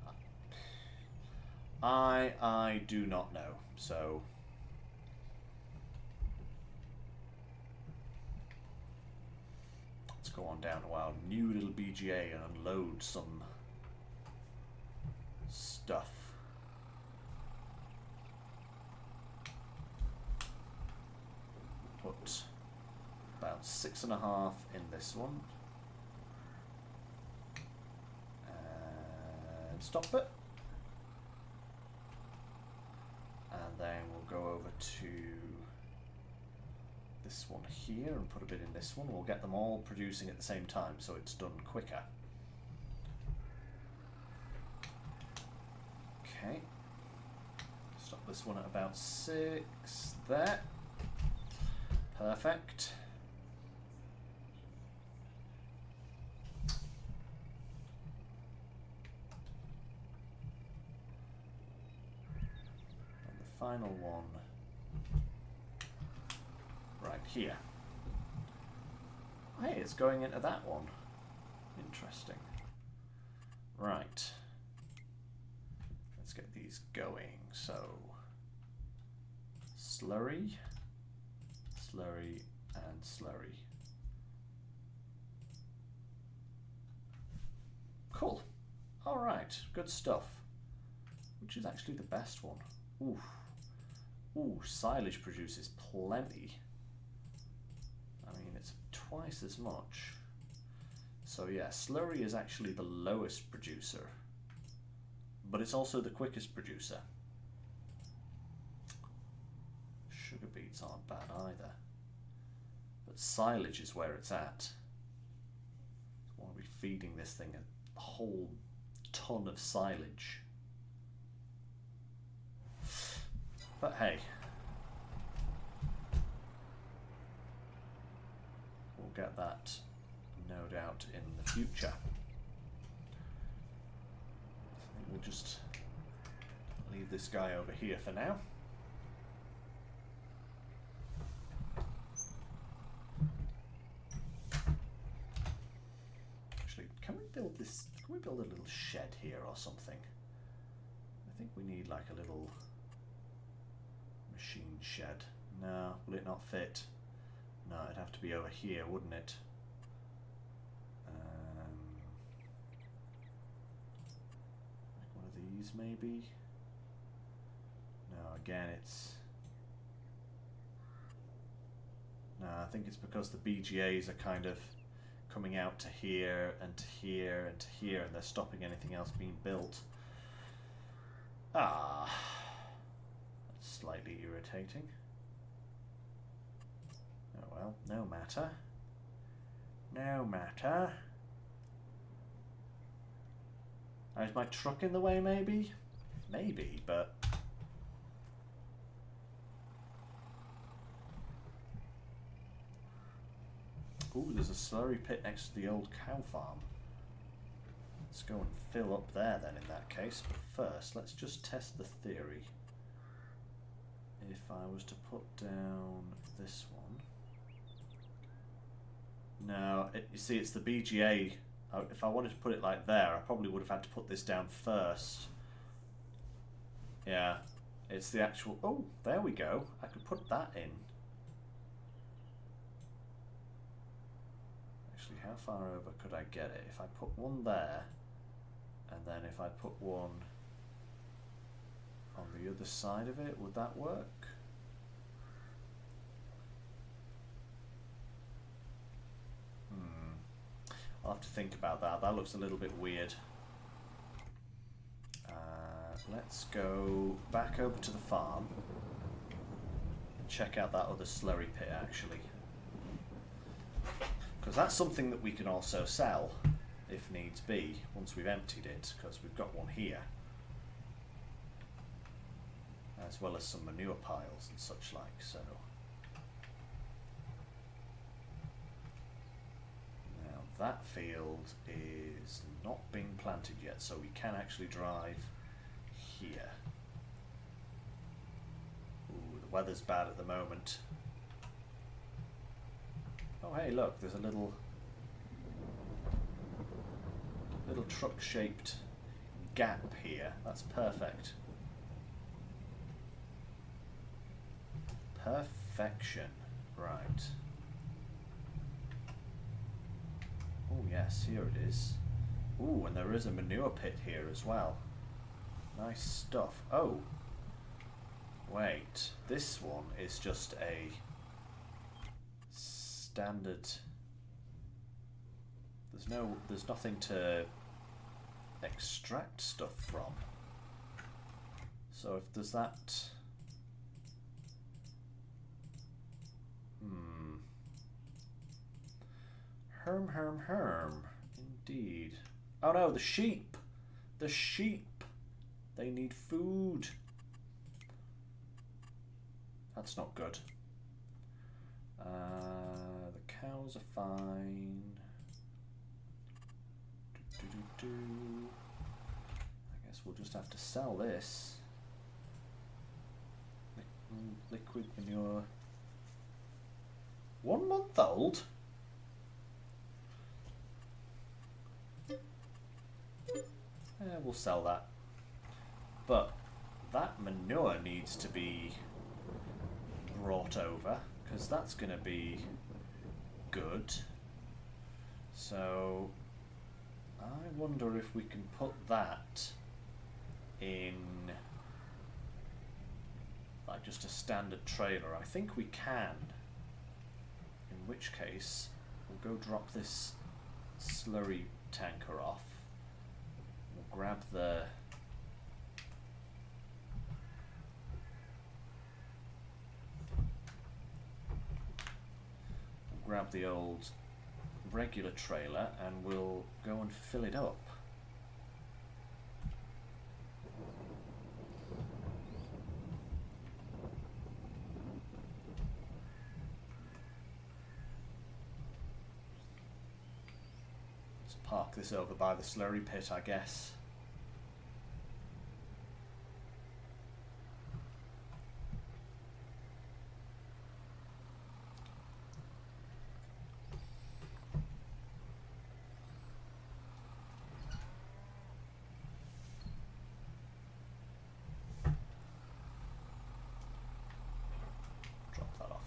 I do not know, so... Let's go on down to our new little BGA and unload some stuff. Put about 6.5 in this one. And stop it. And then we'll go over to this one here and put a bit in this one. We'll get them all producing at the same time so it's done quicker. Okay. Stop this one at about 6 there. Perfect. And the final one right here. Hey, it's going into that one. Interesting. Right. Let's get these going. So, slurry, slurry, and slurry. Cool. Alright, good stuff. Which is actually the best one. Ooh. Ooh, silage produces plenty. I mean, it's twice as much. So yeah, slurry is actually the lowest producer. But it's also the quickest producer. Sugar beets aren't bad either. But silage is where it's at. I want to be feeding this thing a whole ton of silage. But hey. We'll get that, no doubt, in the future. I think we'll just leave this guy over here for now. Actually, can we build this? Can we build a little shed here or something? I think we need like a little machine shed. No, will it not fit? No, it'd have to be over here, wouldn't it? Like one of these, maybe? No, again, it's... No, I think it's because the BGAs are kind of coming out to here and to here and to here, and they're stopping anything else being built. Ah, that's slightly irritating. Oh well, no matter. No matter. Is my truck in the way, maybe? Maybe, but... Ooh, there's a slurry pit next to the old cow farm. Let's go and fill up there then in that case. But first, let's just test the theory. If I was to put down this one... No, you see it's the BGA. If I wanted to put it like there, I probably would have had to put this down first. Yeah, it's the actual... Oh, there we go. I could put that in. Actually, how far over could I get it? If I put one there, and then if I put one on the other side of it, would that work? I'll have to think about that. That looks a little bit weird. Let's go back over to the farm and check out that other slurry pit actually. Because that's something that we can also sell if needs be once we've emptied it, because we've got one here. As well as some manure piles and such like, so... That field is not being planted yet, so we can actually drive here. Ooh, the weather's bad at the moment. Oh hey, look, there's a little truck-shaped gap here. That's perfect. Perfection. Right. Oh yes, here it is. Ooh, and there is a manure pit here as well. Nice stuff. Oh, wait, this one is just a standard... There's nothing to extract stuff from. So if there's that... Herm. Indeed. Oh no, the sheep! The sheep! They need food. That's not good. The cows are fine. I guess we'll just have to sell this. Liquid manure. 1 month old? We'll sell that. But that manure needs to be brought over, because that's going to be good. So I wonder if we can put that in like just a standard trailer. I think we can. In which case we'll go drop this slurry tanker off. We'll grab the old regular trailer and we'll go and fill it up. Let's park this over by the slurry pit, I guess.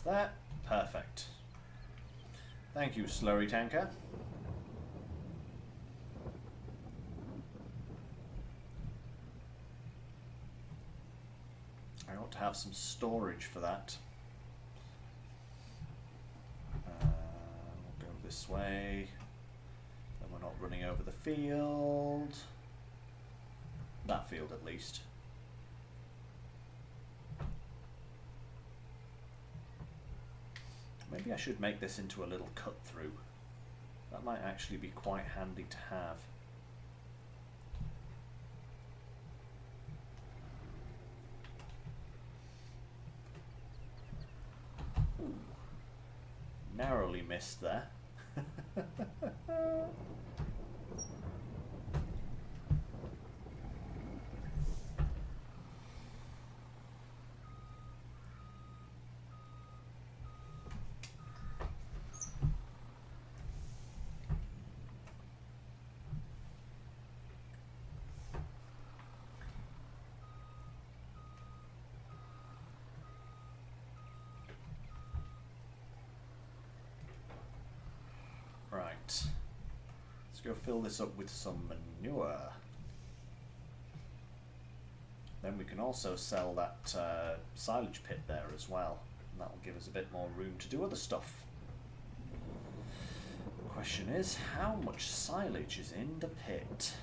There, perfect. Thank you, slurry tanker. I ought to have some storage for that. We'll go this way. Then we're not running over the field. That field, at least. Maybe I should make this into a little cut through. That might actually be quite handy to have. narrowly missed there. Right, let's go fill this up with some manure. Then we can also sell that silage pit there as well, and that will give us a bit more room to do other stuff. The question is, how much silage is in the pit?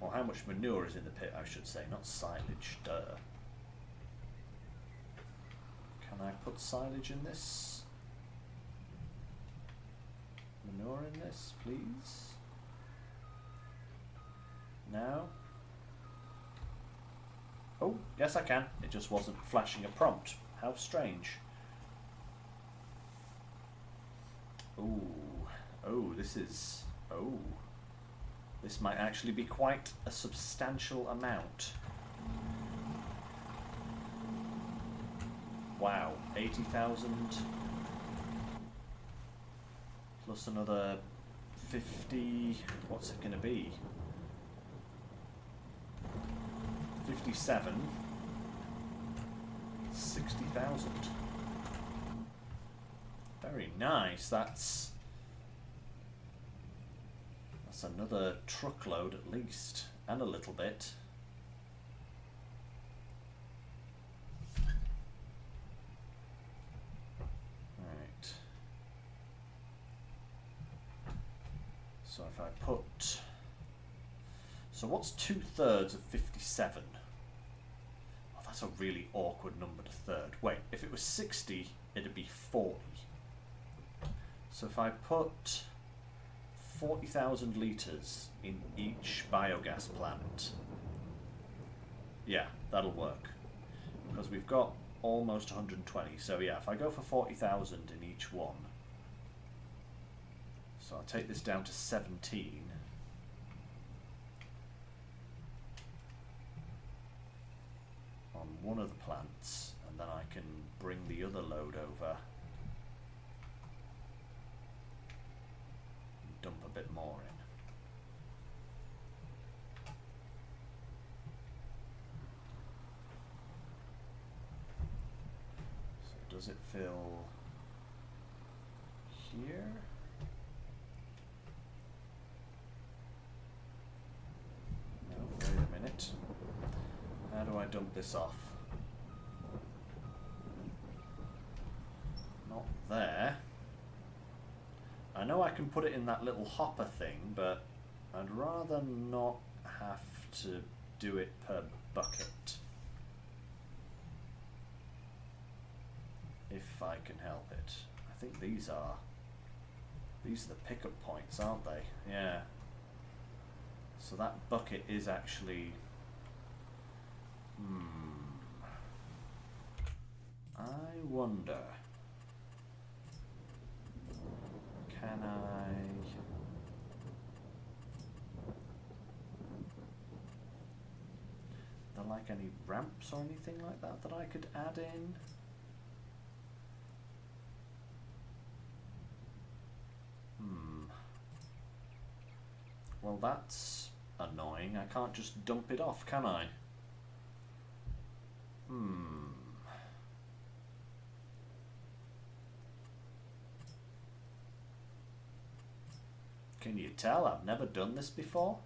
Or how much manure is in the pit, I should say, not silage, duh. Can I put silage in this? Manure in this, please? No? Oh, yes I can. It just wasn't flashing a prompt. How strange. Ooh. Oh, this is... Oh. This might actually be quite a substantial amount. Wow, 80,000... plus another 50, what's it going to be? 57, 60,000. Very nice. That's another truckload at least, and a little bit. So if I put... So what's 2/3 of 57? Oh, that's a really awkward number to third. Wait, if it was 60, it'd be 40. So if I put 40,000 litres in each biogas plant, yeah, that'll work. Because we've got almost 120. So yeah, if I go for 40,000 in each one, so I'll take this down to 17. On one of the plants, and then I can bring the other load over and dump a bit more in. So does it fill here? Wait a minute. How do I dump this off? Not there. I know I can put it in that little hopper thing, but I'd rather not have to do it per bucket. If I can help it. I think these are the pickup points, aren't they? Yeah. So that bucket is actually... I wonder... Can I... Are there like any ramps or anything like that that I could add in? Well, that's annoying. I can't just dump it off, can I? Can you tell I've never done this before?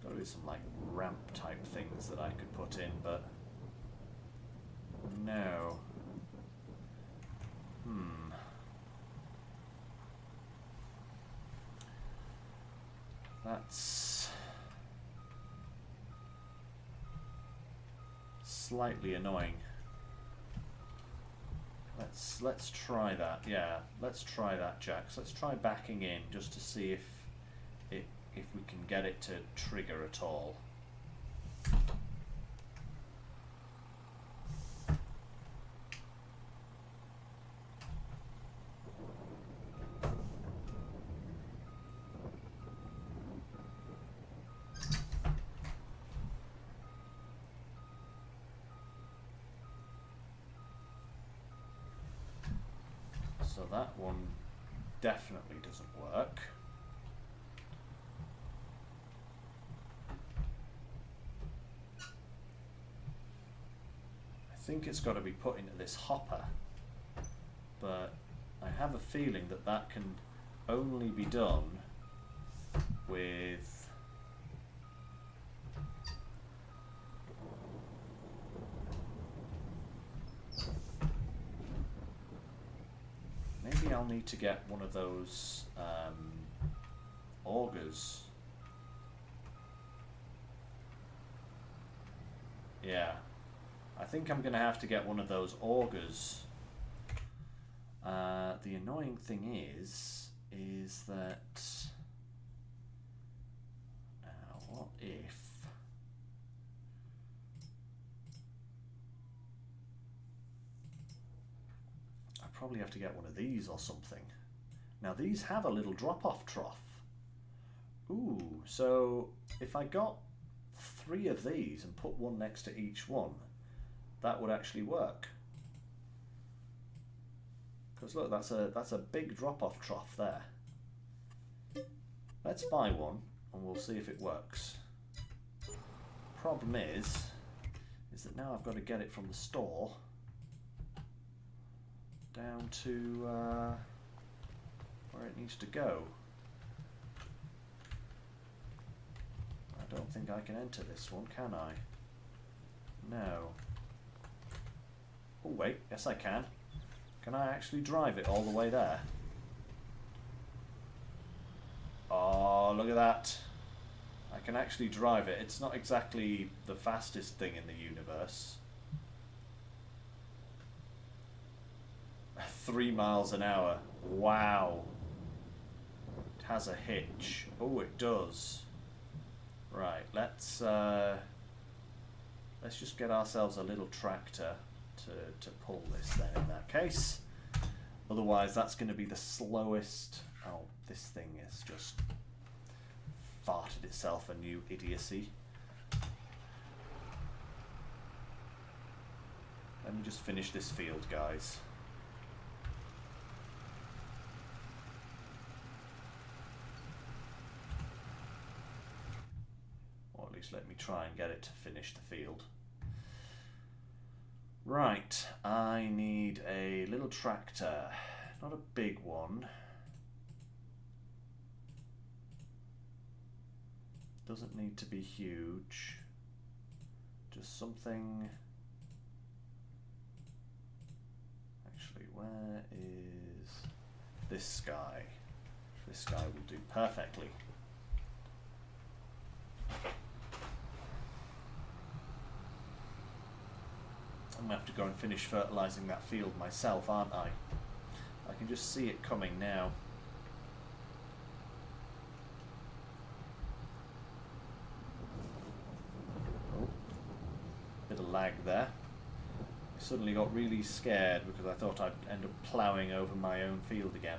There's got to be some like ramp type things that I could put in, but no. That's slightly annoying. Let's try that. Yeah, let's try that, Jax. Let's try backing in just to see if we can get it to trigger at all. that one definitely doesn't work. I think it's got to be put into this hopper, but I have a feeling that that can only be done with maybe I'll need to get one of those augers. Yeah, I think I'm gonna have to get one of those augers. The annoying thing is that now what if I probably have to get one of these or something. Now these have a little drop-off trough. Ooh, so if I got 3 of these and put one next to each one, that would actually work. Because look, that's a big drop-off trough there. Let's buy one and we'll see if it works. Problem is that now I've got to get it from the store down to where it needs to go. I don't think I can enter this one, can I? No. Oh wait, yes I can. Can I actually drive it all the way there? Oh, look at that. I can actually drive it. It's not exactly the fastest thing in the universe. 3 miles an hour. Wow. It has a hitch. Oh, it does. Right, let's just get ourselves a little tractor to pull this then in that case. Otherwise that's going to be the slowest. Oh, this thing has just farted itself a new idiocy. Let me just finish this field, guys. Or at least let me try and get it to finish the field. Right, I need a little tractor, not a big one. Doesn't need to be huge, just something. Actually, where is this guy? This guy will do perfectly. I'm going to have to go and finish fertilising that field myself, aren't I? I can just see it coming now. Oh, bit of lag there. I suddenly got really scared because I thought I'd end up ploughing over my own field again.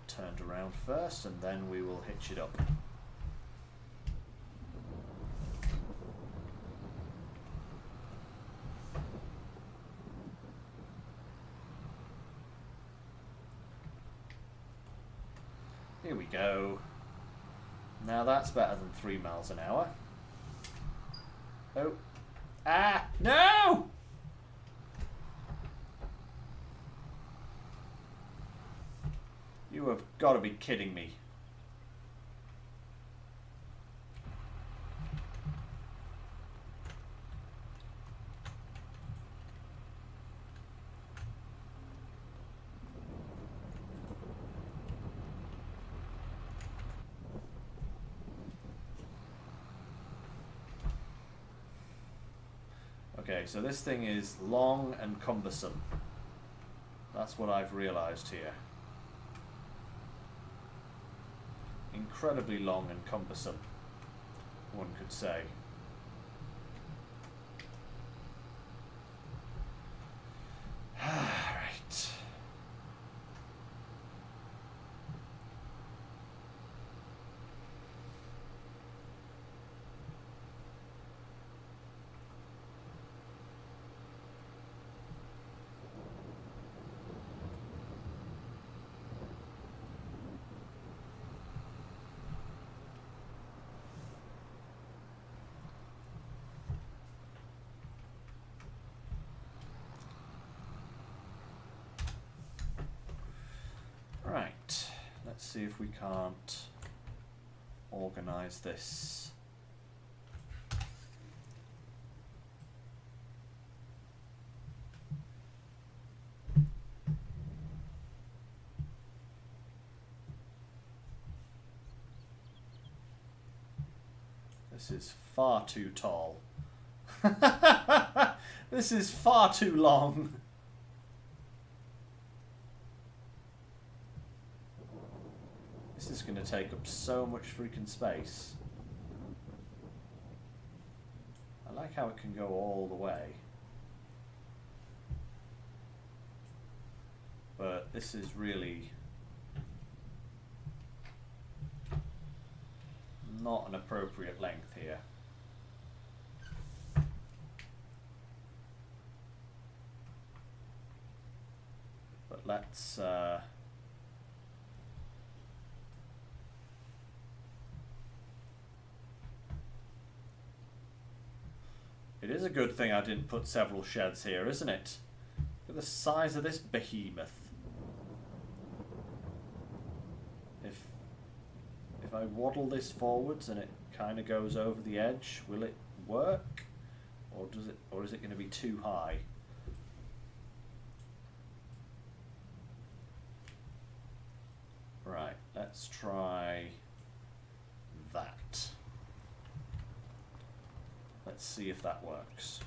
Turned around first and then we will hitch it up. Here we go. Now that's better than 3 miles an hour. Oh. Ah! No! You have got to be kidding me. Okay, so this thing is long and cumbersome. That's what I've realized here. Incredibly long and cumbersome. one could say. Right. Right, let's see if we can't organise this. This is far too tall. This is far too long. This is going to take up so much freaking space. I like how it can go all the way. But this is really not an appropriate length here. But let's it is a good thing I didn't put several sheds here, isn't it? Look at the size of this behemoth. If I waddle this forwards and it kind of goes over the edge, will it work? Or is it going to be too high? Right, let's try that. Let's see if that works.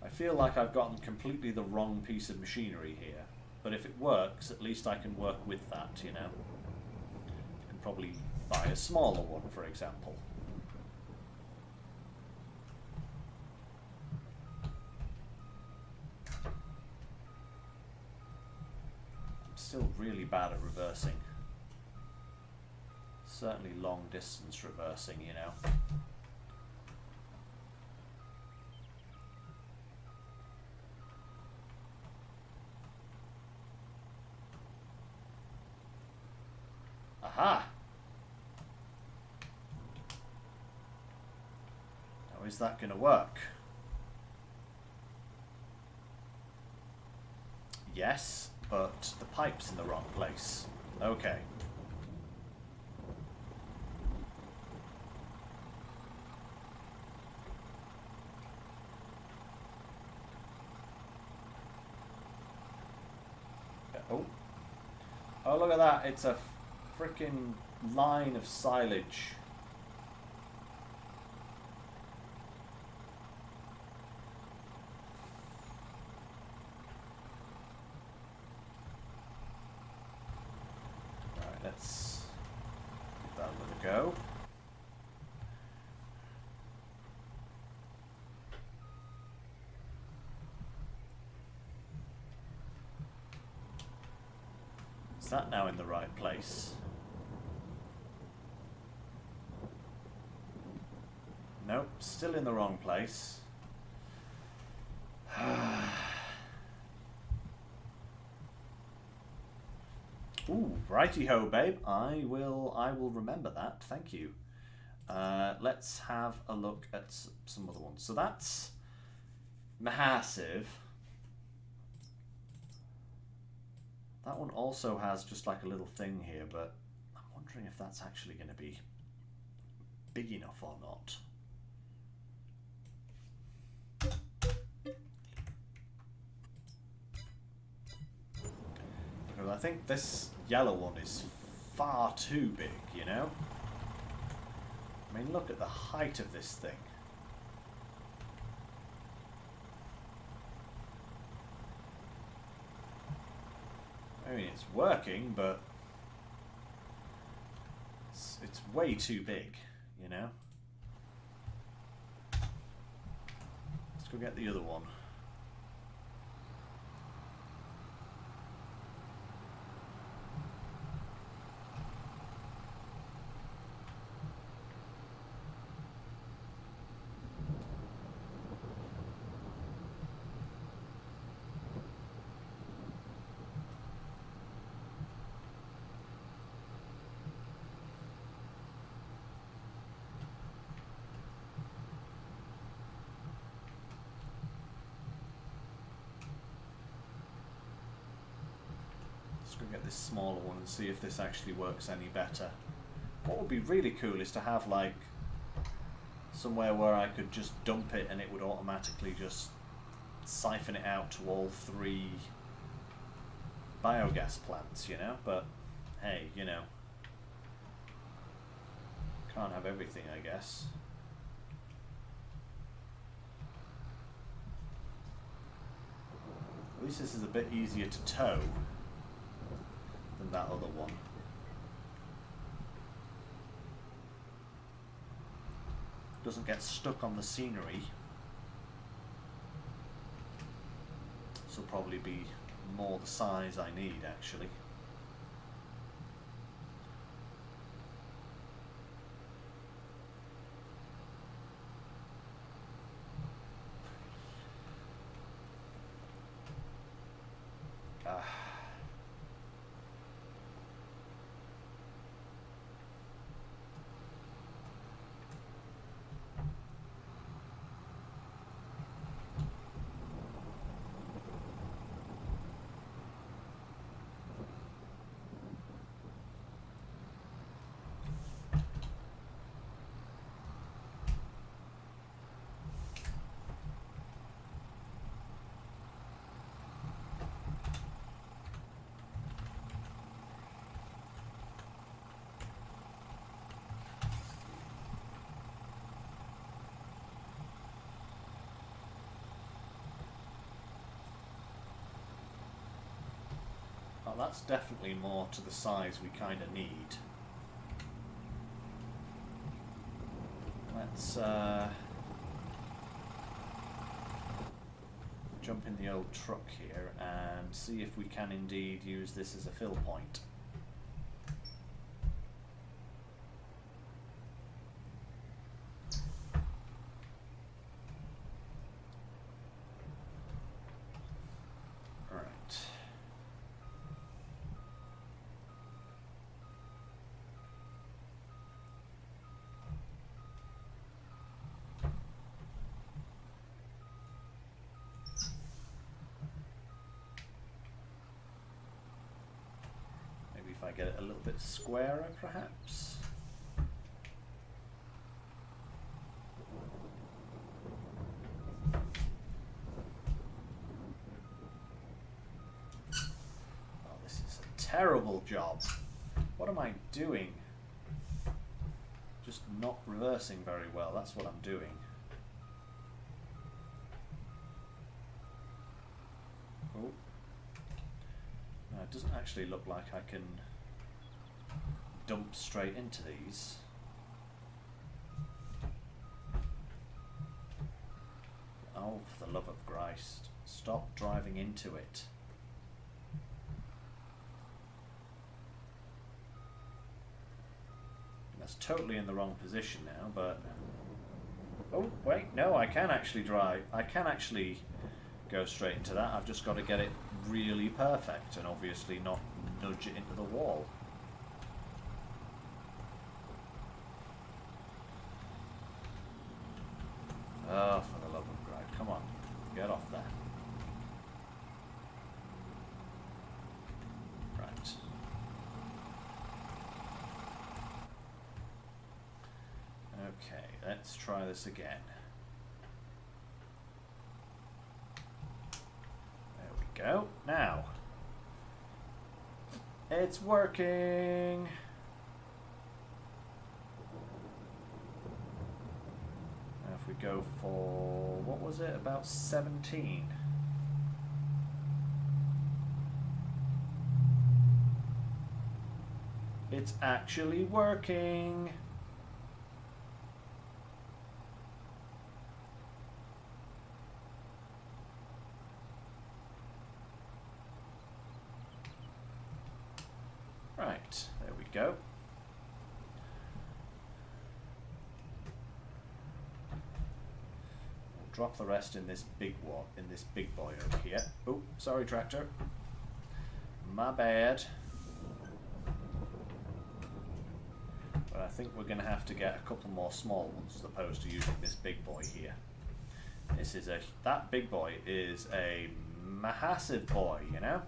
I feel like I've gotten completely the wrong piece of machinery here, but if it works, at least I can work with that, you know. I can probably buy a smaller one, for example. I'm still really bad at reversing. Certainly long distance reversing, you know. Aha! Now is that going to work? Yes, but the pipe's in the wrong place. Okay. Oh. Oh, look at that. It's a frickin' line of silage. Right, let's give that another go. Is that now in the right place? Nope, still in the wrong place. Ooh, righty-ho, babe. I will remember that. Thank you. Let's have a look at some other ones. So that's massive. That one also has just like a little thing here, but I'm wondering if that's actually going to be big enough or not. Because I think this yellow one is far too big, you know? I mean, look at the height of this thing. I mean, it's working, but it's way too big, you know? Let's go get the other one. Let's go get this smaller one and see if this actually works any better. What would be really cool is to have like somewhere where I could just dump it and it would automatically just siphon it out to all 3 biogas plants, you know? But hey, you know, can't have everything, I guess. At least this is a bit easier to tow than that other one. Doesn't get stuck on the scenery. This will probably be more the size I need, actually. Oh, that's definitely more to the size we kind of need. Let's jump in the old truck here and see if we can indeed use this as a fill point. If I get it a little bit squarer, perhaps. Oh, this is a terrible job. What am I doing? Just not reversing very well, that's what I'm doing. Oh. No, it doesn't actually look like I can dump straight into these. Oh, for the love of Christ, stop driving into it. That's totally in the wrong position now, but... Oh, wait, no, I can actually drive. I can actually go straight into that. I've just got to get it really perfect and obviously not nudge it into the wall. Oh, for the love of God, come on, get off there. Right. Okay, let's try this again. There we go. Now, it's working. If we go for, what was it, about 17. It's actually working. Right, there we go. We'll drop the rest in this big one, in this big boy over here. Oh, sorry, tractor. My bad. But I think we're going to have to get a couple more small ones as opposed to using this big boy here. This is that big boy is a massive boy, you know?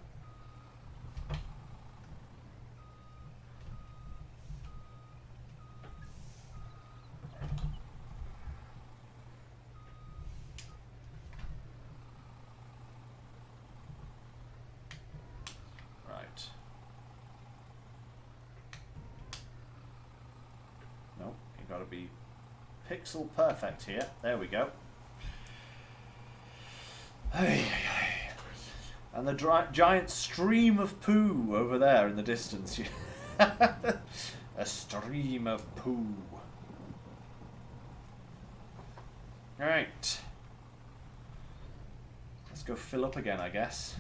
Got to be pixel perfect here. There we go. And the giant stream of poo over there in the distance. A stream of poo. Right. Let's go fill up again, I guess.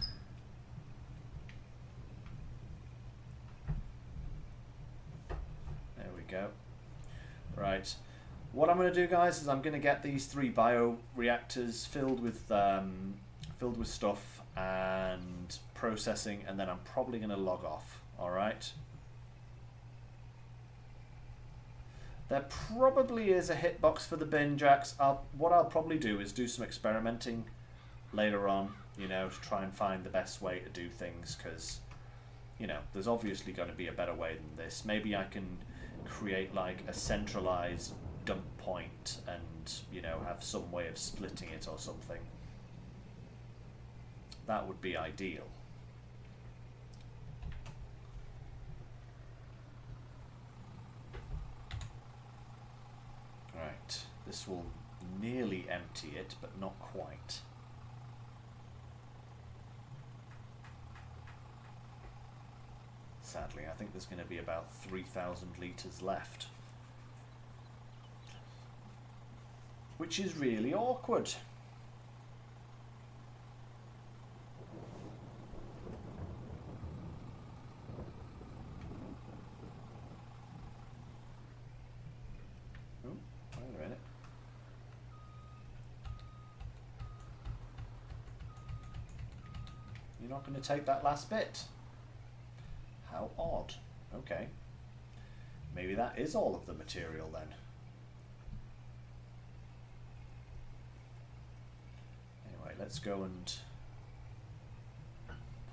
There we go. Right, what I'm going to do, guys, is I'm going to get these 3 bioreactors filled with stuff and processing, and then I'm probably going to log off. All right. There probably is a hitbox for the bin jacks. What I'll probably do is do some experimenting later on, you know, to try and find the best way to do things, because, you know, there's obviously going to be a better way than this. Maybe I can create like a centralized dump point and, you know, have some way of splitting it or something. That would be ideal. Right, this will nearly empty it, but not quite. Sadly, I think there's going to be about 3,000 litres left. Which is really awkward. Oh, wait a minute. You're not going to take that last bit? How odd. Okay. Maybe that is all of the material then. Anyway, let's go and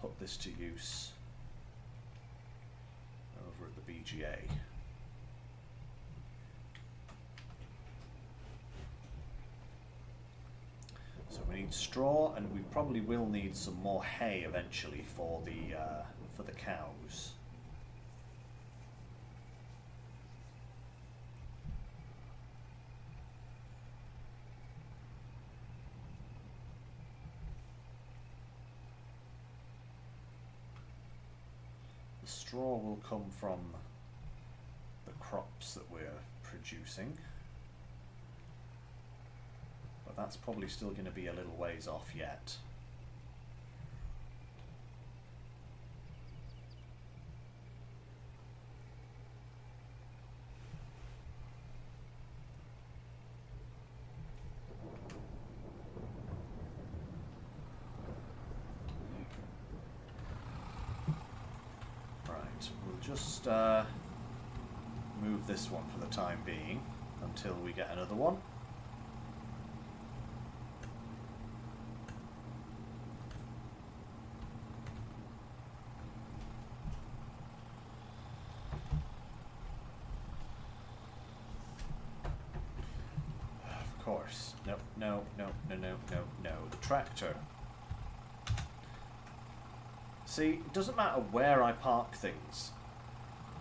put this to use over at the BGA. So we need straw, and we probably will need some more hay eventually for the cows. The straw will come from the crops that we're producing, but that's probably still going to be a little ways off yet. Just move this one for the time being until we get another one. Of course. No, no, no, no, no, no, no. The tractor. See, it doesn't matter where I park things.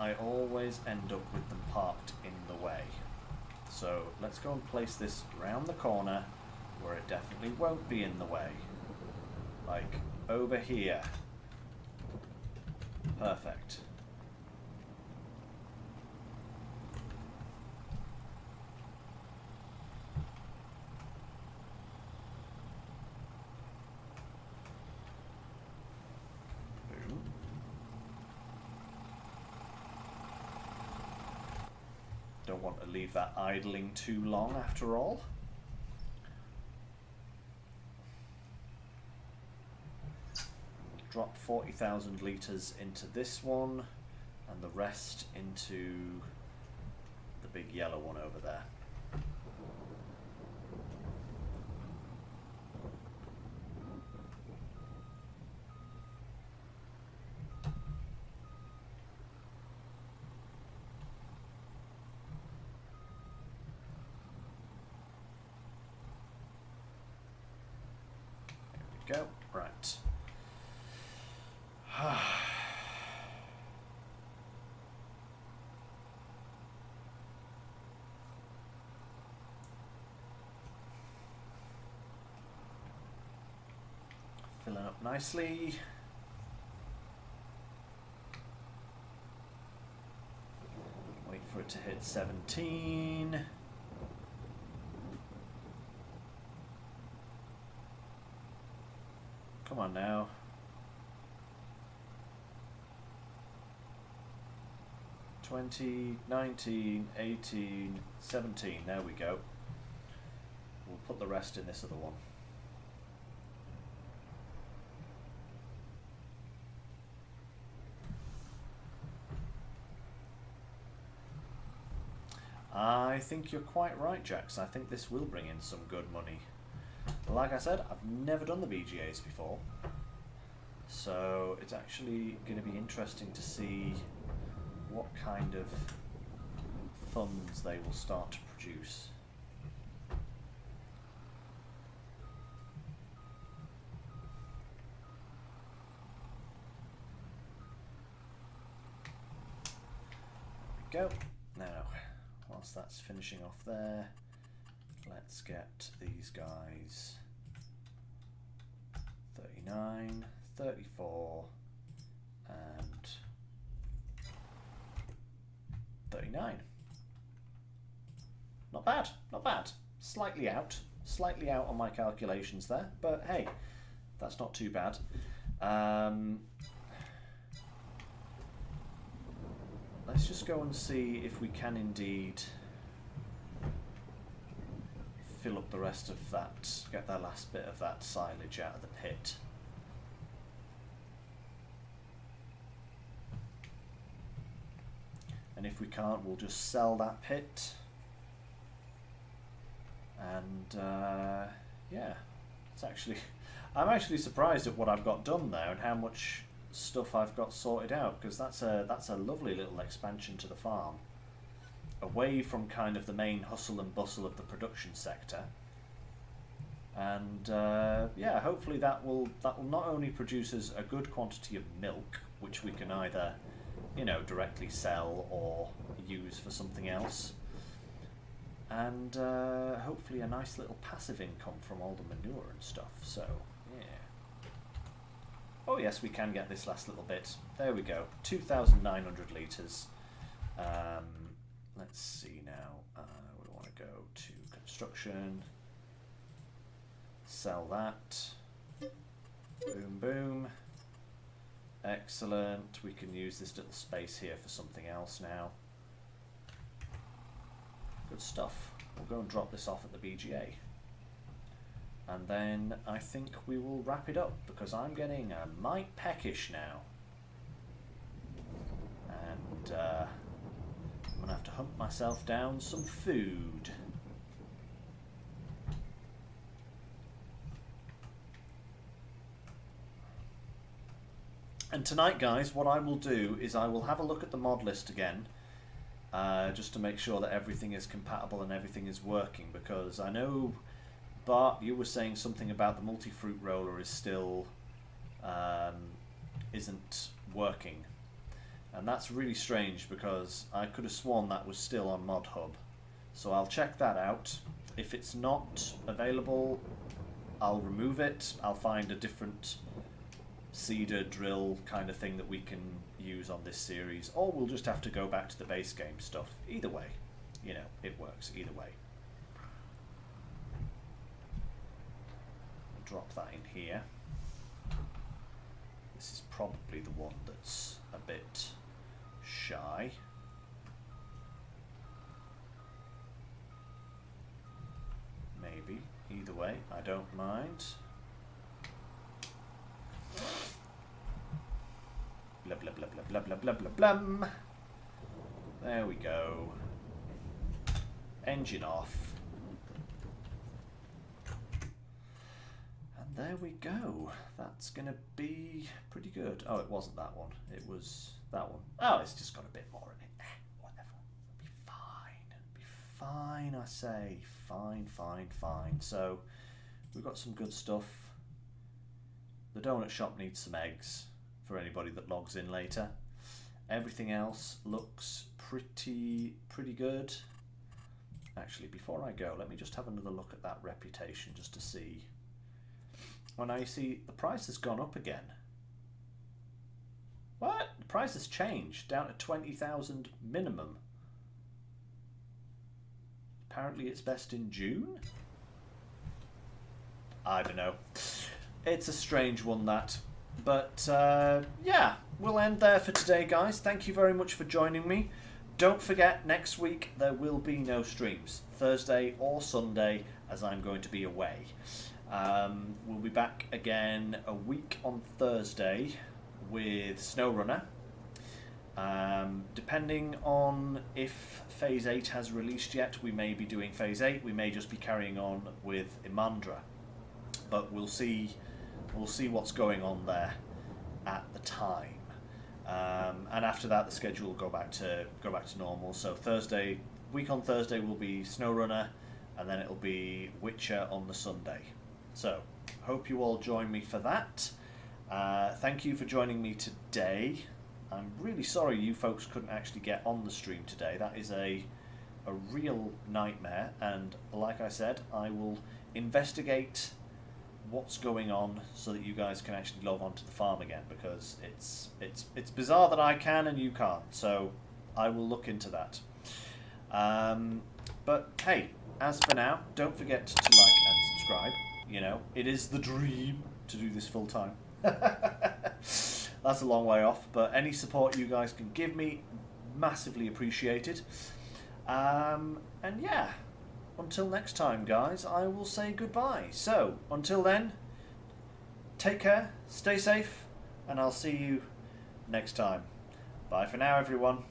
I always end up with them parked in the way. So let's go and place this round the corner where it definitely won't be in the way. Like over here. Perfect. Don't want to leave that idling too long after all. Drop 40,000 litres into this one and the rest into the big yellow one over there. There we go. Right. Filling up nicely. Wait for it to hit 17. Come on now. $20, $19, $18, $17. There we go. We'll put the rest in this other one. I think you're quite right, Jax. I think this will bring in some good money. Like I said, I've never done the BGAs before, so it's actually going to be interesting to see what kind of funds they will start to produce. There we go. Now, whilst that's finishing off there, let's get these guys 39, 34, and 39. Not bad, not bad. Slightly out on my calculations there, but hey, that's not too bad. Let's just go and see if we can indeed fill up the rest of that, get that last bit of that silage out of the pit. And if we can't, we'll just sell that pit. And yeah, it's actually, I'm actually surprised at what I've got done there and how much stuff I've got sorted out, because that's a lovely little expansion to the farm, away from kind of the main hustle and bustle of the production sector. And yeah, hopefully that will not only produce us a good quantity of milk, which we can either, you know, directly sell or use for something else, and hopefully a nice little passive income from all the manure and stuff. So yeah. Oh yes, we can get this last little bit. There we go, 2,900 litres. Let's see now. We want to go to construction. Sell that. Boom, boom. Excellent. We can use this little space here for something else now. Good stuff. We'll go and drop this off at the BGA. And then I think we will wrap it up, because I'm getting a mite peckish now. And I'm going to have to hunt myself down some food. And tonight, guys, what I will do is I will have a look at the mod list again, just to make sure that everything is compatible and everything is working, because I know, Bart, you were saying something about the multi-fruit roller is still isn't working, and that's really strange, because I could have sworn that was still on Mod Hub. So I'll check that out. If it's not available, I'll remove it. I'll find a different seeder drill kind of thing that we can use on this series, or we'll just have to go back to the base game stuff. Either way, you know, it works either way. Drop that in here. This is probably the one that's a bit shy. way. I don't mind. Blah, blah, blah, blah, blah, blah, blah, blah, blah. There we go. Engine off. And there we go. That's going to be pretty good. Oh, it wasn't that one. It was that one. Oh, it's just got a bit more in it. Whatever. It'll be fine. It'll be fine, I say. Fine, fine, fine. So, we've got some good stuff. The donut shop needs some eggs for anybody that logs in later. Everything else looks pretty good. Actually, before I go, let me just have another look at that reputation just to see. Well, now you see the price has gone up again. What? The price has changed down to 20,000 minimum. Apparently it's best in June? I don't know. It's a strange one, that. But yeah, we'll end there for today, guys. Thank you very much for joining me. Don't forget, next week there will be no streams, Thursday or Sunday, as I'm going to be away. We'll be back again a week on Thursday with SnowRunner. Depending on if Phase 8 has released yet, we may be doing Phase 8. We may just be carrying on with Imandra. But we'll see what's going on there at the time. And after that, the schedule will go back to normal. So week on Thursday will be SnowRunner, and then it'll be Witcher on the Sunday. So hope you all join me for that. Thank you for joining me today. I'm really sorry you folks couldn't actually get on the stream today. That is a real nightmare, and like I said, I will investigate what's going on so that you guys can actually log on to the farm again, because it's bizarre that I can and you can't, so I will look into that. But hey, as for now, don't forget to like and subscribe. You know, it is the dream to do this full time. That's a long way off, but any support you guys can give me, massively appreciated. And yeah, until next time, guys, I will say goodbye. So, until then, take care, stay safe, and I'll see you next time. Bye for now, everyone.